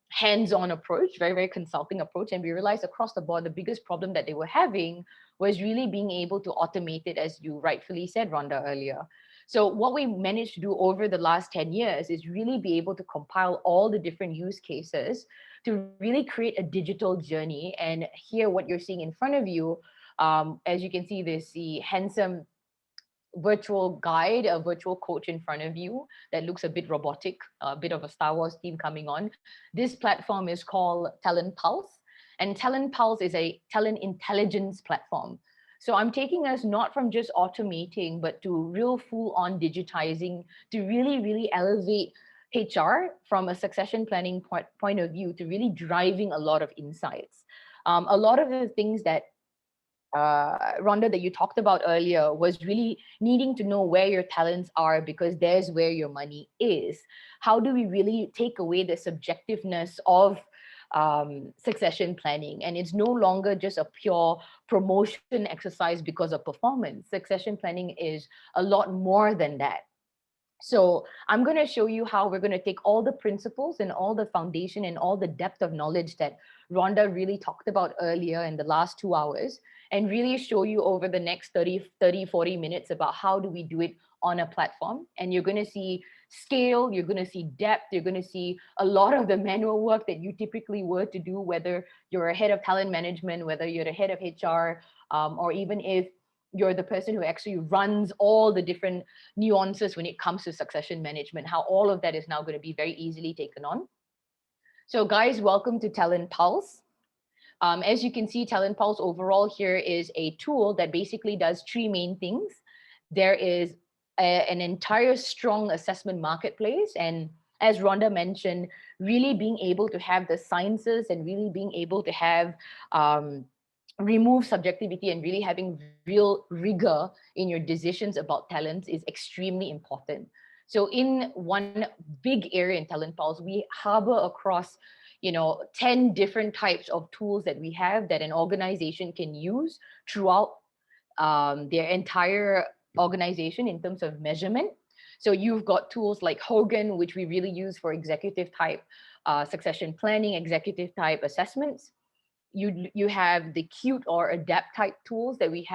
hands-on approach, very consulting approach. And we realized across the board, the biggest problem that they were having was really being able to automate it, as you rightfully said, Rhonda, earlier. So what we managed to do over the last 10 years is really be able to compile all the different use cases to really create a digital journey. And here, what you're seeing in front of you, as you can see, there's the handsome virtual guide, a virtual coach in front of you that looks a bit robotic, a bit of a Star Wars theme coming on. This platform is called Talent Pulse, and Talent Pulse is a talent intelligence platform. So I'm taking us not from just automating, but to real full on digitizing to really elevate HR from a succession planning point of view to really driving a lot of insights. A lot of the things that Rhonda, that you talked about earlier was really needing to know where your talents are because there's where your money is. How do we really take away the subjectiveness of succession planning? And it's no longer just a pure promotion exercise because of performance. Succession planning is a lot more than that. So I'm going to show you how we're going to take all the principles and all the foundation and all the depth of knowledge that Rhonda really talked about earlier in the last 2 hours and really show you over the next 40 minutes about how do we do it on a platform. And you're going to see scale, you're going to see depth, you're going to see a lot of the manual work that you typically were to do, whether you're a head of talent management, whether you're the head of HR, or even if you're the person who actually runs all the different nuances when it comes to succession management, how all of that is now going to be very easily taken on. So guys, welcome to Talent Pulse. As you can see, Talent Pulse overall here is a tool that basically does three main things. There is an entire strong assessment marketplace. And as Rhonda mentioned, really being able to have the sciences and really being able to have remove subjectivity and really having real rigor in your decisions about talents is extremely important. So in one big area in Talent Pulse, we harbor across 10 different types of tools that we have that an organization can use throughout their entire organization in terms of measurement. So you've got tools like Hogan, which we really use for executive type succession planning, executive type assessments. You have the cute or adapt type tools that we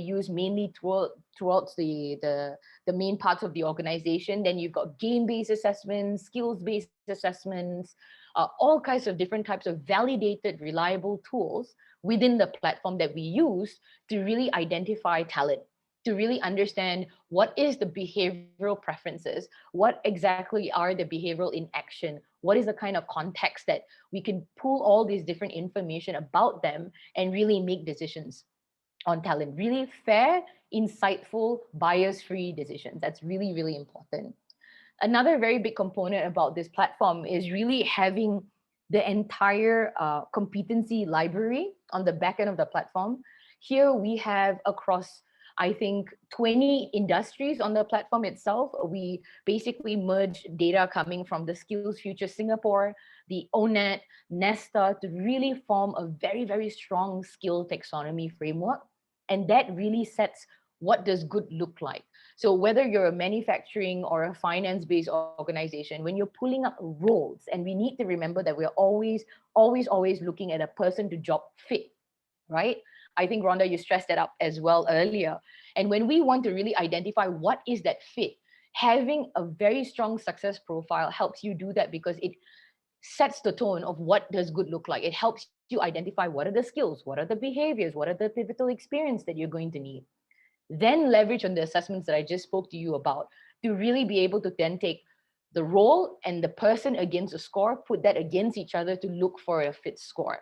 use mainly throughout the main parts of the organization. Then you've got game-based assessments, skills-based assessments, all kinds of different types of validated, reliable tools within the platform that we use to really identify talent, to really understand what is the behavioral preferences, what exactly are the behavioral in action, what is the kind of context that we can pull all these different information about them and really make decisions on talent. Really fair, insightful, bias-free decisions. That's really, really important. Another very big component about this platform is really having the entire competency library on the back end of the platform. Here we have across, I think, 20 industries on the platform itself. We basically merge data coming from the Skills Future Singapore, the ONET, Nesta to really form a very, very strong skill taxonomy framework. And that really sets what does good look like. So whether you're a manufacturing or a finance-based organization, when you're pulling up roles, and we need to remember that we're always looking at a person to job fit, right? I think Rhonda, you stressed that up as well earlier. And when we want to really identify what is that fit, having a very strong success profile helps you do that because it sets the tone of what does good look like. It helps you identify what are the skills, what are the behaviors, what are the pivotal experience that you're going to need. Then leverage on the assessments that I just spoke to you about to really be able to then take the role and the person against a score, put that against each other to look for a fit score.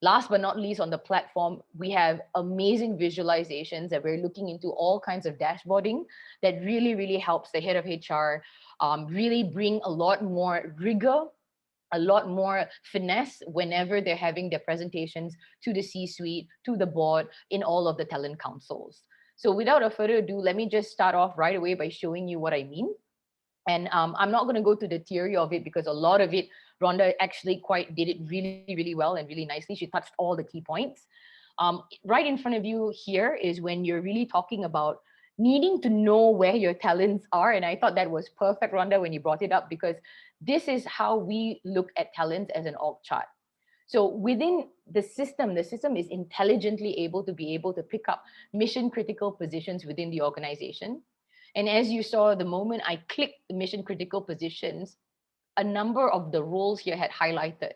Last but not least, on the platform, we have amazing visualizations that we're looking into all kinds of dashboarding that really, really helps the head of HR really bring a lot more rigor, a lot more finesse whenever they're having their presentations to the C-suite, to the board, in all of the talent councils. So without a further ado, let me just start off right away by showing you what I mean. And I'm not going to go to the theory of it because a lot of it, Rhonda actually quite did it really, really well and really nicely. She touched all the key points. Right in front of you here is when you're really talking about needing to know where your talents are. And I thought that was perfect, Rhonda, when you brought it up, because this is how we look at talents as an org chart. So within the system is intelligently able to pick up mission critical positions within the organization. And as you saw, the moment I clicked the mission critical positions, a number of the roles here had highlighted.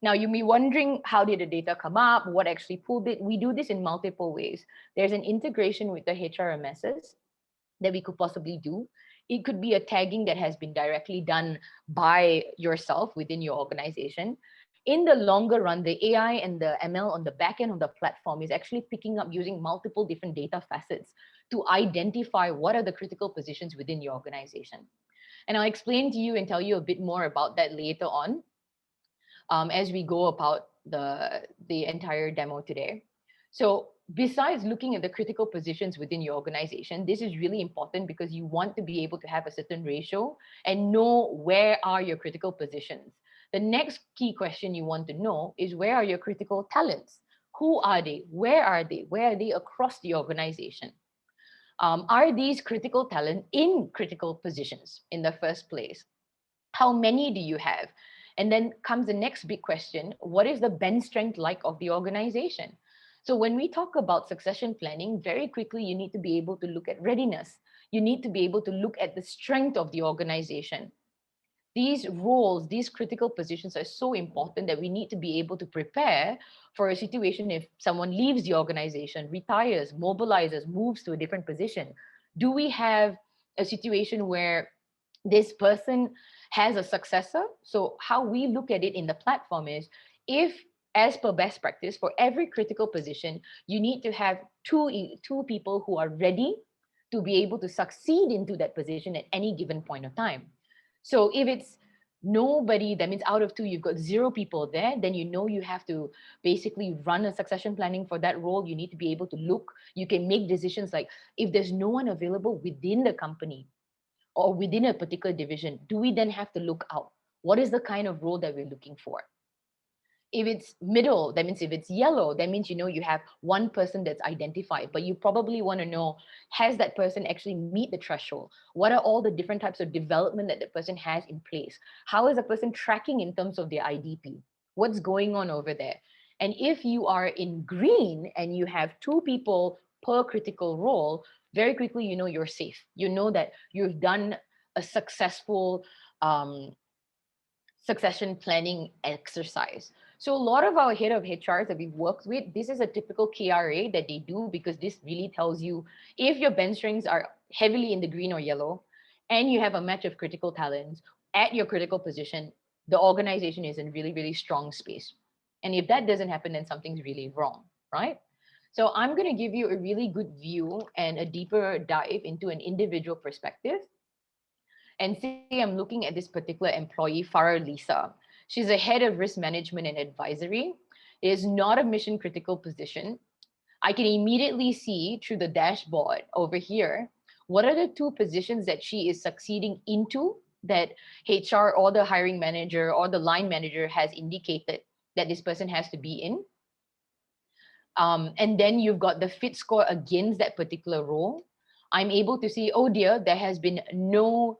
Now you may be wondering, how did the data come up? What actually pulled it? We do this in multiple ways. There's an integration with the HRMSs that we could possibly do. It could be a tagging that has been directly done by yourself within your organization. In the longer run, the AI and the ML on the back end of the platform is actually picking up using multiple different data facets to identify what are the critical positions within your organization. And I'll explain to you and tell you a bit more about that later on as we go about the entire demo today. So besides looking at the critical positions within your organization, this is really important because you want to be able to have a certain ratio and know where are your critical positions. The next key question you want to know is, where are your critical talents? Who are they? Where are they? Where are they across the organization? Are these critical talent in critical positions in the first place? How many do you have? And then comes the next big question: what is the bench strength like of the organization? So when we talk about succession planning, very quickly, you need to be able to look at readiness. You need to be able to look at the strength of the organization. These roles, these critical positions are so important that we need to be able to prepare for a situation if someone leaves the organization, retires, mobilizes, moves to a different position. Do we have a situation where this person has a successor. So how we look at it in the platform is, if, as per best practice, for every critical position, you need to have two people who are ready to be able to succeed into that position at any given point of time. So if it's nobody, that means out of two, you've got zero people there, then you know you have to basically run a succession planning for that role. You need to be able to look, you can make decisions like, if there's no one available within the company or within a particular division, do we then have to look out? What is the kind of role that we're looking for? If it's middle, that means if it's yellow, that means, you know, you have one person that's identified, but you probably want to know, has that person actually meet the threshold? What are all the different types of development that the person has in place? How is a person tracking in terms of their IDP? What's going on over there? And if you are in green and you have two people per critical role, very quickly, you know, you're safe. You know that you've done a successful succession planning exercise. So a lot of our head of HRs that we've worked with, this is a typical KRA that they do, because this really tells you if your bench strengths are heavily in the green or yellow and you have a match of critical talents at your critical position, the organization is in really, really strong space. And if that doesn't happen, then something's really wrong, right? So I'm going to give you a really good view and a deeper dive into an individual perspective. And say I'm looking at this particular employee, Farah Lisa. She's a head of risk management and advisory. It is not a mission critical position. I can immediately see through the dashboard over here, what are the two positions that she is succeeding into that HR or the hiring manager or the line manager has indicated that this person has to be in. And then you've got the fit score against that particular role. I'm able to see, oh dear, there has been no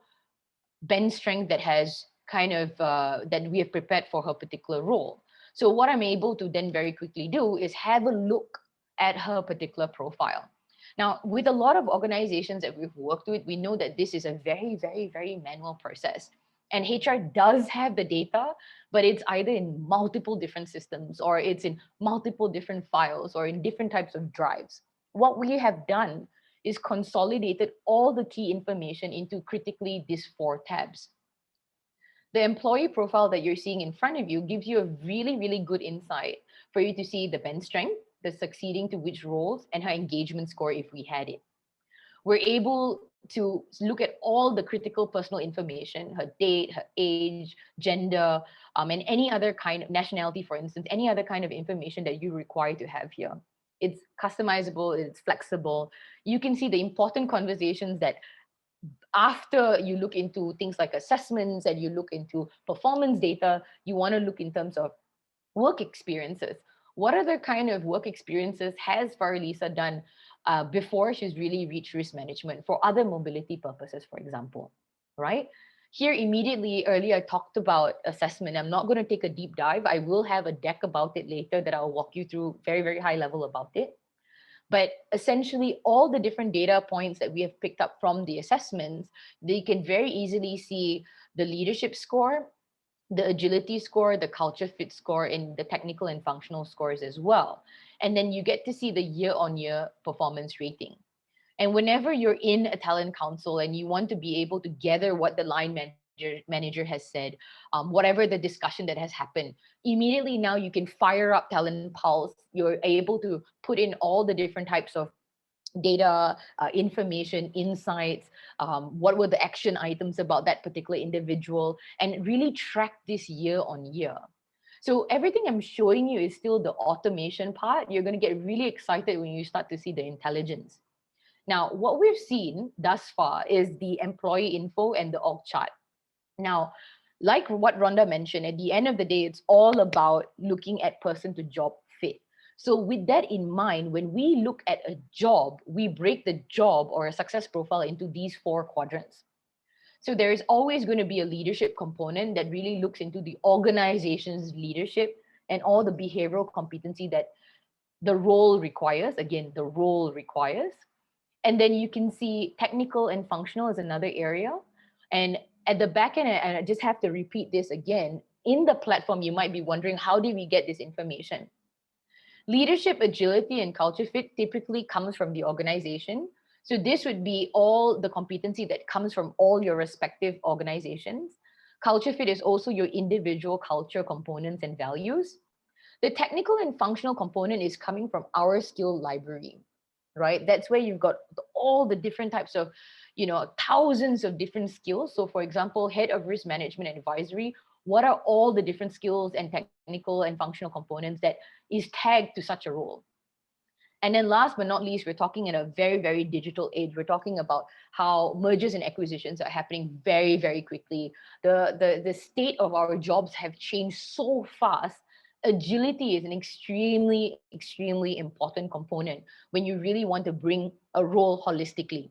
bench strength that has kind of that we have prepared for her particular role. So what I'm able to then very quickly do is have a look at her particular profile. Now, with a lot of organizations that we've worked with, we know that this is a very, very, very manual process. And HR does have the data, but it's either in multiple different systems or it's in multiple different files or in different types of drives. What we have done is consolidated all the key information into critically these 4 tabs. The employee profile that you're seeing in front of you gives you a really, really good insight for you to see the bench strength, the succeeding to which roles, and her engagement score if we had it. We're able to look at all the critical personal information, her date, her age, gender, and any other kind of nationality, for instance, any other kind of information that you require to have here. It's customizable, it's flexible. You can see the important conversations that after you look into things like assessments and you look into performance data, you want to look in terms of work experiences. What other kind of work experiences has Faralisa done before she's really reached risk management for other mobility purposes, for example, right? Here immediately earlier, I talked about assessment. I'm not going to take a deep dive. I will have a deck about it later that I'll walk you through very, very high level about it. But essentially, all the different data points that we have picked up from the assessments, they can very easily see the leadership score, the agility score, the culture fit score, and the technical and functional scores as well. And then you get to see the year-on-year performance rating. And whenever you're in a talent council and you want to be able to gather what the line manager has said, whatever the discussion that has happened, immediately now you can fire up Talent Pulse. You're able to put in all the different types of data, information, insights, what were the action items about that particular individual, and really track this year on year. So everything I'm showing you is still the automation part. You're going to get really excited when you start to see the intelligence. Now, what we've seen thus far is the employee info and the org chart. Now, like what Rhonda mentioned, at the end of the day, it's all about looking at person to job fit. So with that in mind, when we look at a job, we break the job or a success profile into these 4 quadrants. So there is always going to be a leadership component that really looks into the organization's leadership and all the behavioral competency that the role requires. Again, the role requires. And then you can see technical and functional is another area. And at the back end, and I just have to repeat this again, in the platform, you might be wondering, how do we get this information? Leadership, agility, and culture fit typically comes from the organization. So this would be all the competency that comes from all your respective organizations. Culture fit is also your individual culture components and values. The technical and functional component is coming from our skill library, right? That's where you've got all the different types of, thousands of different skills. So for example, head of risk management and advisory, what are all the different skills and technical and functional components that is tagged to such a role? And then last but not least, we're talking in a very, very digital age. We're talking about how mergers and acquisitions are happening very, very quickly. The state of our jobs have changed so fast. Agility is an extremely, extremely important component when you really want to bring a role holistically,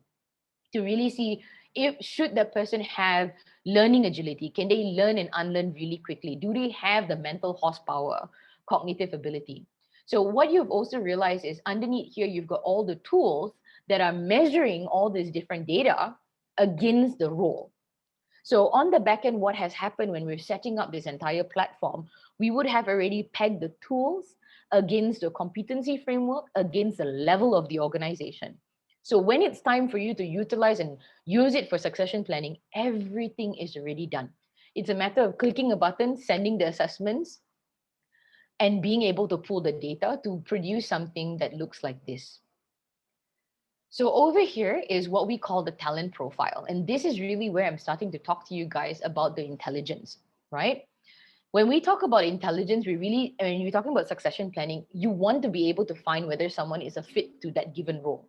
to really see if should that person have learning agility, can they learn and unlearn really quickly, do they have the mental horsepower, cognitive ability. So what you've also realized is underneath here you've got all the tools that are measuring all this different data against the role. So on the back end, what has happened when we're setting up this entire platform, we would have already pegged the tools against the competency framework, against the level of the organization. So when it's time for you to utilize and use it for succession planning, everything is already done. It's a matter of clicking a button, sending the assessments, and being able to pull the data to produce something that looks like this. So over here is what we call the talent profile. And this is really where I'm starting to talk to you guys about the intelligence, right? When we talk about intelligence, when you're talking about succession planning, you want to be able to find whether someone is a fit to that given role.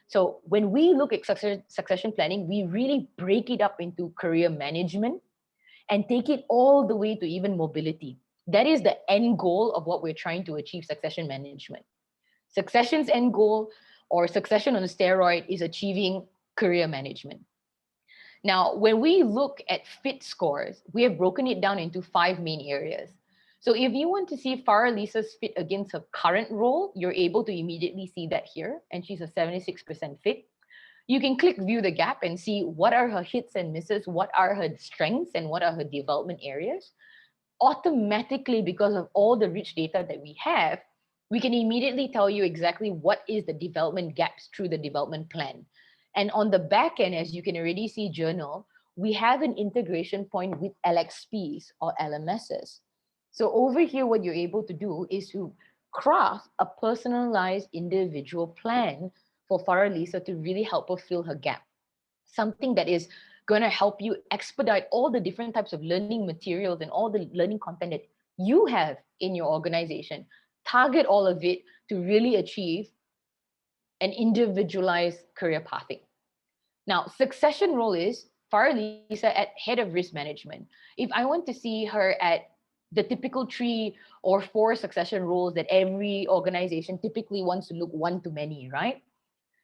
So when we look at succession planning, we really break it up into career management and take it all the way to even mobility. That is the end goal of what we're trying to achieve succession management. Succession's end goal, or succession on a steroid, is achieving career management. Now, when we look at fit scores, we have broken it down into 5 main areas. So if you want to see Farah Lisa's fit against her current role, you're able to immediately see that here, and she's a 76% fit. You can click view the gap and see what are her hits and misses, what are her strengths, and what are her development areas. Automatically, because of all the rich data that we have, we can immediately tell you exactly what is the development gaps through the development plan. And on the back end, as you can already see journal, we have an integration point with LXPs or LMSs. So over here, what you're able to do is to craft a personalized individual plan for Farah Lisa to really help her fill her gap. Something that is going to help you expedite all the different types of learning materials and all the learning content that you have in your organization. Target all of it to really achieve an individualized career pathing. Now, succession role is Farah Lisa at head of risk management. If I want to see her at the typical 3 or 4 succession roles that every organization typically wants to look one to many, right?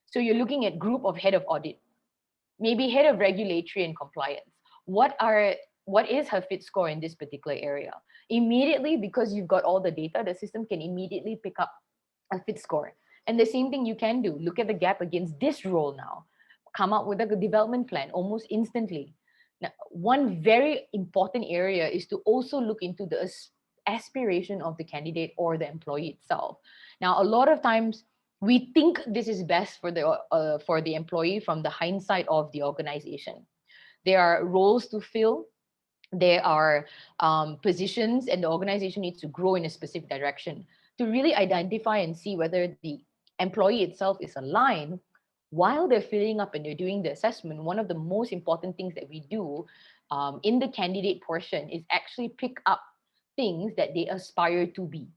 So you're looking at group of head of audit, maybe head of regulatory and compliance. What is her fit score in this particular area? Immediately, because you've got all the data, the system can immediately pick up a fit score. And the same thing you can do, look at the gap against this role now, come up with a development plan almost instantly. Now, one very important area is to also look into the aspiration of the candidate or the employee itself. Now, a lot of times we think this is best for the employee from the hindsight of the organization. There are roles to fill, there are positions, and the organization needs to grow in a specific direction. To really identify and see whether the employee itself is aligned while they're filling up and they're doing the assessment, one of the most important things that we do in the candidate portion is actually pick up things that they aspire to be.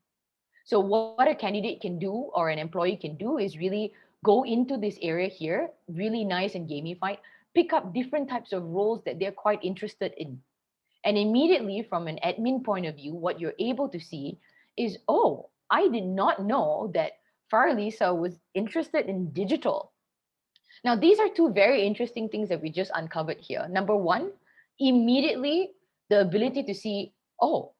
So what a candidate can do or an employee can do is really go into this area here, really nice and gamified, pick up different types of roles that they're quite interested in. And immediately from an admin point of view, what you're able to see is, oh, I did not know that Farah Lisa was interested in digital. Now, these are 2 very interesting things that we just uncovered here. Number 1, immediately the ability to see, oh,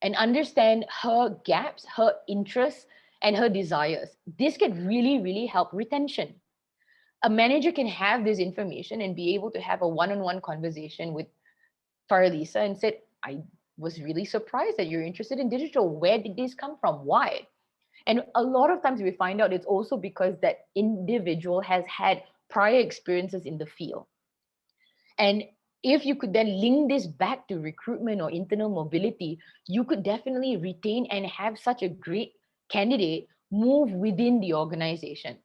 and understand her gaps, her interests, and her desires. This can really, really help retention. A manager can have this information and be able to have a one-on-one conversation with Farah Lisa and said, I was really surprised that you're interested in digital. Where did this come from? Why? And a lot of times we find out it's also because that individual has had prior experiences in the field. And if you could then link this back to recruitment or internal mobility, you could definitely retain and have such a great candidate move within the organization.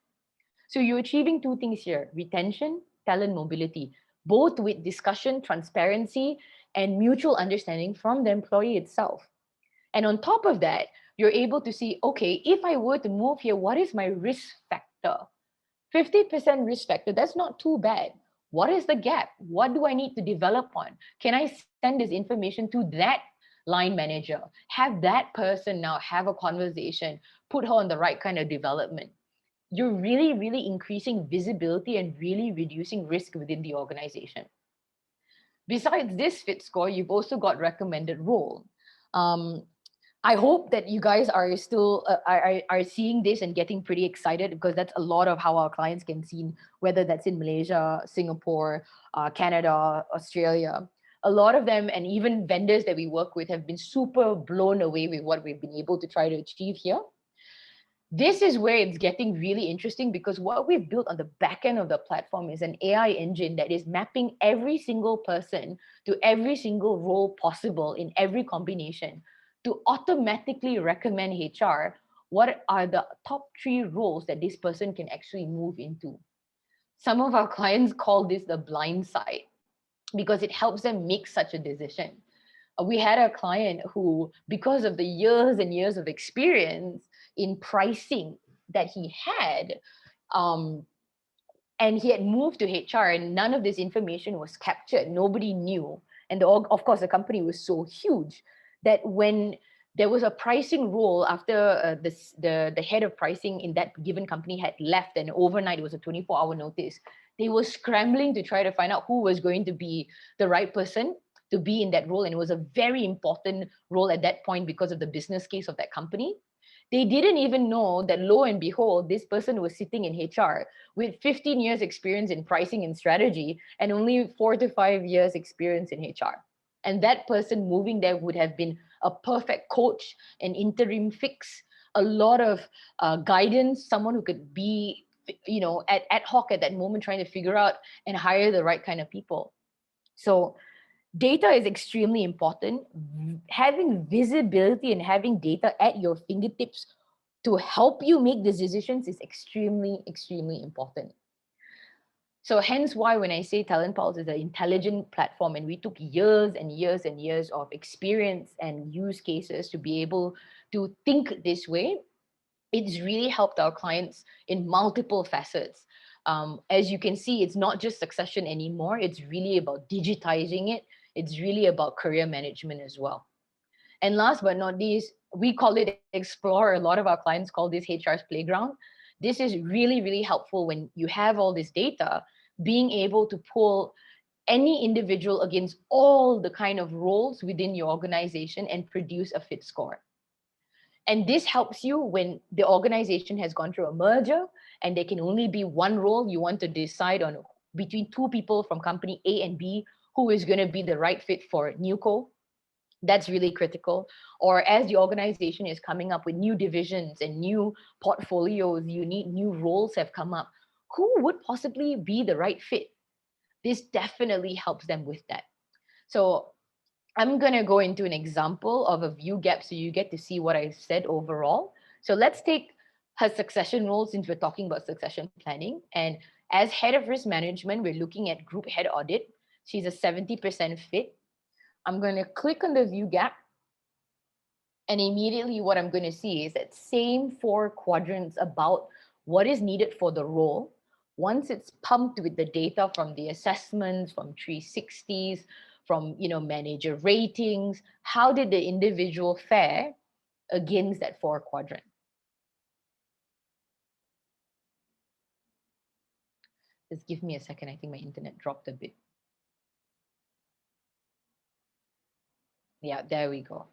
So you're achieving two things here: retention, talent mobility, both with discussion, transparency, and mutual understanding from the employee itself. And on top of that, you're able to see, okay, if I were to move here, what is my risk factor? 50% risk factor, that's not too bad. What is the gap? What do I need to develop on? Can I send this information to that line manager? Have that person now have a conversation, put her on the right kind of development. You're really, really increasing visibility and really reducing risk within the organization. Besides this fit score, you've also got recommended role. Um, I hope that you guys are still are seeing this and getting pretty excited, because that's a lot of how our clients can see, whether that's in Malaysia, Singapore, Canada, Australia. A lot of them, and even vendors that we work with, have been super blown away with what we've been able to try to achieve here. This is where it's getting really interesting, because what we've built on the back end of the platform is an AI engine that is mapping every single person to every single role possible in every combination to automatically recommend HR what are the top 3 roles that this person can actually move into. Some of our clients call this the blind side, because it helps them make such a decision. We had a client who, because of the years and years of experience in pricing that he had, um, and he had moved to HR, and none of this information was captured. Nobody knew. And of course, the company was so huge that when there was a pricing role after the head of pricing in that given company had left, and overnight it was a 24-hour notice, they were scrambling to try to find out who was going to be the right person to be in that role. And it was a very important role at that point because of the business case of that company. They didn't even know that, lo and behold, this person was sitting in HR with 15 years experience in pricing and strategy and only 4 to 5 years experience in HR. And that person moving there would have been a perfect coach, an interim fix, a lot of guidance, someone who could be, ad hoc at that moment, trying to figure out and hire the right kind of people. So data is extremely important. Having visibility and having data at your fingertips to help you make these decisions is extremely, extremely important. So hence why when I say Talent Pulse is an intelligent platform, and we took years and years and years of experience and use cases to be able to think this way, it's really helped our clients in multiple facets. As you can see, it's not just succession anymore. It's really about digitizing it. It's really about career management as well. And last but not least, we call it Explore. A lot of our clients call this HR's playground. This is really, really helpful when you have all this data, being able to pull any individual against all the kind of roles within your organization and produce a fit score. And this helps you when the organization has gone through a merger and there can only be one role. You want to decide on between 2 people from company A and B who is going to be the right fit for NewCo. That's really critical. Or as the organization is coming up with new divisions and new portfolios, you need new roles have come up. Who would possibly be the right fit? This definitely helps them with that. So I'm going to go into an example of a view gap so you get to see what I said overall. So let's take her succession role, since we're talking about succession planning. And as head of risk management, we're looking at group head audit. She's a 70% fit. I'm going to click on the view gap. And immediately what I'm going to see is that same 4 quadrants about what is needed for the role. Once it's pumped with the data from the assessments, from 360s, from manager ratings, how did the individual fare against that 4 quadrant? Just give me a second. I think my internet dropped a bit. Yeah, there we go.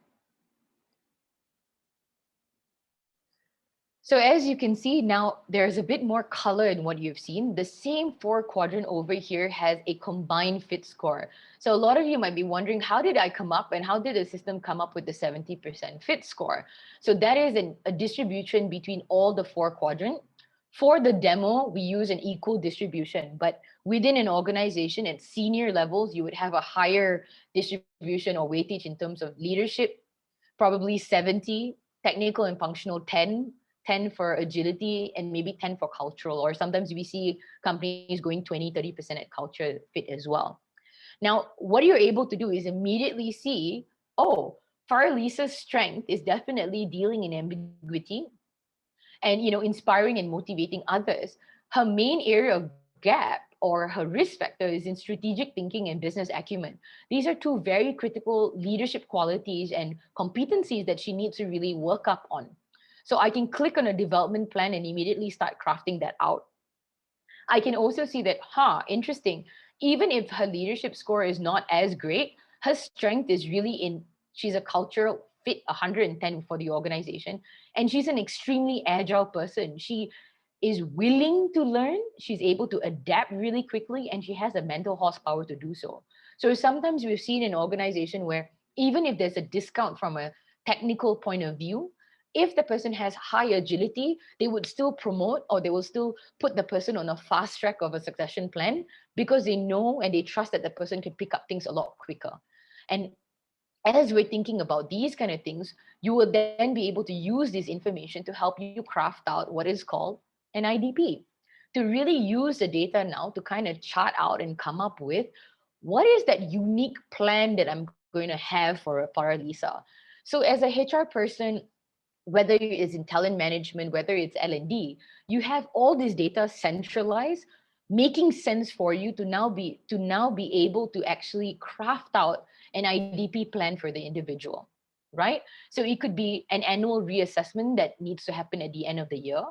So as you can see now, there's a bit more color in what you've seen. The same 4 quadrant over here has a combined fit score. So a lot of you might be wondering, how did I come up and how did the system come up with the 70% fit score? So that is a distribution between all the 4 quadrant For the demo, we use an equal distribution, but within an organization at senior levels, you would have a higher distribution or weightage in terms of leadership, probably 70, technical and functional 10, 10 for agility, and maybe 10 for cultural. Or sometimes we see companies going 20, 30% at culture fit as well. Now, what you're able to do is immediately see, oh, Farlisa's strength is definitely dealing in ambiguity and inspiring and motivating others. Her main area of gap or her risk factor is in strategic thinking and business acumen. These are two very critical leadership qualities and competencies that she needs to really work up on. So I can click on a development plan and immediately start crafting that out. I can also see that, interesting. Even if her leadership score is not as great, her strength is really in she's a cultural fit 110 for the organization. And she's an extremely agile person. She is willing to learn, she's able to adapt really quickly, and she has the mental horsepower to do so. So sometimes we've seen an organization where even if there's a discount from a technical point of view, if the person has high agility, they would still promote or they will still put the person on a fast track of a succession plan because they know and they trust that the person can pick up things a lot quicker. And as we're thinking about these kind of things, you will then be able to use this information to help you craft out what is called an IDP. To really use the data now to kind of chart out and come up with what is that unique plan that I'm going to have for Lisa. So as a HR person, whether it's in talent management, whether it's L&D, you have all this data centralized, making sense for you to now be able to actually craft out an IDP plan for the individual, right? So it could be an annual reassessment that needs to happen at the end of the year.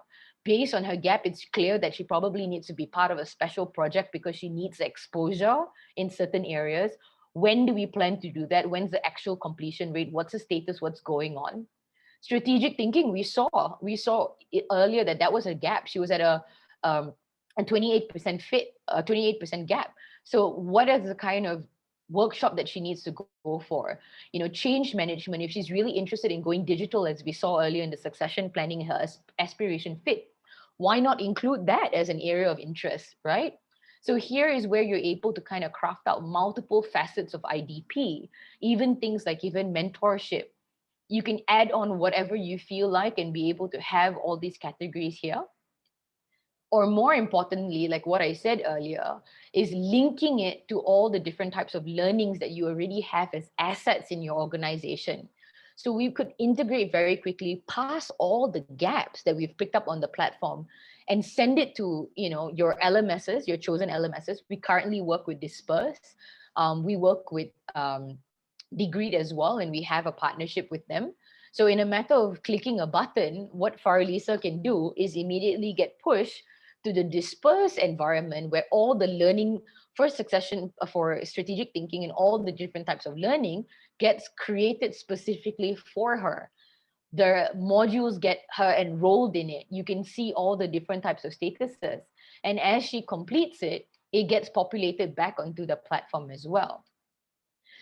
Based on her gap, it's clear that she probably needs to be part of a special project because she needs exposure in certain areas. When do we plan to do that? When's the actual completion rate? What's the status? What's going on? Strategic thinking, we saw it earlier that was a gap. She was at a 28% fit, a 28% gap. So what is the kind of workshop that she needs to go for? Change management, if she's really interested in going digital, as we saw earlier in the succession planning, her aspiration fit, why not include that as an area of interest, right? So here is where you're able to kind of craft out multiple facets of IDP, even things like even mentorship. You can add on whatever you feel like and be able to have all these categories here. Or more importantly, like what I said earlier, is linking it to all the different types of learnings that you already have as assets in your organization. So we could integrate very quickly past all the gaps that we've picked up on the platform and send it to your LMSs, your chosen LMSs. We currently work with Disperse. We work with Degreed as well, and we have a partnership with them. So in a matter of clicking a button, what Farlisa can do is immediately get pushed to the dispersed environment where all the learning for succession, for strategic thinking and all the different types of learning gets created specifically for her. The modules get her enrolled in it. You can see all the different types of statuses. And as she completes it, it gets populated back onto the platform as well.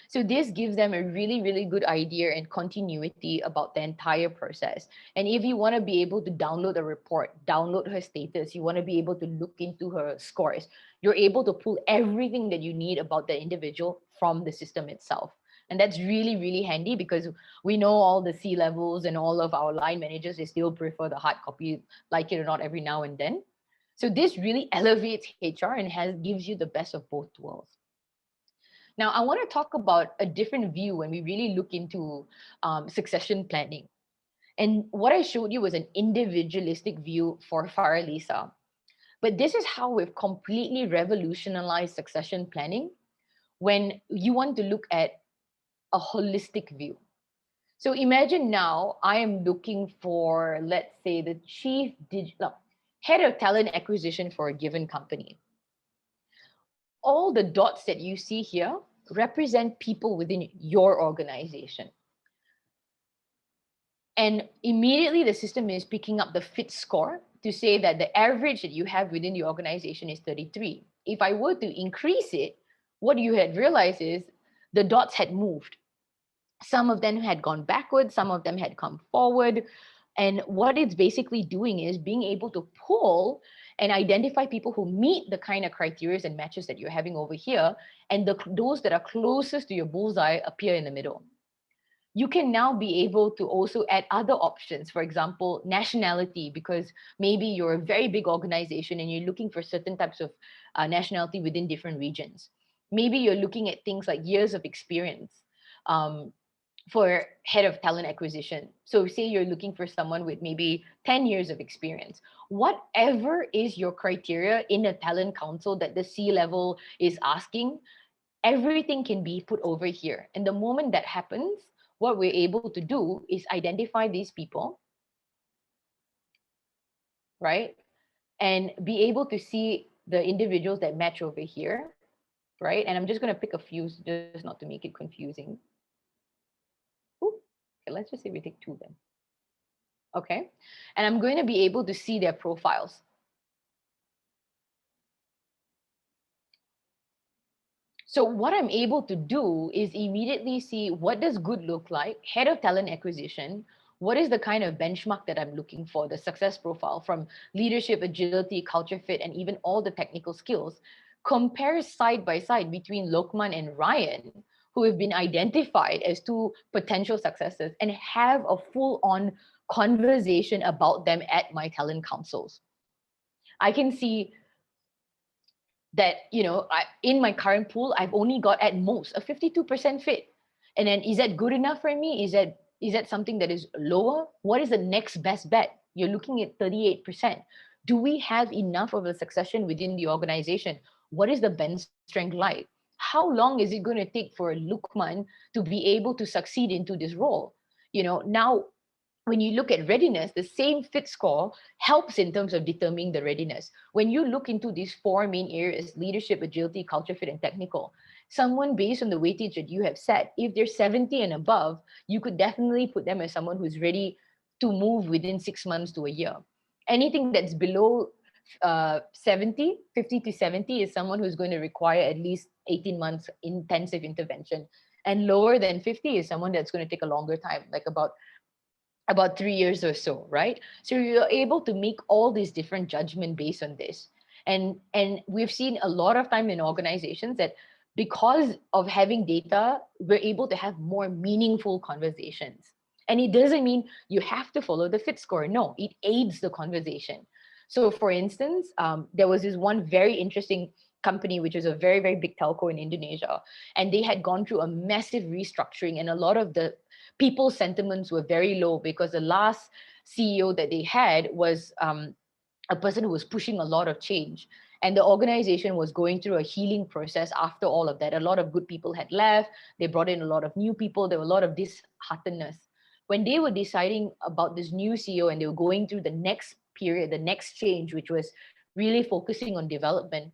So this gives them a really, really good idea and continuity about the entire process. And if you want to be able to download a report, download her status, you want to be able to look into her scores, you're able to pull everything that you need about the individual from the system itself. And that's really, really handy because we know all the C-levels and all of our line managers, they still prefer the hard copy, like it or not, every now and then. So this really elevates HR and gives you the best of both worlds. Now, I want to talk about a different view when we really look into succession planning. And what I showed you was an individualistic view for Faralisa. But this is how we've completely revolutionized succession planning when you want to look at a holistic view. So imagine now I am looking for, let's say, the head of talent acquisition for a given company. All the dots that you see here represent people within your organization. And immediately the system is picking up the fit score to say that the average that you have within the organization is 33. If I were to increase it, what you had realized is the dots had moved. Some of them had gone backward, some of them had come forward. And what it's basically doing is being able to pull and identify people who meet the kind of criteria and matches that you're having over here, and those that are closest to your bullseye appear in the middle. You can now be able to also add other options, for example, nationality, because maybe you're a very big organization and you're looking for certain types of nationality within different regions. Maybe you're looking at things like years of experience. For head of talent acquisition. So say you're looking for someone with maybe 10 years of experience. Whatever is your criteria in a talent council that the C level is asking, everything can be put over here. And the moment that happens, what we're able to do is identify these people, right? And be able to see the individuals that match over here, right? And I'm just going to pick a few just not to make it confusing. Ooh, okay, let's just say we take two then. Okay. And I'm going to be able to see their profiles. So what I'm able to do is immediately see what does good look like, head of talent acquisition, what is the kind of benchmark that I'm looking for, the success profile from leadership, agility, culture fit, and even all the technical skills, compare side by side between Lokman and Ryan, who have been identified as two potential successes, and have a full-on conversation about them at my talent councils. I can see that, in my current pool, I've only got at most a 52% fit. And then is that good enough for me? Is that something that is lower? What is the next best bet? You're looking at 38%. Do we have enough of a succession within the organization? What is the bench strength like? How long is it going to take for Lukman to be able to succeed into this role? Now when you look at readiness, the same fit score helps in terms of determining the readiness. When you look into these four main areas, leadership, agility, culture fit, and technical, someone based on the weightage that you have set, if they're 70 and above, you could definitely put them as someone who's ready to move within 6 months to a year. Anything that's below 70, 50 to 70 is someone who's going to require at least 18 months intensive intervention. And lower than 50 is someone that's going to take a longer time, like about 3 years or so, right? So you're able to make all these different judgment based on this. And we've seen a lot of time in organizations that because of having data, we're able to have more meaningful conversations. And it doesn't mean you have to follow the fit score. No, it aids the conversation. So for instance, there was this one very interesting company, which is a very, very big telco in Indonesia. And they had gone through a massive restructuring, and a lot of the people's sentiments were very low because the last CEO that they had was a person who was pushing a lot of change. And the organization was going through a healing process after all of that. A lot of good people had left. They brought in a lot of new people. There were a lot of disheartedness. When they were deciding about this new CEO and they were going through the next period, the next change, which was really focusing on development,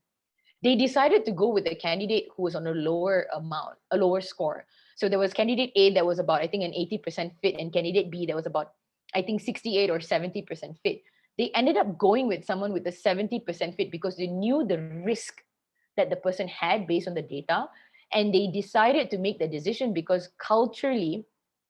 they decided to go with a candidate who was on a lower amount, a lower score. So there was candidate A that was about, I think, an 80% fit, and candidate B that was about, I think, 68 or 70% fit. They ended up going with someone with a 70% fit because they knew the risk that the person had based on the data. And they decided to make the decision because culturally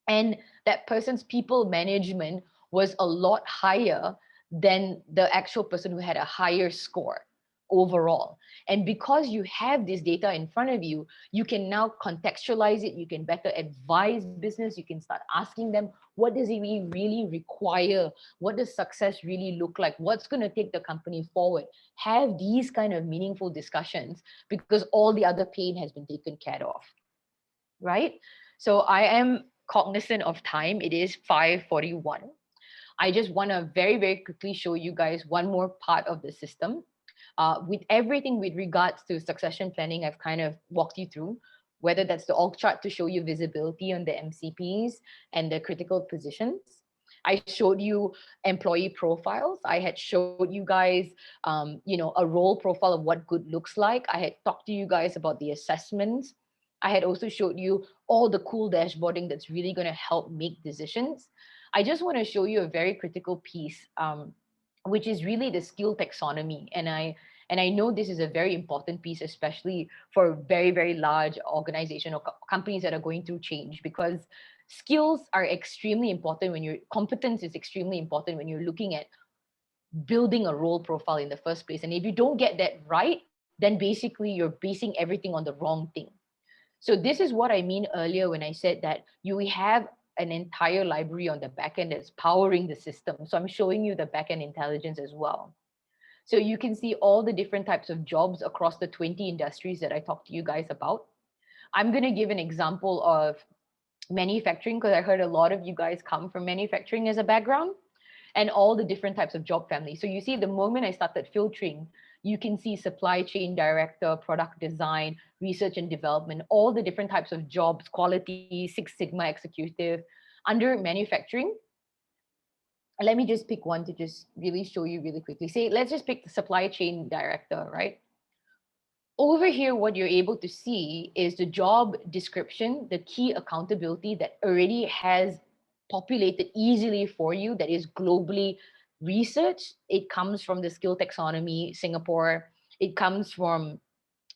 and that person's people management was a lot higher than the actual person who had a higher score overall. And because you have this data in front of you, you can now contextualize it. You can better advise business. You can start asking them, what does it really require? What does success really look like? What's going to take the company forward? Have these kind of meaningful discussions because all the other pain has been taken care of, right? So I am cognizant of time. It is 5:41. I just want to very, very quickly show you guys one more part of the system. With everything with regards to succession planning, I've kind of walked you through, whether that's the org chart to show you visibility on the MCPs and the critical positions. I showed you employee profiles. I had showed you guys, a role profile of what good looks like. I had talked to you guys about the assessments. I had also showed you all the cool dashboarding that's really going to help make decisions. I just want to show you a very critical piece, which is really the skill taxonomy. And I know this is a very important piece, especially for very, very large organization or companies that are going through change, because skills are extremely important when competence is extremely important when you're looking at building a role profile in the first place. And if you don't get that right, then basically you're basing everything on the wrong thing. So this is what I mean earlier when I said that you have an entire library on the backend that's powering the system. So I'm showing you the backend intelligence as well. So you can see all the different types of jobs across the 20 industries that I talked to you guys about. I'm going to give an example of manufacturing because I heard a lot of you guys come from manufacturing as a background, and all the different types of job families. So you see, the moment I started filtering, you can see supply chain director, product design, research and development, all the different types of jobs, quality, Six Sigma executive. Under manufacturing, let me just pick one to just really show you really quickly. Say, let's just pick the supply chain director, right? Over here, what you're able to see is the job description, the key accountability that already has populated easily for you, that is globally researched. It comes from the Skill Taxonomy Singapore. It comes from,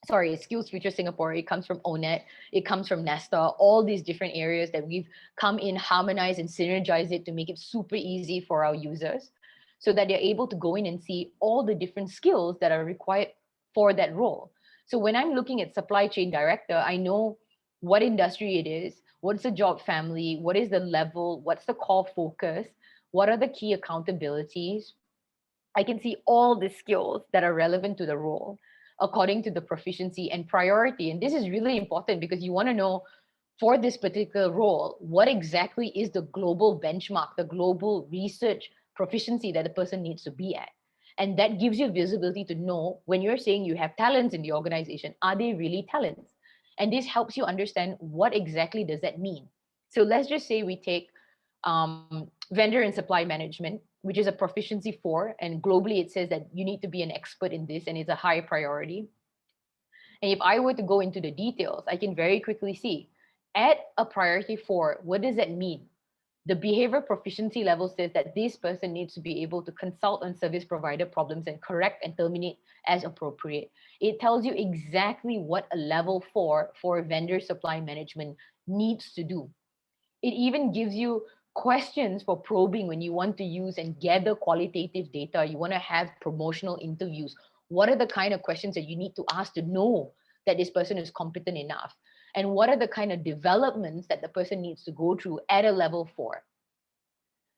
sorry, Skills Future Singapore. It comes from ONET. It comes from Nesta. All these different areas that we've come in, harmonize and synergize it to make it super easy for our users so that they're able to go in and see all the different skills that are required for that role. So when I'm looking at supply chain director, I know what industry it is, what's the job family, what is the level, what's the core focus, what are the key accountabilities. I can see all the skills that are relevant to the role according to the proficiency and priority. And this is really important because you want to know for this particular role, what exactly is the global benchmark, the global research proficiency that the person needs to be at. And that gives you visibility to know when you're saying you have talents in the organization, are they really talents? And this helps you understand what exactly does that mean. So let's just say we take vendor and supply management, which is a proficiency for, and globally it says that you need to be an expert in this and it's a high priority. And if I were to go into the details, I can very quickly see at a priority for, what does that mean? The behavior proficiency level says that this person needs to be able to consult on service provider problems and correct and terminate as appropriate. It tells you exactly what a level 4 for vendor supply management needs to do. It even gives you questions for probing when you want to use and gather qualitative data. You want to have promotional interviews. What are the kind of questions that you need to ask to know that this person is competent enough? And what are the kind of developments that the person needs to go through at a level 4?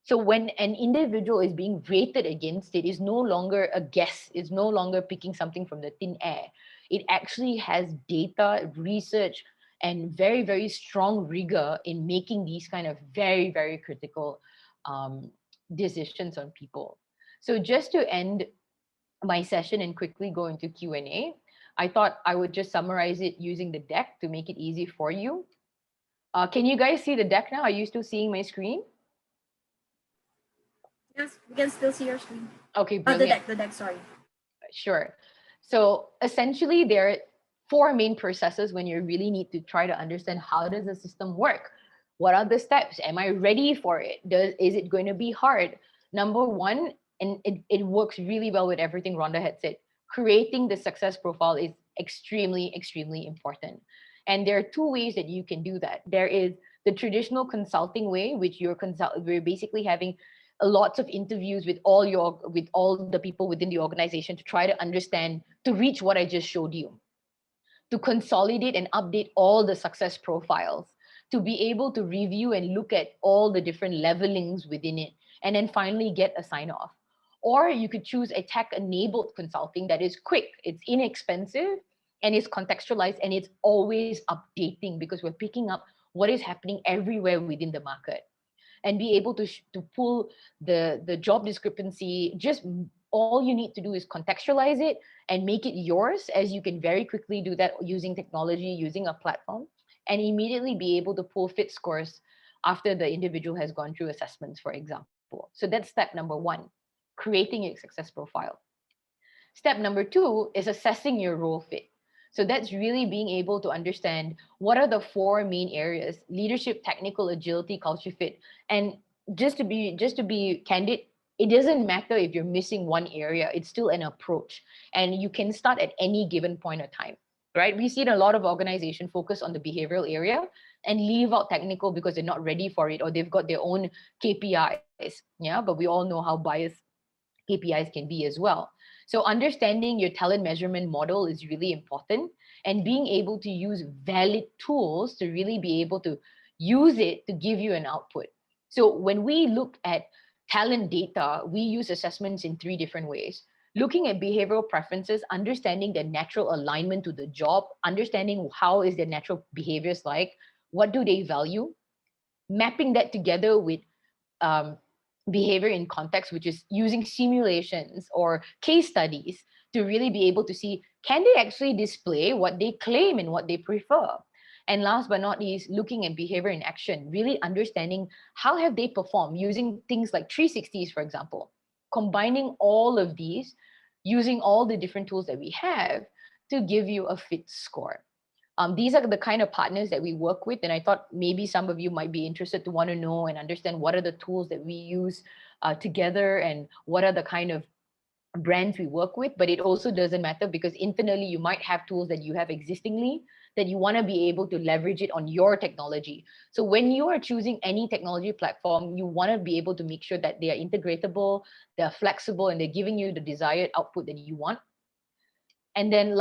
So when an individual is being rated against it, is no longer a guess, it's no longer picking something from the thin air. It actually has data, research, and very, very strong rigor in making these kind of very, very critical decisions on people. So just to end my session and quickly go into Q&A, I thought I would just summarize it using the deck to make it easy for you. Can you guys see the deck now? Are you still seeing my screen? Yes, we can still see your screen. Okay, brilliant. The deck, sorry. Sure. So essentially, there are 4 main processes when you really need to try to understand how does the system work? What are the steps? Am I ready for it? Is it going to be hard? Number 1, and it works really well with everything Rhonda had said, creating the success profile is extremely, extremely important. And there are 2 ways that you can do that. There is the traditional consulting way, which we're basically having lots of interviews with all the people within the organization to try to understand, to reach what I just showed you, to consolidate and update all the success profiles, to be able to review and look at all the different levelings within it, and then finally get a sign off. Or you could choose a tech enabled consulting that is quick, it's inexpensive, and it's contextualized, and it's always updating because we're picking up what is happening everywhere within the market, and be able to pull the job discrepancy. Just all you need to do is contextualize it and make it yours, as you can very quickly do that using technology, using a platform, and immediately be able to pull fit scores after the individual has gone through assessments, for example. So that's step number 1, creating a success profile. Step number 2 is assessing your role fit. So that's really being able to understand what are the 4 main areas: leadership, technical, agility, culture fit. And just to be candid, it doesn't matter if you're missing one area, it's still an approach. And you can start at any given point of time. right? We've seen a lot of organization focus on the behavioral area and leave out technical because they're not ready for it or they've got their own KPIs. Yeah, but we all know how biased KPIs can be as well. So understanding your talent measurement model is really important and being able to use valid tools to really be able to use it to give you an output. So when we look at talent data, we use assessments in three different ways. Looking at behavioral preferences, understanding their natural alignment to the job, understanding how is their natural behaviors like, what do they value, mapping that together with um, behavior in context, which is using simulations or case studies to really be able to see, can they actually display what they claim and what they prefer? And last but not least, looking at behavior in action, really understanding how have they performed using things like 360s, for example, combining all of these, using all the different tools that we have to give you a fit score. These are the kind of partners that we work with. And I thought maybe some of you might be interested to want to know and understand what are the tools that we use together and what are the kind of brands we work with. But it also doesn't matter because internally you might have tools that you have existingly that you want to be able to leverage it on your technology. So when you are choosing any technology platform, you want to be able to make sure that they are integratable, they're flexible, and they're giving you the desired output that you want. And then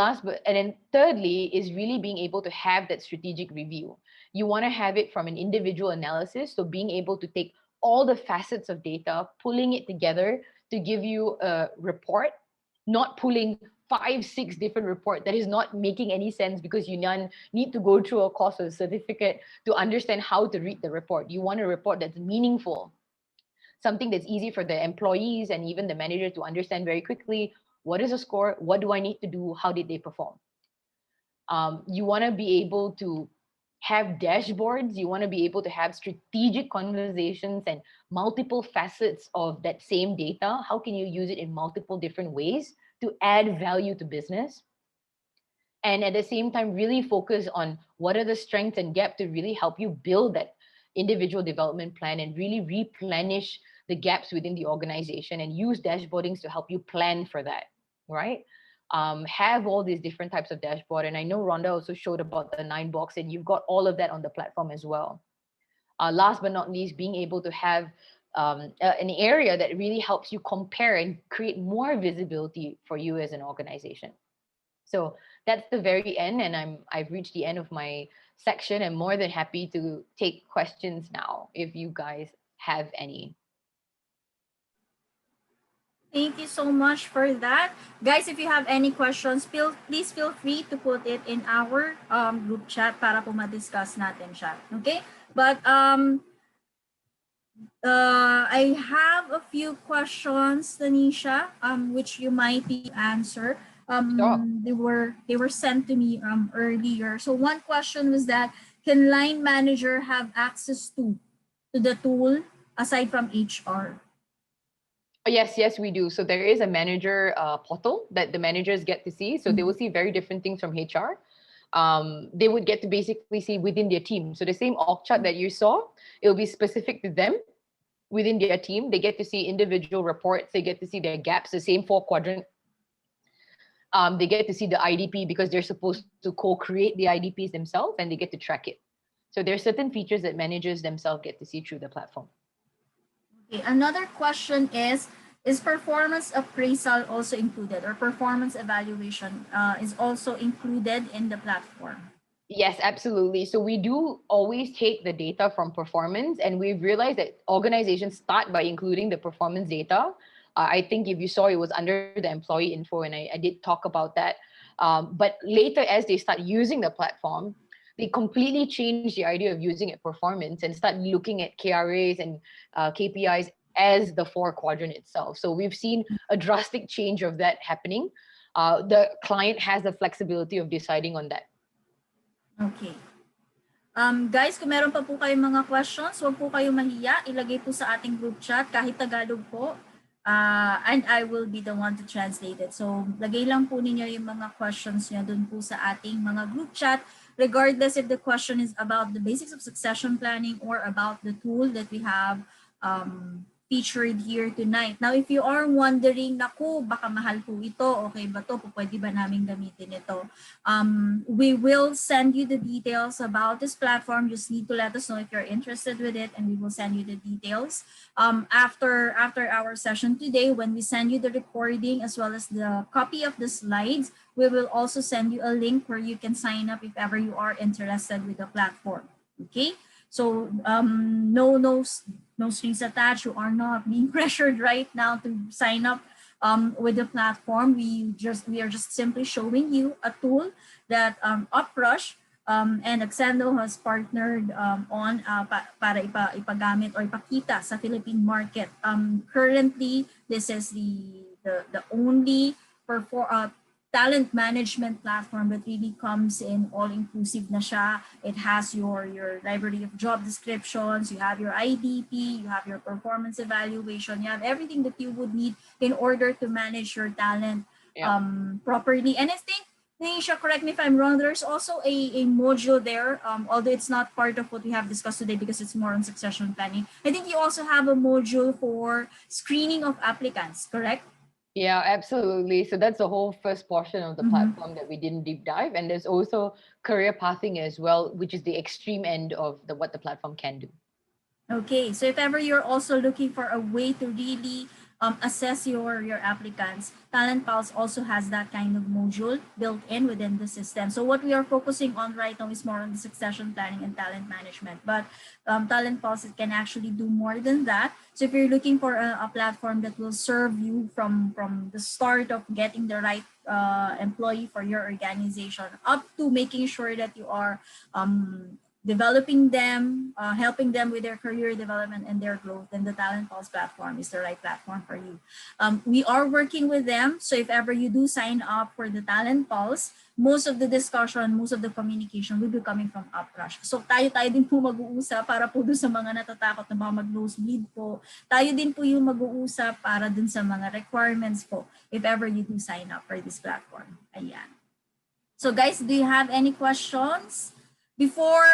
thirdly is really being able to have that strategic review. You want to have it from an individual analysis. So being able to take all the facets of data, pulling it together to give you a report, not pulling 5, 6 different reports. That is not making any sense because you need to go through a course or a certificate to understand how to read the report. You want a report that's meaningful, something that's easy for the employees and even the manager to understand very quickly. What is a score? What do I need to do? How did they perform? You want to be able to have dashboards. You want to be able to have strategic conversations and multiple facets of that same data. How can you use it in multiple different ways to add value to business? And at the same time, really focus on what are the strengths and gaps to really help you build that individual development plan and really replenish the gaps within the organization and use dashboardings to help you plan for that, right? Have all these different types of dashboard. And I know Rhonda also showed about the 9 box and you've got all of that on the platform as well. Last but not least, being able to have an area that really helps you compare and create more visibility for you as an organization. So that's the very end, and I've reached the end of my section. I'm more than happy to take questions now if you guys have any. Thank you so much for that. Guys, if you have any questions, please feel free to put it in our group chat para po ma-discuss natin siya. Okay? But I have a few questions, Tanisha, which you might be answer. Sure. They were sent to me earlier. So one question was that, can line manager have access to the tool aside from HR? Yes, we do. So there is a manager portal that the managers get to see. So they will see very different things from HR. They would get to basically see within their team. So the same org chart that you saw, it will be specific to them within their team. They get to see individual reports. They get to see their gaps, the same 4 quadrant. They get to see the IDP because they're supposed to co-create the IDPs themselves and they get to track it. So there are certain features that managers themselves get to see through the platform. Okay, another question is performance appraisal also included, or performance evaluation is also included in the platform? Yes, absolutely. So we do always take the data from performance, and we've realized that organizations start by including the performance data. I think if you saw, it was under the employee info, and I did talk about that. But later, as they start using the platform, they completely change the idea of using it performance and start looking at KRAs and KPIs as the 4 quadrant itself. So we've seen a drastic change of that happening. The client has the flexibility of deciding on that. Okay. Guys, kung meron pa po kayong mga questions, huwag po kayong mahiya. Ilagay po sa ating group chat, kahit Tagalog po. And I will be the one to translate it. So, lagay lang po ninyo yung mga questions nyo dun po sa ating mga group chat, regardless if the question is about the basics of succession planning or about the tool that we have featured here tonight. Now, if you are wondering, naku, baka mahal po ito, okay ba to, pwede ba namin gamitin ito? We will send you the details about this platform. Just need to let us know if you're interested with it, and we will send you the details. After our session today, when we send you the recording as well as the copy of the slides, we will also send you a link where you can sign up if ever you are interested with the platform. Okay, so no strings attached. You are not being pressured right now to sign up with the platform. We are just simply showing you a tool that Uprush and Accendo has partnered on para ipagamit or ipakita sa Philippine market. Currently, this is the only talent management platform that really comes in all-inclusive na siya. It has your library of job descriptions, you have your IDP, you have your performance evaluation, you have everything that you would need in order to manage your talent properly. And I think, Nisha, correct me if I'm wrong, there's also a module there, although it's not part of what we have discussed today because it's more on succession planning. I think you also have a module for screening of applicants, correct? Yeah, absolutely. So that's the whole first portion of the platform that we didn't deep dive. And there's also career pathing as well, which is the extreme end of what the platform can do. Okay, so if ever you're also looking for a way to really assess your applicants, Talent Pulse also has that kind of module built in within the system. So what we are focusing on right now is more on the succession planning and talent management, but Talent Pulse can actually do more than that. So if you're looking for a platform that will serve you from the start of getting the right employee for your organization up to making sure that you are developing them, helping them with their career development and their growth, then the Talent Pulse platform is the right platform for you. We are working with them. So if ever you do sign up for the Talent Pulse, most of the discussion, most of the communication will be coming from Uprush. So tayo din po mag-uusap para po dun sa mga natatakot na baka mag-nosebleed po. Tayo din po yung mag-uusap para dun sa mga requirements po if ever you do sign up for this platform. Ayan. So guys, do you have any questions? Before,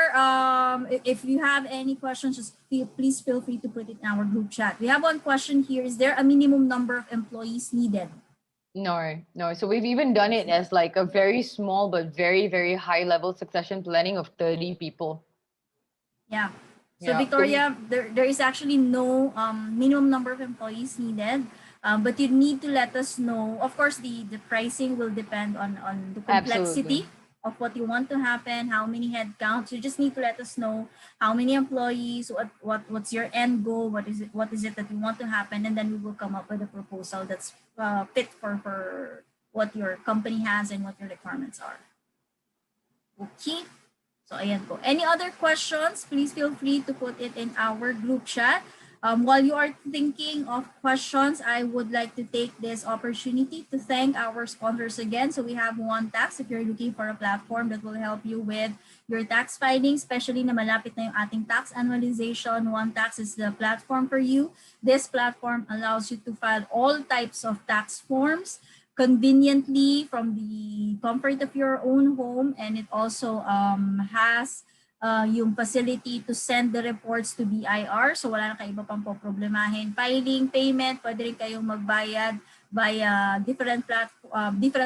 if you have any questions, just please feel free to put it in our group chat. We have one question here. Is there a minimum number of employees needed? No. So we've even done it as like a very small but very, very high level succession planning of 30 people. Yeah. So Victoria, there is actually no minimum number of employees needed. But you need to let us know. Of course, the pricing will depend on the complexity of what you want to happen, how many headcounts. You just need to let us know how many employees, what's your end goal, what is it that you want to happen, and then we will come up with a proposal that's fit for what your company has and what your requirements are. Okay. So ayan po. Any other questions? Please feel free to put it in our group chat. While you are thinking of questions, I would like to take this opportunity to thank our sponsors again. So we have JuanTax. If you're looking for a platform that will help you with your tax filing, especially na malapit na yung ating tax annualization, JuanTax is the platform for you. This platform allows you to file all types of tax forms conveniently from the comfort of your own home, and it also has yung facility to send the reports to BIR. So wala na kayo iba pang poproblemahin. Filing, payment, pwede rin kayong magbayad via different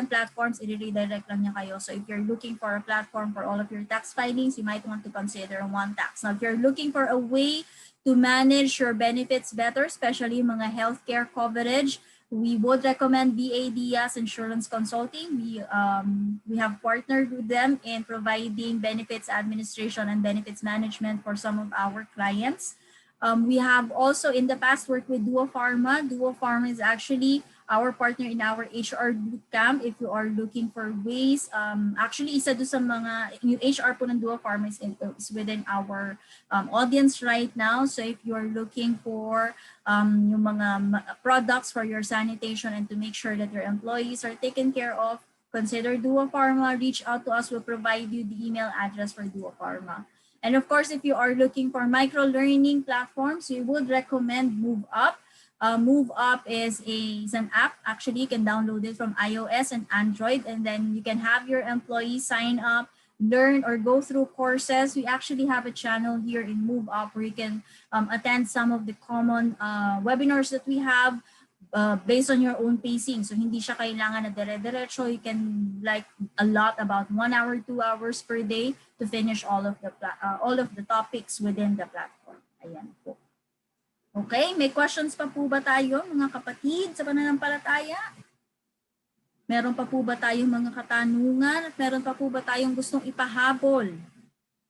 platforms, i-redirect lang niya kayo. So if you're looking for a platform for all of your tax filings, you might want to consider JuanTax. Now, if you're looking for a way to manage your benefits better, especially mga healthcare coverage, we would recommend Diaz Insurance Consulting. We have partnered with them in providing benefits administration and benefits management for some of our clients. We have also in the past worked with Duopharma. Duopharma is actually our partner in our HR bootcamp. If you are looking for ways, actually isa doon sa mga, yung HR po ng Duopharma is within our audience right now. So if you are looking for yung mga products for your sanitation and to make sure that your employees are taken care of, consider Duopharma. Reach out to us. We'll provide you the email address for Duopharma. And of course, if you are looking for micro-learning platforms, we would recommend MoveUp. MoveUp is an app. Actually, you can download it from iOS and Android, and then you can have your employees sign up learn or go through courses, we actually have a channel here in MoveUp where you can attend some of the common webinars that we have based on your own pacing. So hindi siya kailangan na dire-diretso. You can like a lot about 1 hour, 2 hours per day to finish all of the topics within the platform. Ayan po. Okay, may questions pa po ba tayo mga kapatid sa pananampalataya? Meron pa po ba tayong mga katanungan at meron pa po ba tayong gustong ipahabol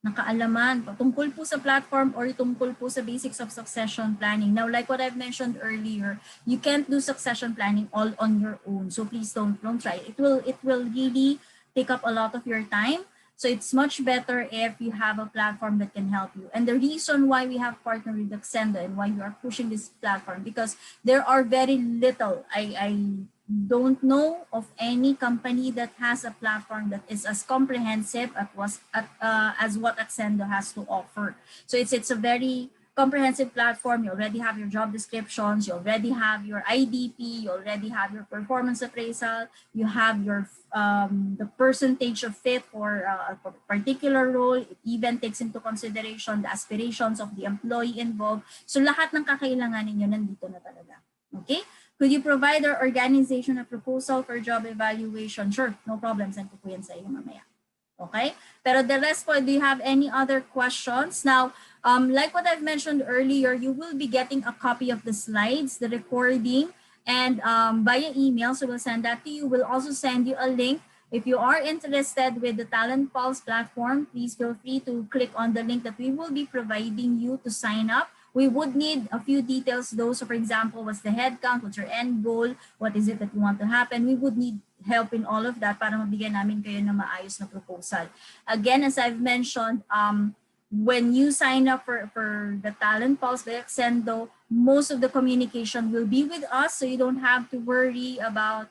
na kaalaman tungkol po sa platform or tungkol po sa basics of succession planning? Now, like what I've mentioned earlier, you can't do succession planning all on your own. So please don't try. It will really take up a lot of your time. So it's much better if you have a platform that can help you. And the reason why we have partnered with Accendo and why you are pushing this platform, because there are very little, I don't know of any company that has a platform that is as comprehensive as what Accendo has to offer. So it's a very comprehensive platform. You already have your job descriptions, you already have your IDP, you already have your performance appraisal, you have your the percentage of fit for a particular role. It even takes into consideration the aspirations of the employee involved. So lahat ng kakailanganin nyo nandito na talaga. Okay? Could you provide our organization a proposal for job evaluation? Sure, no problem. Send ko po yan sa iyo mamaya. Okay? Pero the rest po, do you have any other questions? Now, like what I've mentioned earlier, you will be getting a copy of the slides, the recording, and via email. So we'll send that to you. We'll also send you a link. If you are interested with the Talent Pulse platform, please feel free to click on the link that we will be providing you to sign up. We would need a few details though. So for example, what's the headcount? What's your end goal? What is it that you want to happen? We would need help in all of that para mabigyan namin kayo ng maayos na proposal. Again, as I've mentioned, when you sign up for the Talent Pulse by Accendo, most of the communication will be with us. So you don't have to worry about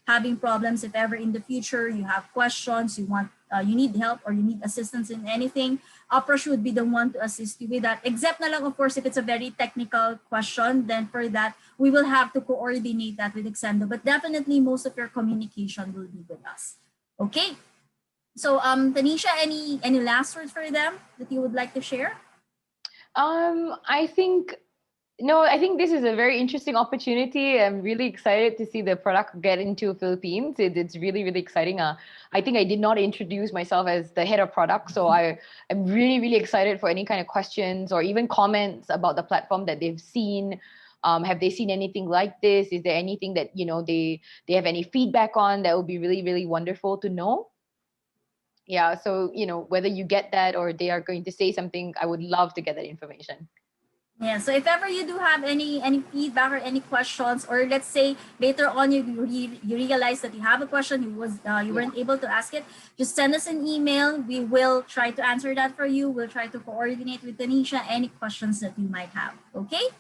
having problems if ever in the future you have questions, you need help or you need assistance in anything. Approach would be the one to assist you with that. Except na lang, of course, if it's a very technical question, then for that, we will have to coordinate that with Accendo. But definitely, most of your communication will be with us. Okay? So, Tanisha, any last words for them that you would like to share? I think this is a very interesting opportunity. I'm really excited to see the product get into Philippines. It's really, really exciting. I think I did not introduce myself as the head of product. So I'm really, really excited for any kind of questions or even comments about the platform that they've seen. Have they seen anything like this? Is there anything that, they have any feedback on? That would be really, really wonderful to know. Yeah. So, whether you get that or they are going to say something, I would love to get that information. Yeah, so if ever you do have any feedback or any questions, or let's say later on you realize that you have a question, you weren't able to ask it, just send us an email. We will try to answer that for you. We'll try to coordinate with Tanisha any questions that you might have. Okay?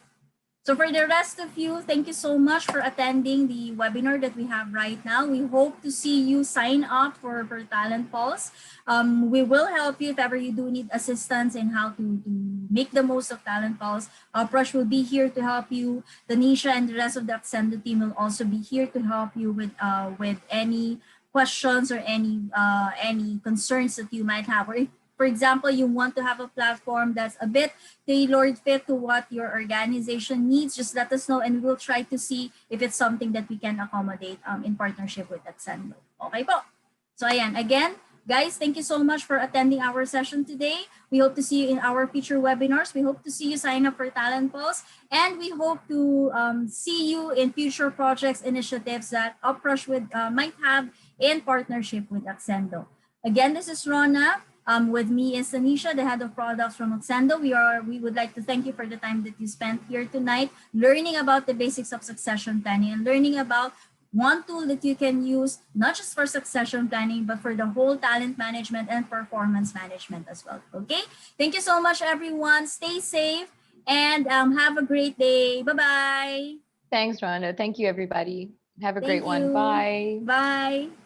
So for the rest of you, thank you so much for attending the webinar that we have right now. We hope to see you sign up for Talent Pulse. We will help you if ever you do need assistance in how to make the most of Talent Pulse. Prash will be here to help you. Tanisha and the rest of the Accendo team will also be here to help you with any questions or any concerns that you might have. Or if, for example, you want to have a platform that's a bit tailored fit to what your organization needs, just let us know and we'll try to see if it's something that we can accommodate in partnership with Accendo. Okay po. So ayan, again, guys, thank you so much for attending our session today. We hope to see you in our future webinars. We hope to see you sign up for Talent Pulse, and we hope to see you in future projects, initiatives that Uprush might have in partnership with Accendo. Again, this is Rona. With me is Tanisha, the head of products from Accendo. We would like to thank you for the time that you spent here tonight, learning about the basics of succession planning and learning about one tool that you can use, not just for succession planning, but for the whole talent management and performance management as well. Okay? Thank you so much, everyone. Stay safe and have a great day. Bye-bye. Thanks, Rhonda. Thank you, everybody. Have a great one. Bye. Bye.